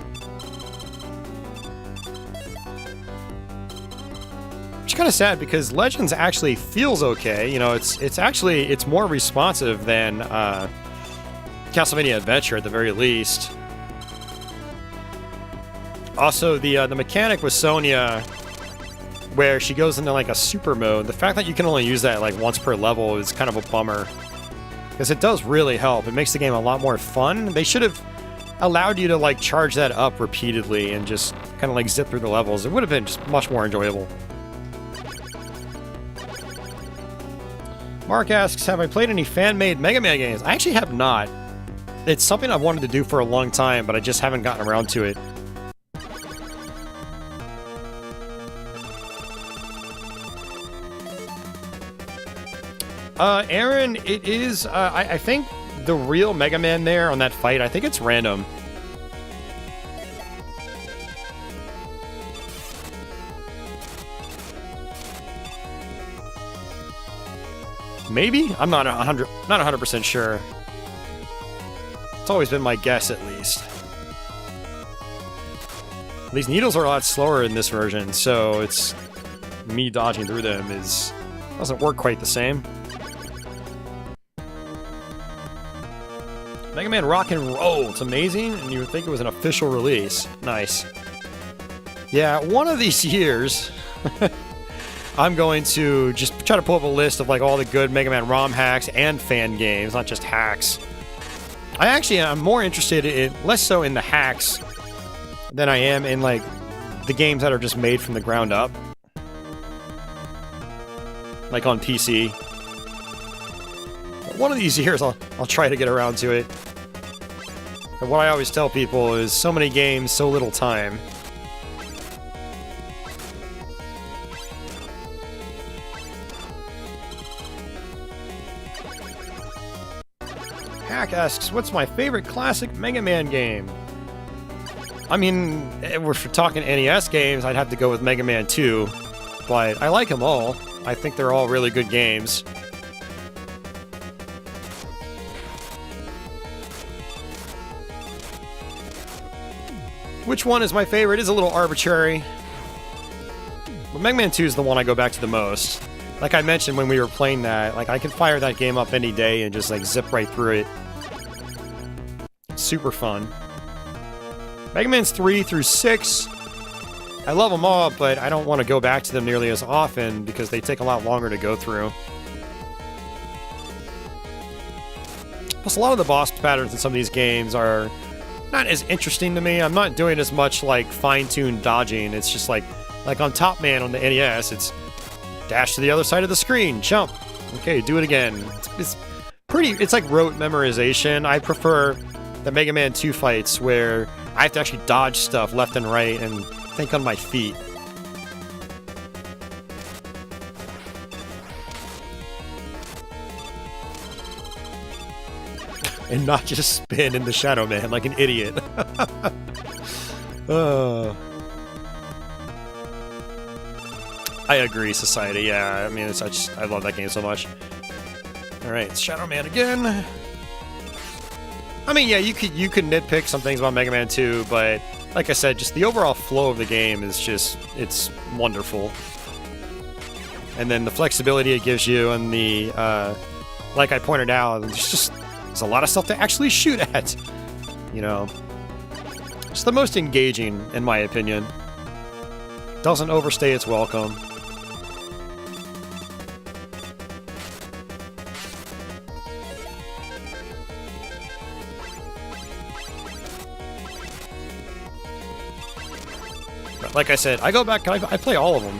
Which is kind of sad because Legends actually feels okay. You know, it's more responsive than Castlevania Adventure at the very least. Also, the mechanic with Sonya, where she goes into like a super mode, the fact that you can only use that like once per level is kind of a bummer. Because it does really help. It makes the game a lot more fun. They should have allowed you to like charge that up repeatedly and just kind of like zip through the levels. It would have been just much more enjoyable. Mark asks, have I played any fan-made Mega Man games? I actually have not. It's something I've wanted to do for a long time, but I just haven't gotten around to it. Aaron, it is, I think the real Mega Man there on that fight, I think it's random. Maybe? I'm not 100% sure. It's always been my guess, at least. These needles are a lot slower in this version, so it's me dodging through them doesn't work quite the same. Mega Man Rock and Roll, it's amazing, and you would think it was an official release. Nice. Yeah, one of these years, I'm going to just try to pull up a list of like all the good Mega Man ROM hacks and fan games, not just hacks. I'm more interested in, less so in the hacks than I am in like the games that are just made from the ground up. Like on PC. But one of these years I'll try to get around to it. And what I always tell people is so many games, so little time. Hack asks, what's my favorite classic Mega Man game? I mean, if we're talking NES games, I'd have to go with Mega Man 2. But I like them all. I think they're all really good games. Which one is my favorite is a little arbitrary. But Mega Man 2 is the one I go back to the most. Like I mentioned when we were playing that, like I can fire that game up any day and just like zip right through it. It's super fun. Mega Man's 3 through 6, I love them all, but I don't want to go back to them nearly as often because they take a lot longer to go through. Plus, a lot of the boss patterns in some of these games are not as interesting to me. I'm not doing as much like fine-tuned dodging. It's just like on Top Man on the NES, it's dash to the other side of the screen, jump. Okay, do it again. It's like rote memorization. I prefer the Mega Man 2 fights where I have to actually dodge stuff left and right and think on my feet. and not just spin in the Shadow Man like an idiot. I agree, Society. Yeah, I mean, I love that game so much. All right, it's Shadow Man again. I mean, yeah, you could nitpick some things about Mega Man 2, but like I said, just the overall flow of the game is it's wonderful. And then the flexibility it gives you, and the like I pointed out, there's a lot of stuff to actually shoot at. You know, it's the most engaging, in my opinion. Doesn't overstay its welcome. Like I said, I go back, I play all of them.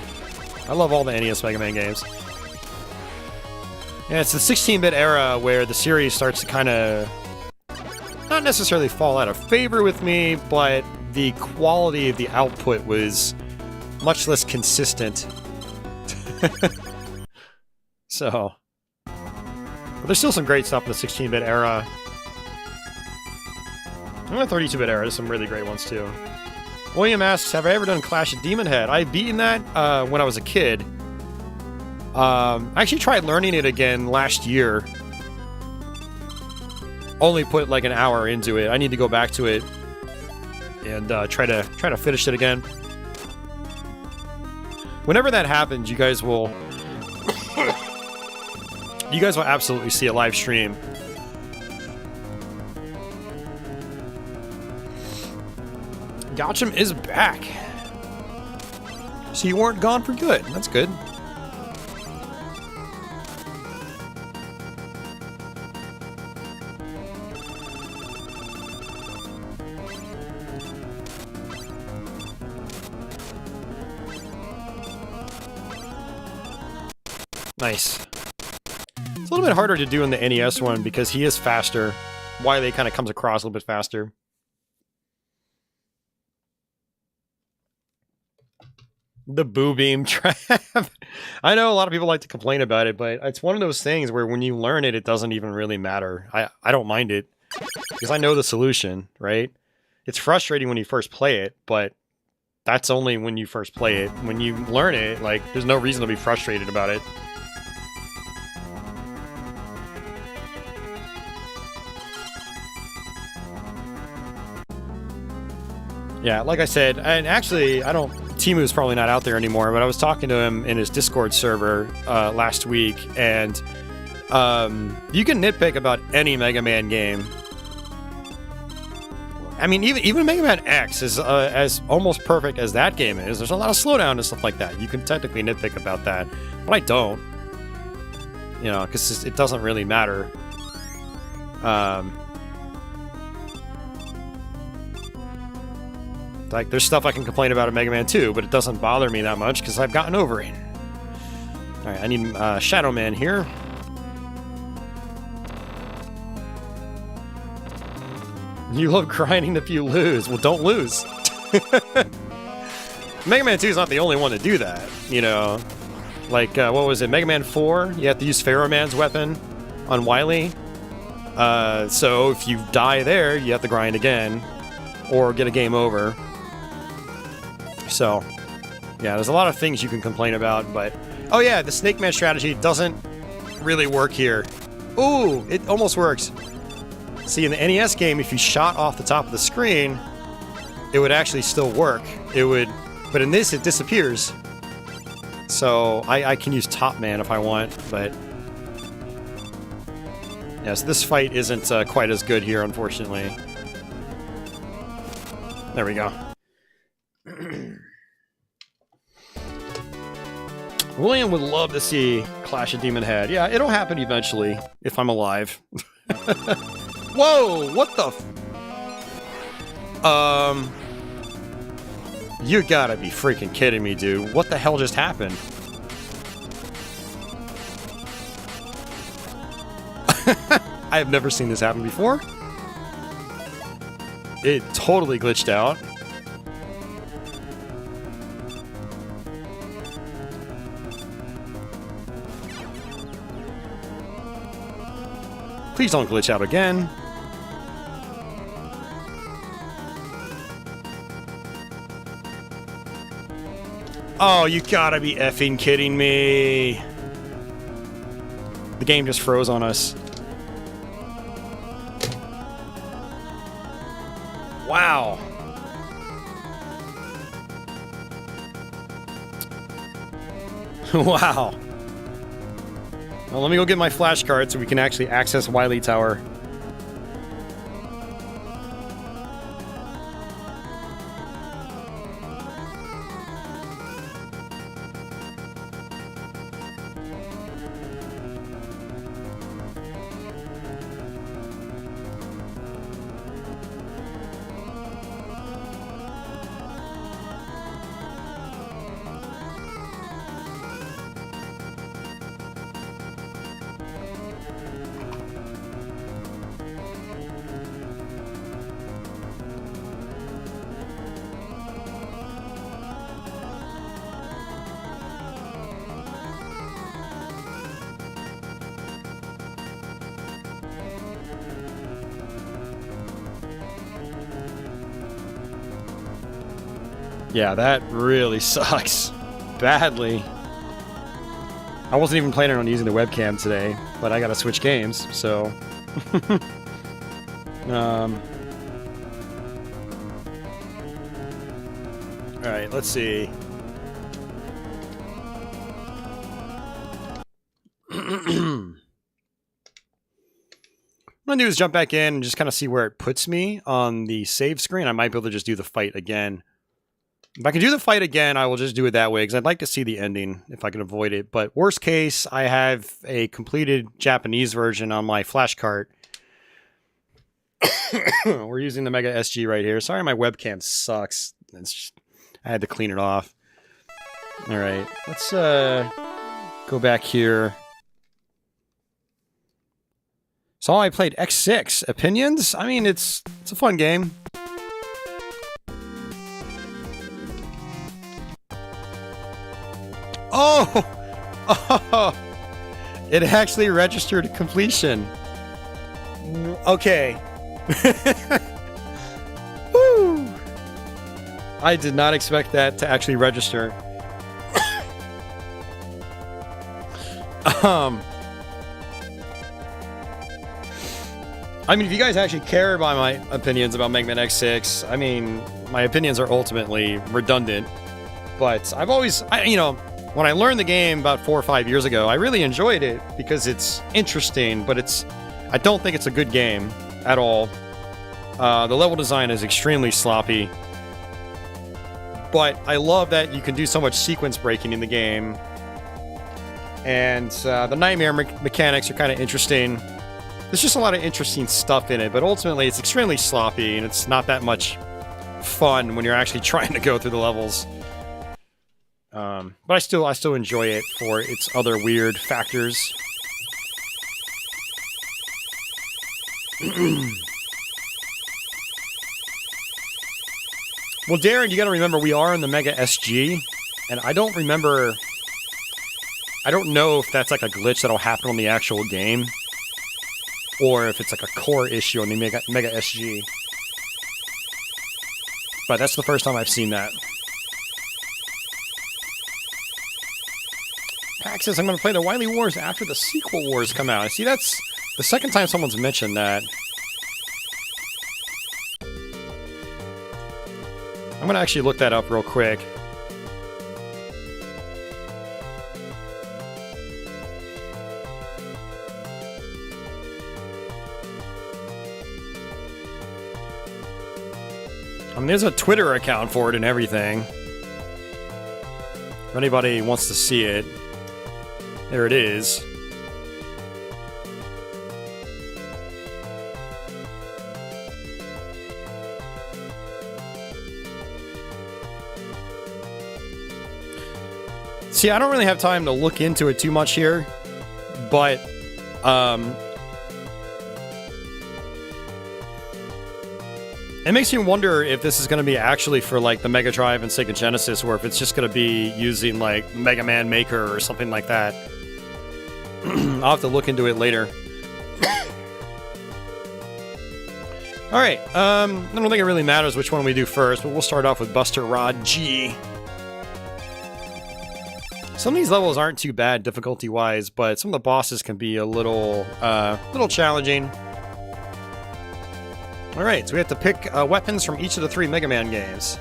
I love all the NES Mega Man games. Yeah, it's the 16-bit era where the series starts to kind of not necessarily fall out of favor with me, but the quality of the output was much less consistent. So, but there's still some great stuff in the 16-bit era. In the 32-bit era, there's some really great ones too. William asks, have I ever done Clash of Demon Head? I've beaten that when I was a kid. I actually tried learning it again last year. Only put like an hour into it. I need to go back to it and try to finish it again. Whenever that happens, you guys will absolutely see a live stream. Gotcham is back. So you weren't gone for good. That's good. Nice. It's a little bit harder to do in the NES one because he is faster. Wily kind of comes across a little bit faster. The boo beam trap. I know a lot of people like to complain about it, but it's one of those things where when you learn it, it doesn't even really matter. I don't mind it because I know the solution, right? It's frustrating when you first play it, but that's only when you first play it. When you learn it, like, there's no reason to be frustrated about it. Yeah, like I said, and actually, Timu's probably not out there anymore, but I was talking to him in his Discord server last week, and you can nitpick about any Mega Man game. I mean, even Mega Man X is as almost perfect as that game is. There's a lot of slowdown and stuff like that. You can technically nitpick about that, but I don't. You know, because it doesn't really matter. Like, there's stuff I can complain about in Mega Man 2, but it doesn't bother me that much because I've gotten over it. Alright, I need Shadow Man here. You love grinding if you lose. Well, don't lose. Mega Man 2 is not the only one to do that, you know. Like, what was it? Mega Man 4? You have to use Pharaoh Man's weapon on Wily. So if you die there, you have to grind again. Or get a game over. So, yeah, there's a lot of things you can complain about, but... Oh yeah, the Snake Man strategy doesn't really work here. Ooh, it almost works. See, in the NES game, if you shot off the top of the screen, it would actually still work. It would... But in this, it disappears. So, I can use Top Man if I want, but... Yeah, so this fight isn't quite as good here, unfortunately. There we go. William would love to see Clash of Demon Head. Yeah, it'll happen eventually, if I'm alive. Whoa! What the You gotta be freaking kidding me, dude. What the hell just happened? I have never seen this happen before. It totally glitched out. Please don't glitch out again. Oh, you gotta be effing kidding me. The game just froze on us. Wow. Wow. Well, let me go get my flashcard so we can actually access Wily Tower. Yeah, that really sucks. Badly. I wasn't even planning on using the webcam today, but I gotta switch games, so... Alright, let's see. What I'm gonna do is jump back in and just kind of see where it puts me on the save screen. I might be able to just do the fight again. If I can do the fight again, I will just do it that way, because I'd like to see the ending, if I can avoid it. But worst case, I have a completed Japanese version on my flash cart. We're using the Mega SG right here. Sorry, my webcam sucks. I had to clean it off. Alright, let's go back here. So I played X6. Opinions? I mean, it's a fun game. Oh! Oh! It actually registered completion. Okay. Woo! I did not expect that to actually register. I mean, if you guys actually care about my opinions about Mega Man X6, I mean, my opinions are ultimately redundant. But I've always, you know, when I learned the game about 4 or 5 years ago, I really enjoyed it because it's interesting, but I don't think it's a good game at all. The level design is extremely sloppy. But I love that you can do so much sequence breaking in the game. And the nightmare mechanics are kind of interesting. There's just a lot of interesting stuff in it, but ultimately it's extremely sloppy, and it's not that much fun when you're actually trying to go through the levels. But I still enjoy it for its other weird factors. Well, Darren, you gotta remember we are in the Mega SG, and I don't know if that's like a glitch that'll happen on the actual game, or if it's like a core issue on the Mega SG. But that's the first time I've seen that. Pax says, I'm going to play the Wily Wars after the sequel wars come out. I see, that's the second time someone's mentioned that. I'm going to actually look that up real quick. I mean, there's a Twitter account for it and everything. If anybody wants to see it, there it is. See, I don't really have time to look into it too much here, but it makes me wonder if this is going to be actually for like the Mega Drive and Sega Genesis, or if it's just going to be using like Mega Man Maker or something like that. I'll have to look into it later. Alright, I don't think it really matters which one we do first, but we'll start off with Buster Rod G. Some of these levels aren't too bad difficulty-wise, but some of the bosses can be a little challenging. Alright, so we have to pick weapons from each of the 3 Mega Man games.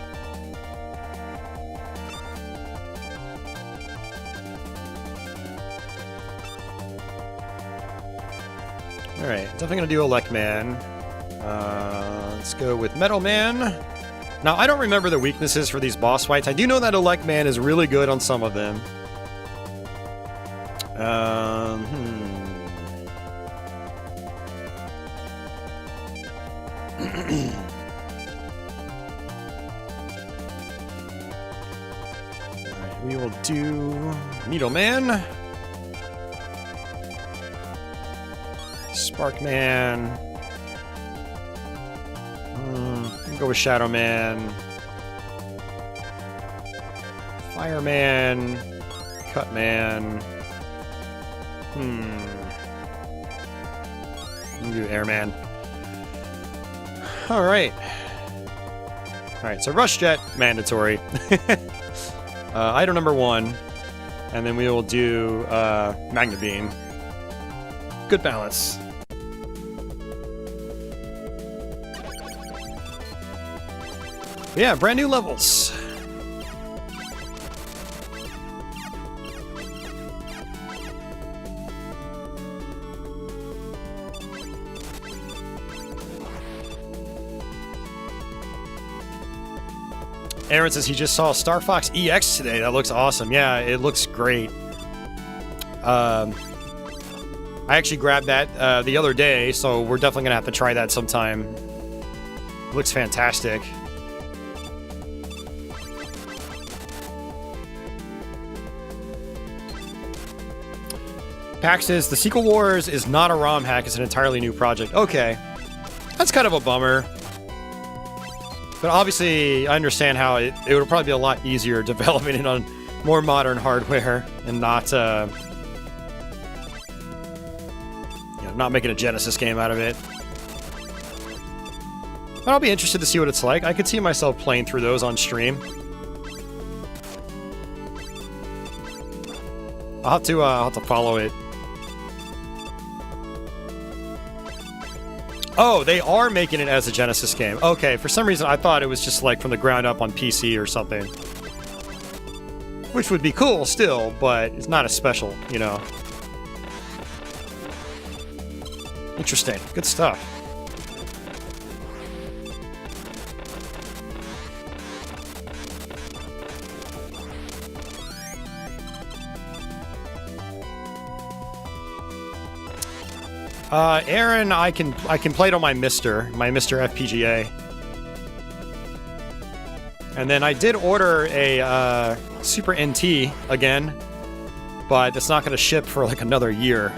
Alright, definitely gonna do Elect Man. Let's go with Metal Man. Now, I don't remember the weaknesses for these boss fights. I do know that Elect Man is really good on some of them. Alright, we will do Needle Man. Spark Man. Go with Shadow Man. Fireman. Cut Man. Do Airman. Alright. Alright, so Rush Jet, mandatory. Item number 1. And then we will do Magna Beam. Good balance. Yeah, brand new levels. Aaron says he just saw Star Fox EX today. That looks awesome. Yeah, it looks great. I actually grabbed that the other day, so we're definitely going to have to try that sometime. It looks fantastic. Pax says, the Sequel Wars is not a ROM hack, it's an entirely new project. Okay. That's kind of a bummer. But obviously, I understand how it would probably be a lot easier developing it on more modern hardware and not, not making a Genesis game out of it. But I'll be interested to see what it's like. I could see myself playing through those on stream. I'll have to follow it. Oh, they are making it as a Genesis game. Okay, for some reason I thought it was just like from the ground up on PC or something. Which would be cool still, but it's not as special, you know. Interesting. Good stuff. Aaron, I can play it on my Mr. FPGA. And then I did order a Super NT again, but it's not going to ship for like another year.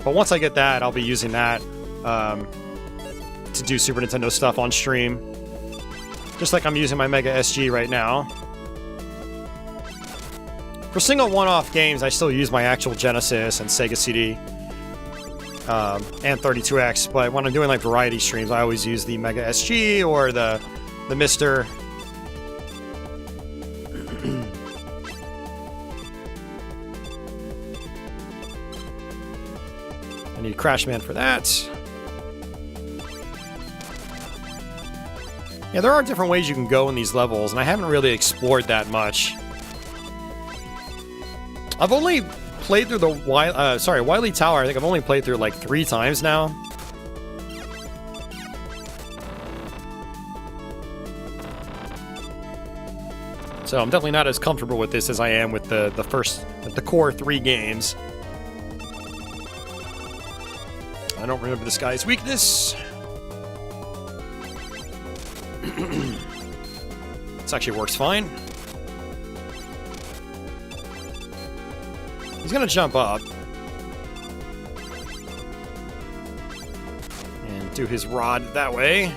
But once I get that, I'll be using that to do Super Nintendo stuff on stream. Just like I'm using my Mega SG right now. For single one-off games, I still use my actual Genesis and Sega CD. And 32X, but when I'm doing like variety streams, I always use the Mega SG or the Mr. I need Crashman for that. Yeah, there are different ways you can go in these levels, and I haven't really explored that much. I've only played through the Wily Tower. I think I've only played through like 3 times now. So I'm definitely not as comfortable with this as I am with the core 3 games. I don't remember this guy's weakness. This actually works fine. He's gonna jump up and do his rod that way.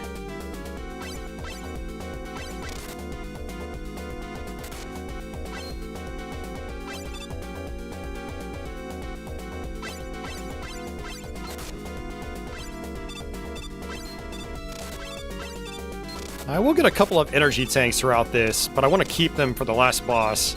I will get a couple of energy tanks throughout this, but I want to keep them for the last boss.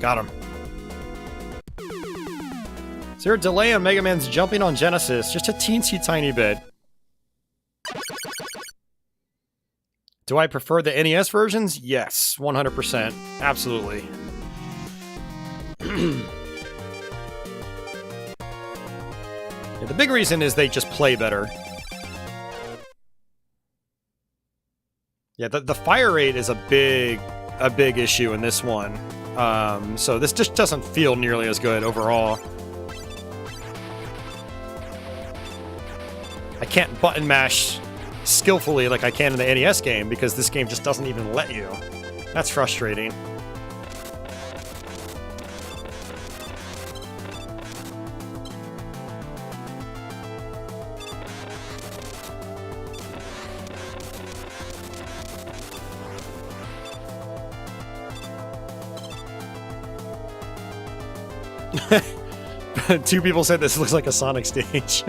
Got him. Is there a delay on Mega Man's jumping on Genesis? Just a teensy tiny bit. Do I prefer the NES versions? Yes, 100%. Absolutely. Yeah, the big reason is they just play better. Yeah, the fire rate is a big issue in this one. So this just doesn't feel nearly as good overall. I can't button mash skillfully like I can in the NES game because this game just doesn't even let you. That's frustrating. Two people said this looks like a Sonic stage.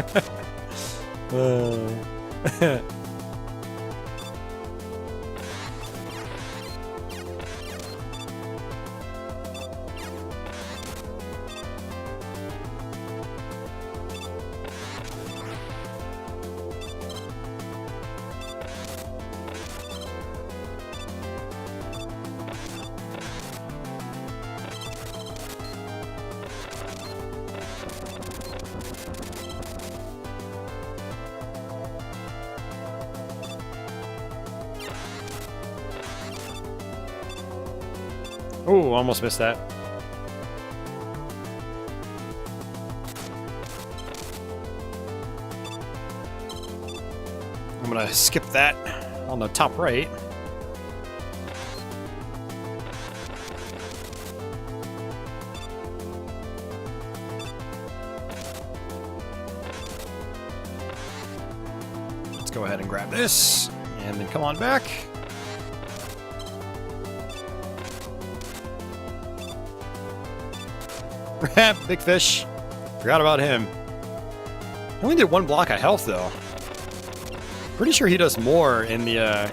Oh, almost missed that. I'm gonna skip that on the top right. Let's go ahead and grab this, and then come on back. Big fish. Forgot about him. He only did one block of health, though. Pretty sure he does more in the,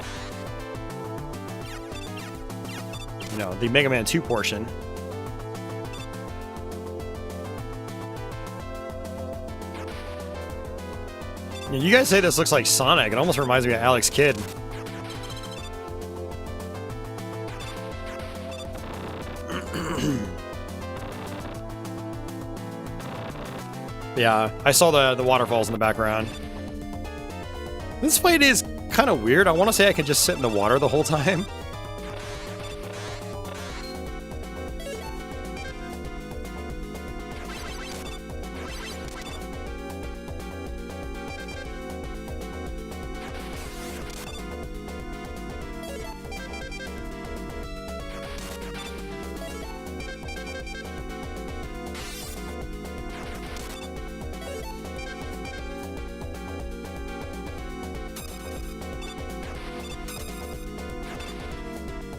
you know, the Mega Man 2 portion. Yeah, you guys say this looks like Sonic. It almost reminds me of Alex Kidd. Yeah, I saw the waterfalls in the background. This fight is kind of weird. I want to say I can just sit in the water the whole time.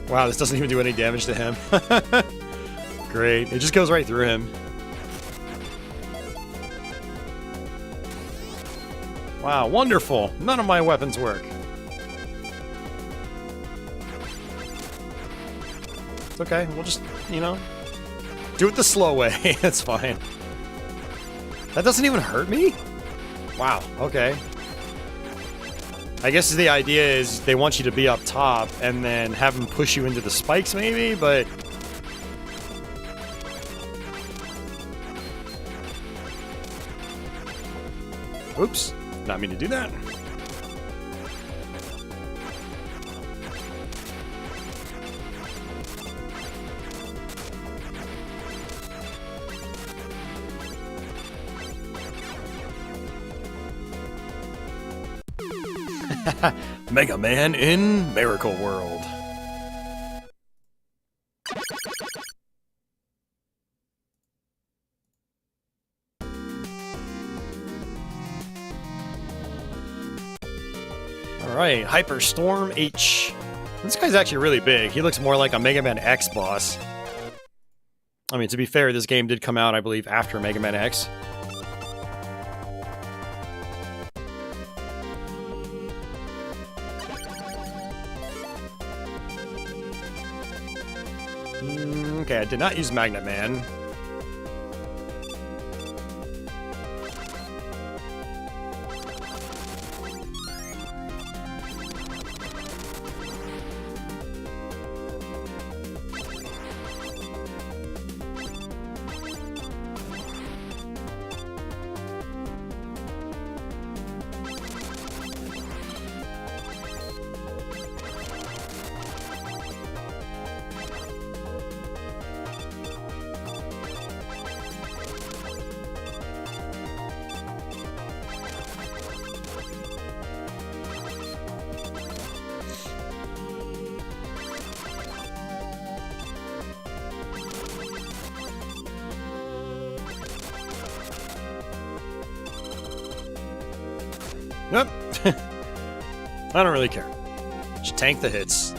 Wow, this doesn't even do any damage to him. Great. It just goes right through him. Wow, wonderful. None of my weapons work. It's okay. We'll just, you know, do it the slow way. It's fine. That doesn't even hurt me? Wow, okay. I guess the idea is they want you to be up top and then have them push you into the spikes maybe, but... Oops, not mean to do that. Mega Man in Miracle World. Alright, Hyperstorm H. This guy's actually really big. He looks more like a Mega Man X boss. I mean, to be fair, this game did come out, I believe, after Mega Man X. Okay, I did not use Magnet Man. Nope. I don't really care. Just tank the hits.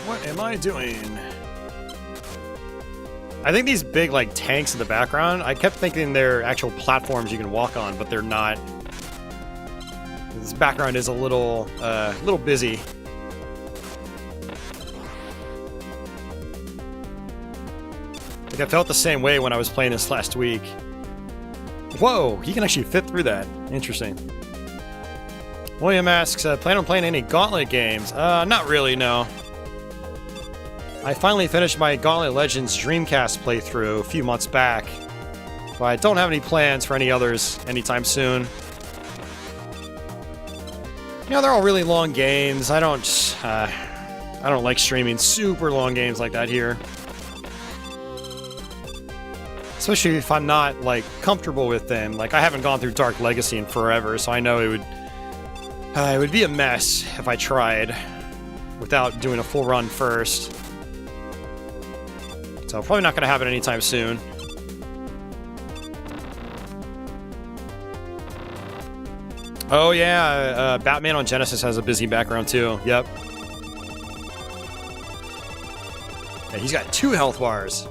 What am I doing? I think these big, like, tanks in the background, I kept thinking they're actual platforms you can walk on, but they're not. This background is a little busy. Like, I felt the same way when I was playing this last week. Whoa, he can actually fit through that. Interesting. William asks, plan on playing any Gauntlet games? Not really, no. I finally finished my Gauntlet Legends Dreamcast playthrough a few months back, but I don't have any plans for any others anytime soon. You know, they're all really long games. I don't like streaming super long games like that here. Especially if I'm not, like, comfortable with them. Like, I haven't gone through Dark Legacy in forever, so I know it would be a mess if I tried without doing a full run first. So probably not going to happen anytime soon. Oh yeah, Batman on Genesis has a busy background too. Yep. Yeah, he's got 2 health bars.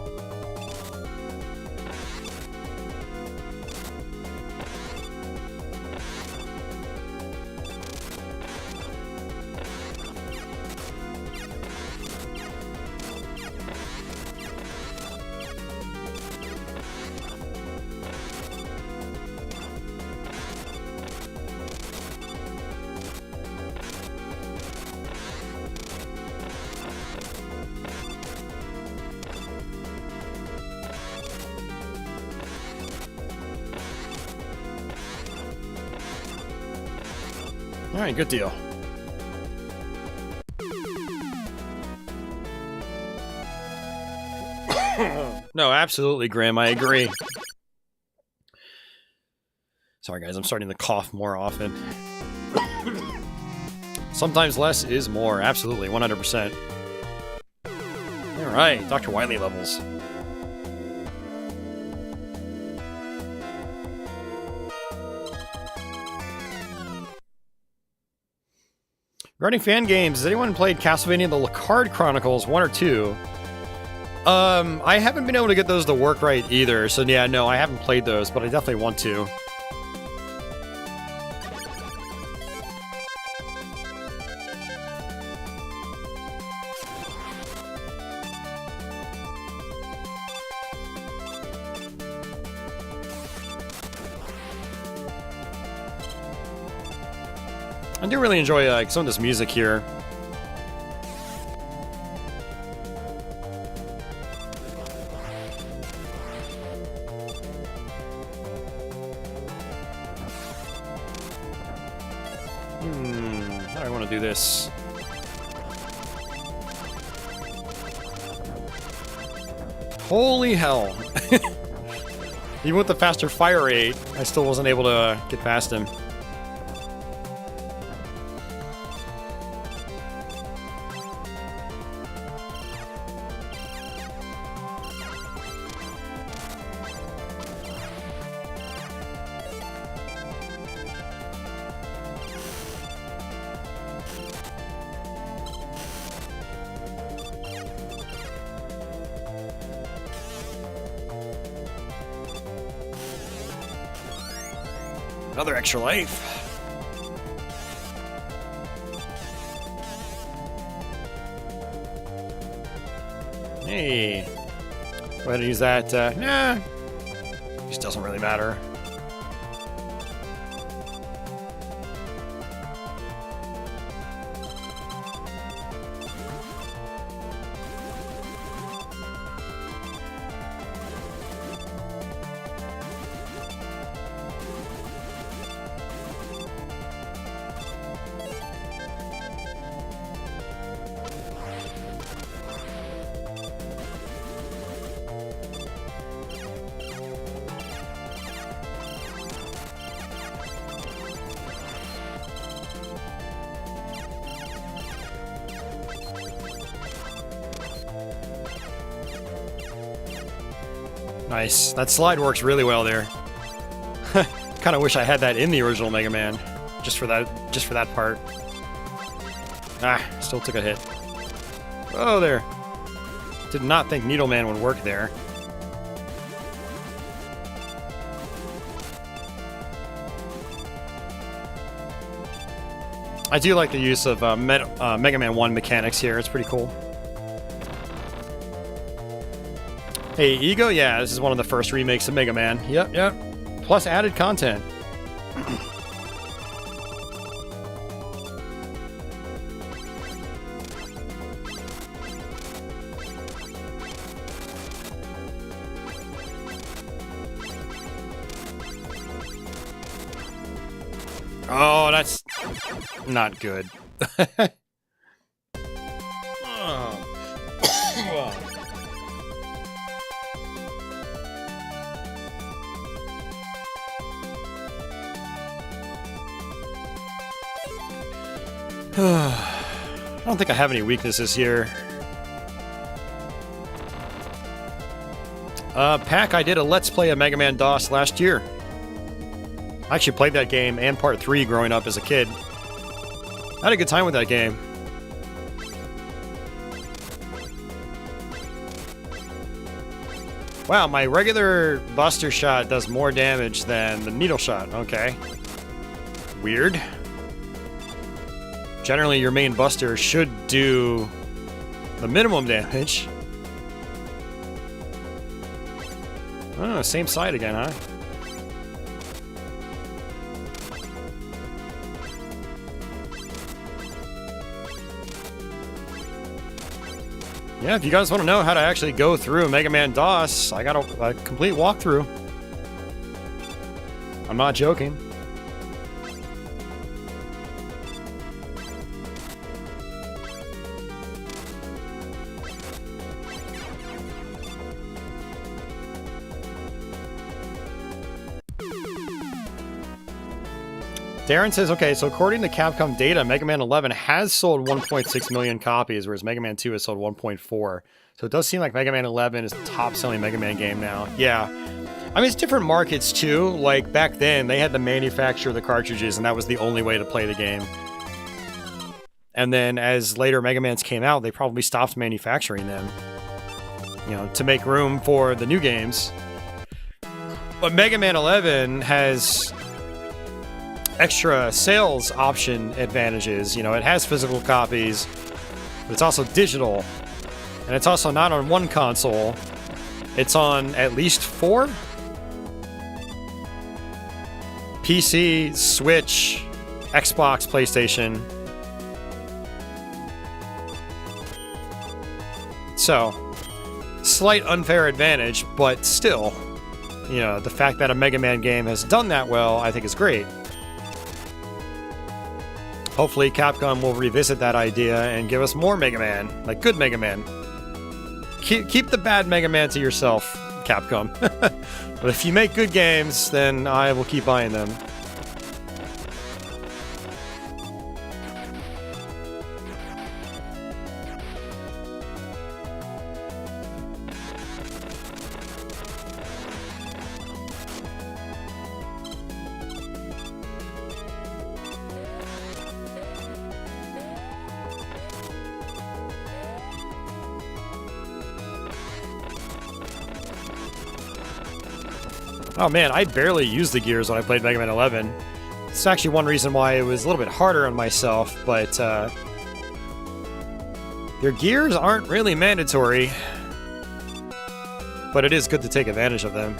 Alright, good deal. No, absolutely, Grim, I agree. Sorry guys, I'm starting to cough more often. Sometimes less is more, absolutely, 100%. Alright, Dr. Wily levels. Regarding fan games, has anyone played Castlevania The Lacard Chronicles 1 or 2? I haven't been able to get those to work right either, so yeah, no, I haven't played those, but I definitely want to. I do really enjoy some of this music here. How do I want to do this? Holy hell. Even with the faster fire rate, I still wasn't able to get past him. Another extra life. Hey. Go ahead and use that. Nah. Just doesn't really matter. Nice. That slide works really well there. Kind of wish I had that in the original Mega Man, just for that part. Ah, still took a hit. Oh, there. Did not think Needle Man would work there. I do like the use of Mega Man 1 mechanics here. It's pretty cool. Hey, Ego? Yeah, this is one of the first remakes of Mega Man. Yep. Plus added content. Oh, that's not good. I don't think I have any weaknesses here. Pack, I did a Let's Play of Mega Man DOS last year. I actually played that game and Part 3 growing up as a kid. I had a good time with that game. Wow, my regular Buster Shot does more damage than the Needle Shot. Okay. Weird. Generally, your main Buster should do the minimum damage. Oh, same side again, huh? Yeah, if you guys want to know how to actually go through Mega Man DOS, I got a complete walkthrough. I'm not joking. Darren says, okay, so according to Capcom data, Mega Man 11 has sold 1.6 million copies, whereas Mega Man 2 has sold 1.4. So it does seem like Mega Man 11 is the top-selling Mega Man game now. Yeah. I mean, it's different markets, too. Like, back then, they had to manufacture the cartridges, and that was the only way to play the game. And then, as later Mega Mans came out, they probably stopped manufacturing them, you know, to make room for the new games. But Mega Man 11 has extra sales option advantages. You know, it has physical copies, but it's also digital. And it's also not on one console. It's on at least 4? PC, Switch, Xbox, PlayStation. So, slight unfair advantage, but still, you know, the fact that a Mega Man game has done that well, I think is great. Hopefully Capcom will revisit that idea and give us more Mega Man, like good Mega Man. Keep the bad Mega Man to yourself, Capcom. But if you make good games, then I will keep buying them. Oh man, I barely used the gears when I played Mega Man 11. It's actually one reason why it was a little bit harder on myself, but your gears aren't really mandatory, but it is good to take advantage of them.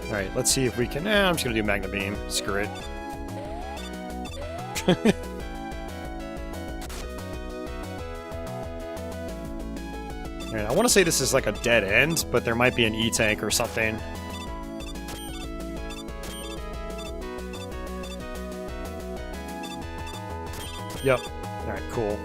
Alright, let's see if we can... I'm just gonna do Magna Beam. Screw it. Alright, I want to say this is like a dead end, but there might be an E-tank or something. Yep. Alright, cool.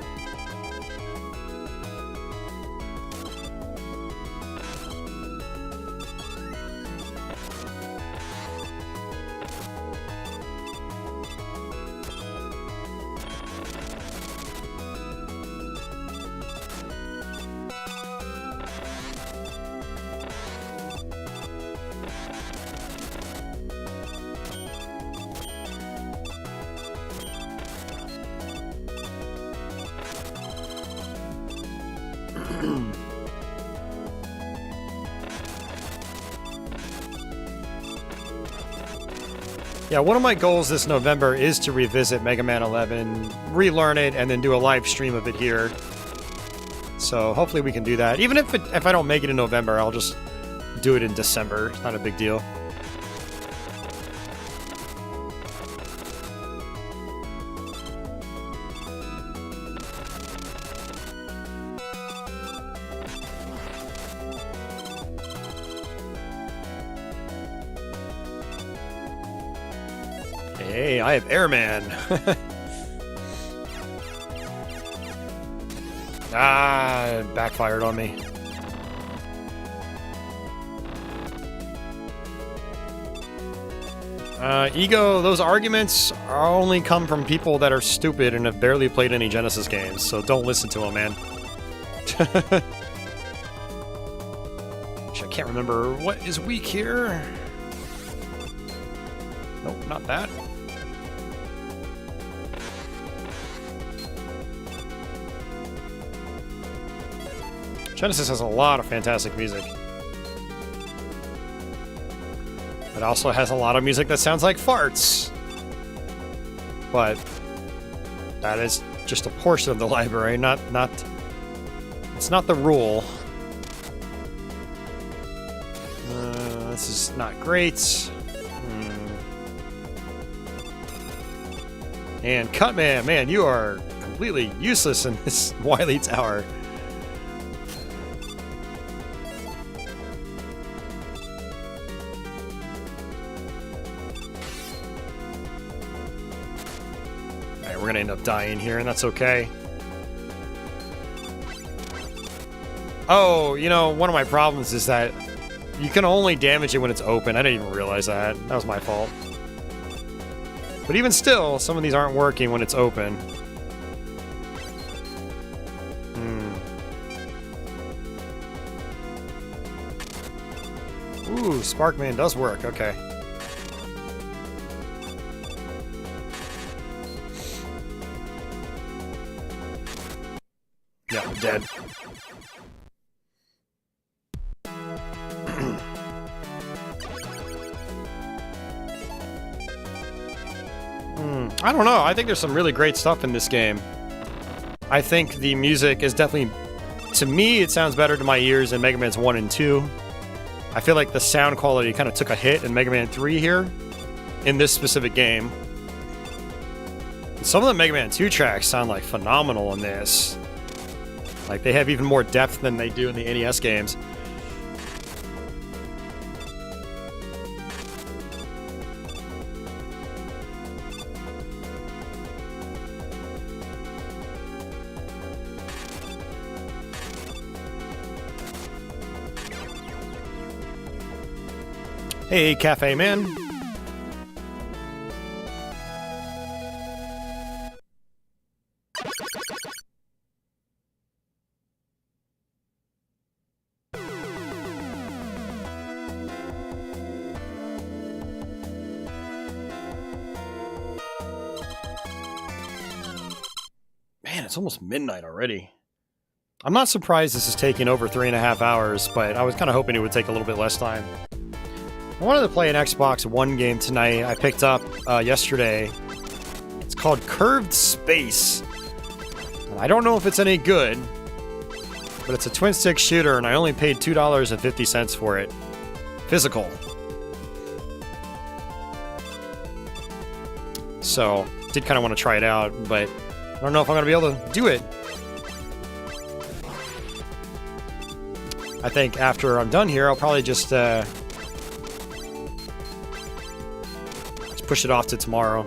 Yeah, one of my goals this November is to revisit Mega Man 11, relearn it, and then do a live stream of it here. So hopefully we can do that. Even if I don't make it in November, I'll just do it in December. It's not a big deal. Hey, I have Airman. It backfired on me. Ego, those arguments only come from people that are stupid and have barely played any Genesis games, so don't listen to them, man. Actually, I can't remember what is weak here. Nope, not that. Genesis has a lot of fantastic music. It also has a lot of music that sounds like farts. But that is just a portion of the library, it's not the rule. This is not great. And Cutman, man, you are completely useless in this Wily Tower. Alright, we're gonna end up dying here, and that's okay. Oh, you know, one of my problems is that you can only damage it when it's open. I didn't even realize that. That was my fault. But even still, some of these aren't working when it's open. Ooh, Sparkman does work. Okay. Yeah, I'm dead. I don't know. I think there's some really great stuff in this game. I think the music is definitely... To me, it sounds better to my ears than Mega Man's 1 and 2. I feel like the sound quality kind of took a hit in Mega Man 3 here, in this specific game. Some of the Mega Man 2 tracks sound like phenomenal in this. Like, they have even more depth than they do in the NES games. Hey, Cafe Man. Man, it's almost midnight already. I'm not surprised this is taking over 3.5 hours, but I was kind of hoping it would take a little bit less time. I wanted to play an Xbox One game tonight. I picked up yesterday. It's called Curved Space. And I don't know if it's any good, but it's a twin-stick shooter, and I only paid $2.50 for it. Physical. So, did kind of want to try it out, but I don't know if I'm going to be able to do it. I think after I'm done here, I'll probably just push it off to tomorrow.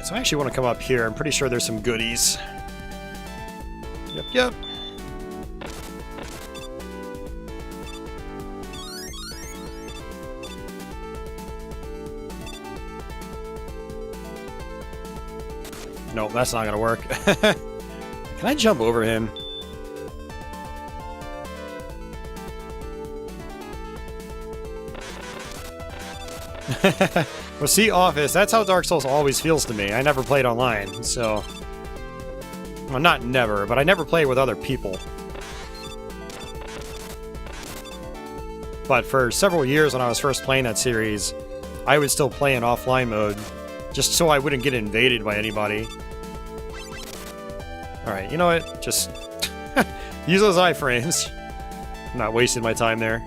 So I actually want to come up here. I'm pretty sure there's some goodies. Yep. Nope, that's not gonna work. Can I jump over him? Well, see, Office, that's how Dark Souls always feels to me. I never played online, so... Well, not never, but I never played with other people. But for several years when I was first playing that series, I would still play in offline mode, just so I wouldn't get invaded by anybody. Alright, you know what? Just... use those iframes. I'm not wasting my time there.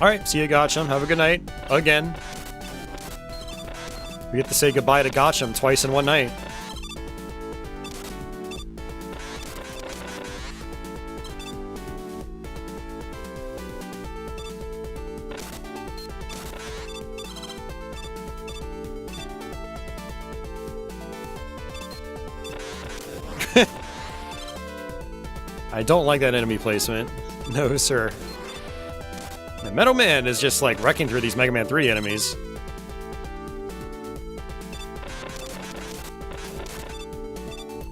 Alright, see you, Gotcham. Have a good night. Again. We get to say goodbye to Gotcham twice in one night. I don't like that enemy placement. No, sir. Metal Man is just like wrecking through these Mega Man 3 enemies.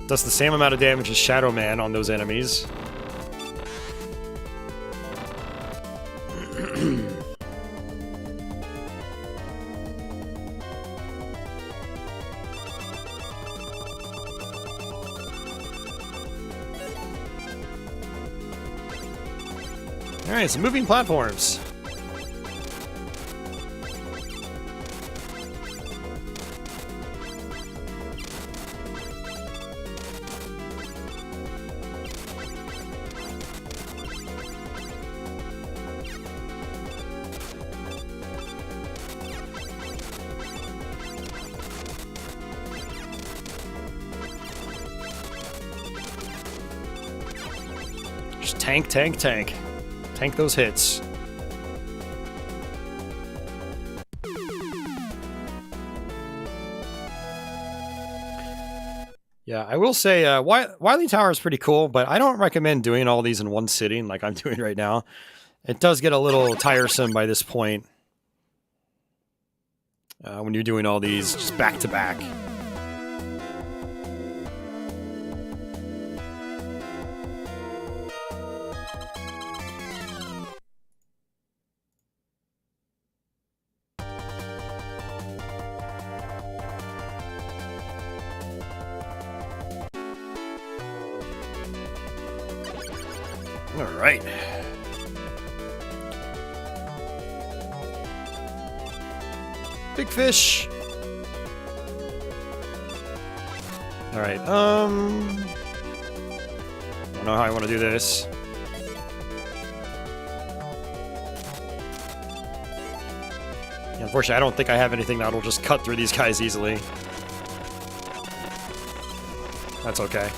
Does the same amount of damage as Shadow Man on those enemies. Alright, some moving platforms. Just tank, tank, tank. Tank those hits. Yeah, I will say Wily Tower is pretty cool, but I don't recommend doing all these in one sitting like I'm doing right now. It does get a little tiresome by this point when you're doing all these just back to back. Alright. Big fish. Alright, I don't know how I want to do this. Unfortunately, I don't think I have anything that'll just cut through these guys easily. That's okay.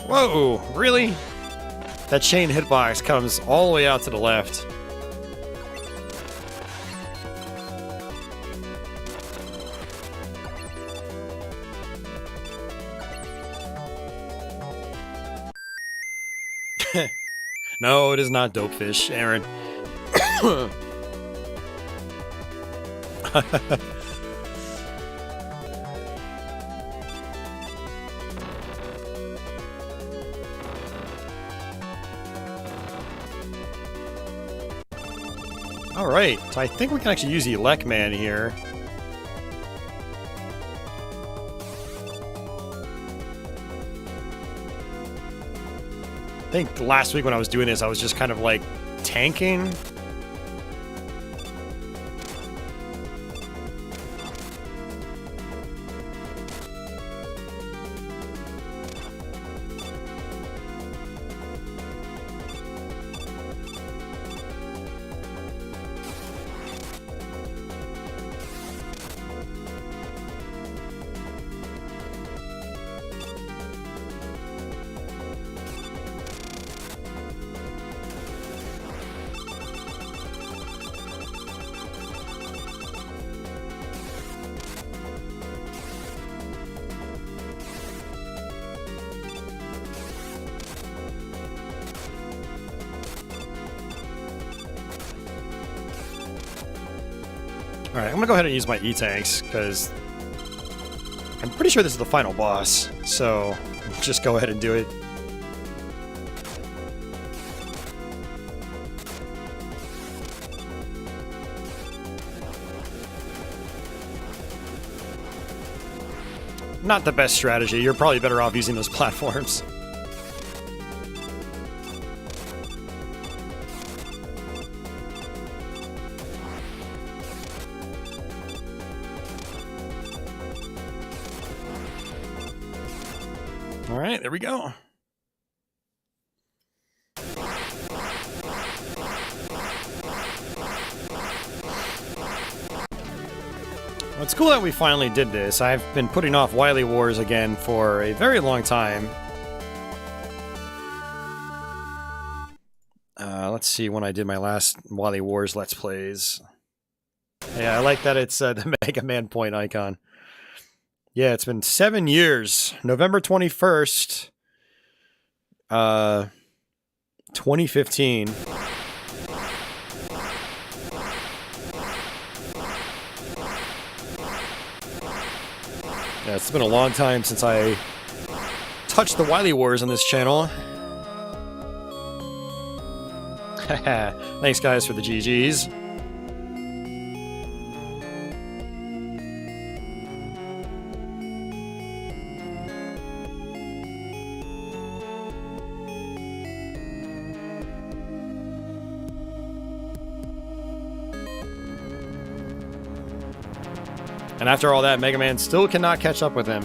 Whoa, really? That chain hitbox comes all the way out to the left. No, it is not Dopefish, Aaron. Alright, so I think we can actually use the Elec Man here. I think last week when I was doing this, I was just kind of like tanking. Alright, I'm gonna go ahead and use my E-Tanks, because I'm pretty sure this is the final boss, so just go ahead and do it. Not the best strategy, you're probably better off using those platforms. Alright, there we go. Well, it's cool that we finally did this. I've been putting off Wily Wars again for a very long time. Let's see when I did my last Wily Wars Let's Plays. Yeah, I like that it's the Mega Man point icon. Yeah, it's been 7 years. November 21st, 2015. Yeah, it's been a long time since I touched the Wily Wars on this channel. Thanks, guys, for the GGs. And after all that, Mega Man still cannot catch up with him.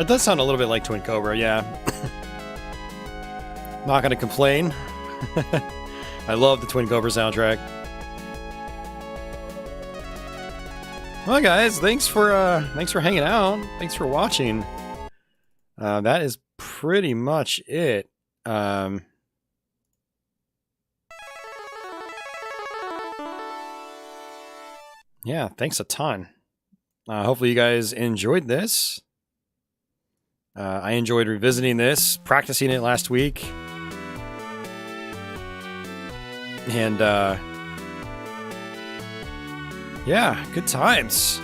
It does sound a little bit like Twin Cobra, yeah. Not gonna complain. I love the Twin Cobra soundtrack. Well, guys, thanks for hanging out. Thanks for watching. That is pretty much it. Yeah, thanks a ton. Hopefully you guys enjoyed this. I enjoyed revisiting this, practicing it last week. And, yeah, good times.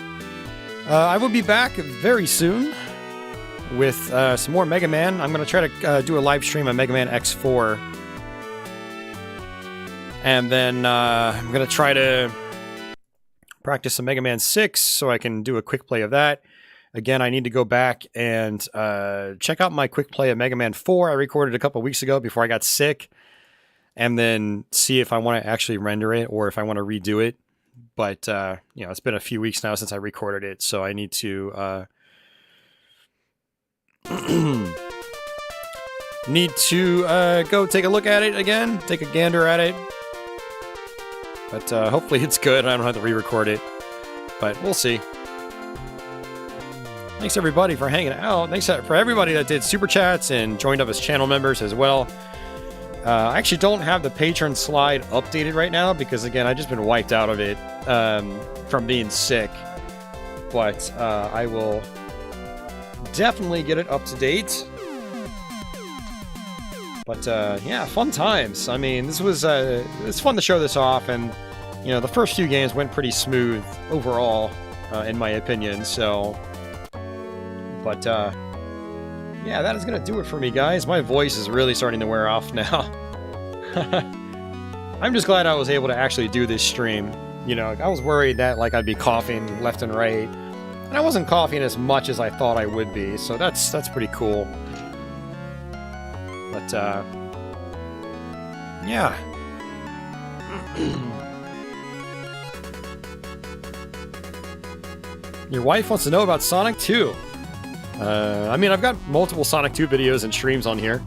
I will be back very soon with some more Mega Man. I'm going to try to do a live stream on Mega Man X4. And then I'm going to try to practice some Mega Man 6 so I can do a quick play of that. Again, I need to go back and check out my quick play of Mega Man 4 I recorded a couple weeks ago before I got sick. And then see if I want to actually render it or if I want to redo it. But, you know, it's been a few weeks now since I recorded it, so I need to go take a look at it again, take a gander at it. But hopefully it's good. I don't have to re-record it, but we'll see. Thanks everybody for hanging out. Thanks for everybody that did super chats and joined up as channel members as well. I actually don't have the patron slide updated right now because, again, I've just been wiped out of it from being sick. But I will definitely get it up to date. But, yeah, fun times. I mean, this was it's fun to show this off. And, you know, the first few games went pretty smooth overall, in my opinion. So, but, yeah, that is going to do it for me, guys. My voice is really starting to wear off now. I'm just glad I was able to actually do this stream. You know, I was worried that, like, I'd be coughing left and right. And I wasn't coughing as much as I thought I would be, so that's pretty cool. But, yeah. Your wife wants to know about Sonic 2. I mean, I've got multiple Sonic 2 videos and streams on here.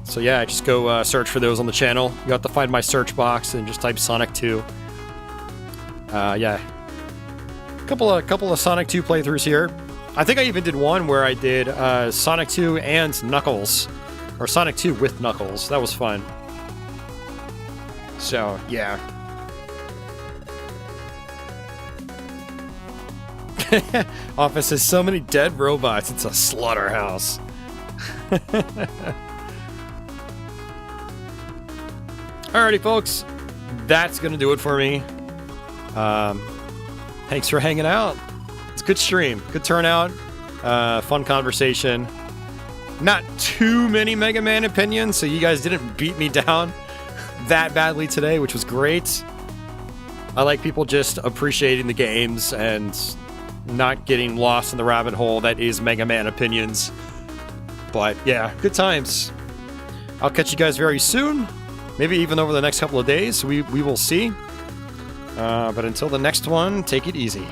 So yeah, just go search for those on the channel. You have to find my search box and just type Sonic 2. Yeah. Couple of Sonic 2 playthroughs here. I think I even did one where I did Sonic 2 and Knuckles. Or Sonic 2 with Knuckles. That was fun. So, yeah. Office has so many dead robots, it's a slaughterhouse. Alrighty, folks. That's gonna do it for me. Thanks for hanging out. It's a good stream. Good turnout. Fun conversation. Not too many Mega Man opinions, so you guys didn't beat me down that badly today, which was great. I like people just appreciating the games and not getting lost in the rabbit hole that is Mega Man opinions. But yeah, good times. I'll catch you guys very soon. Maybe even over the next couple of days. We will see. But until the next one, take it easy.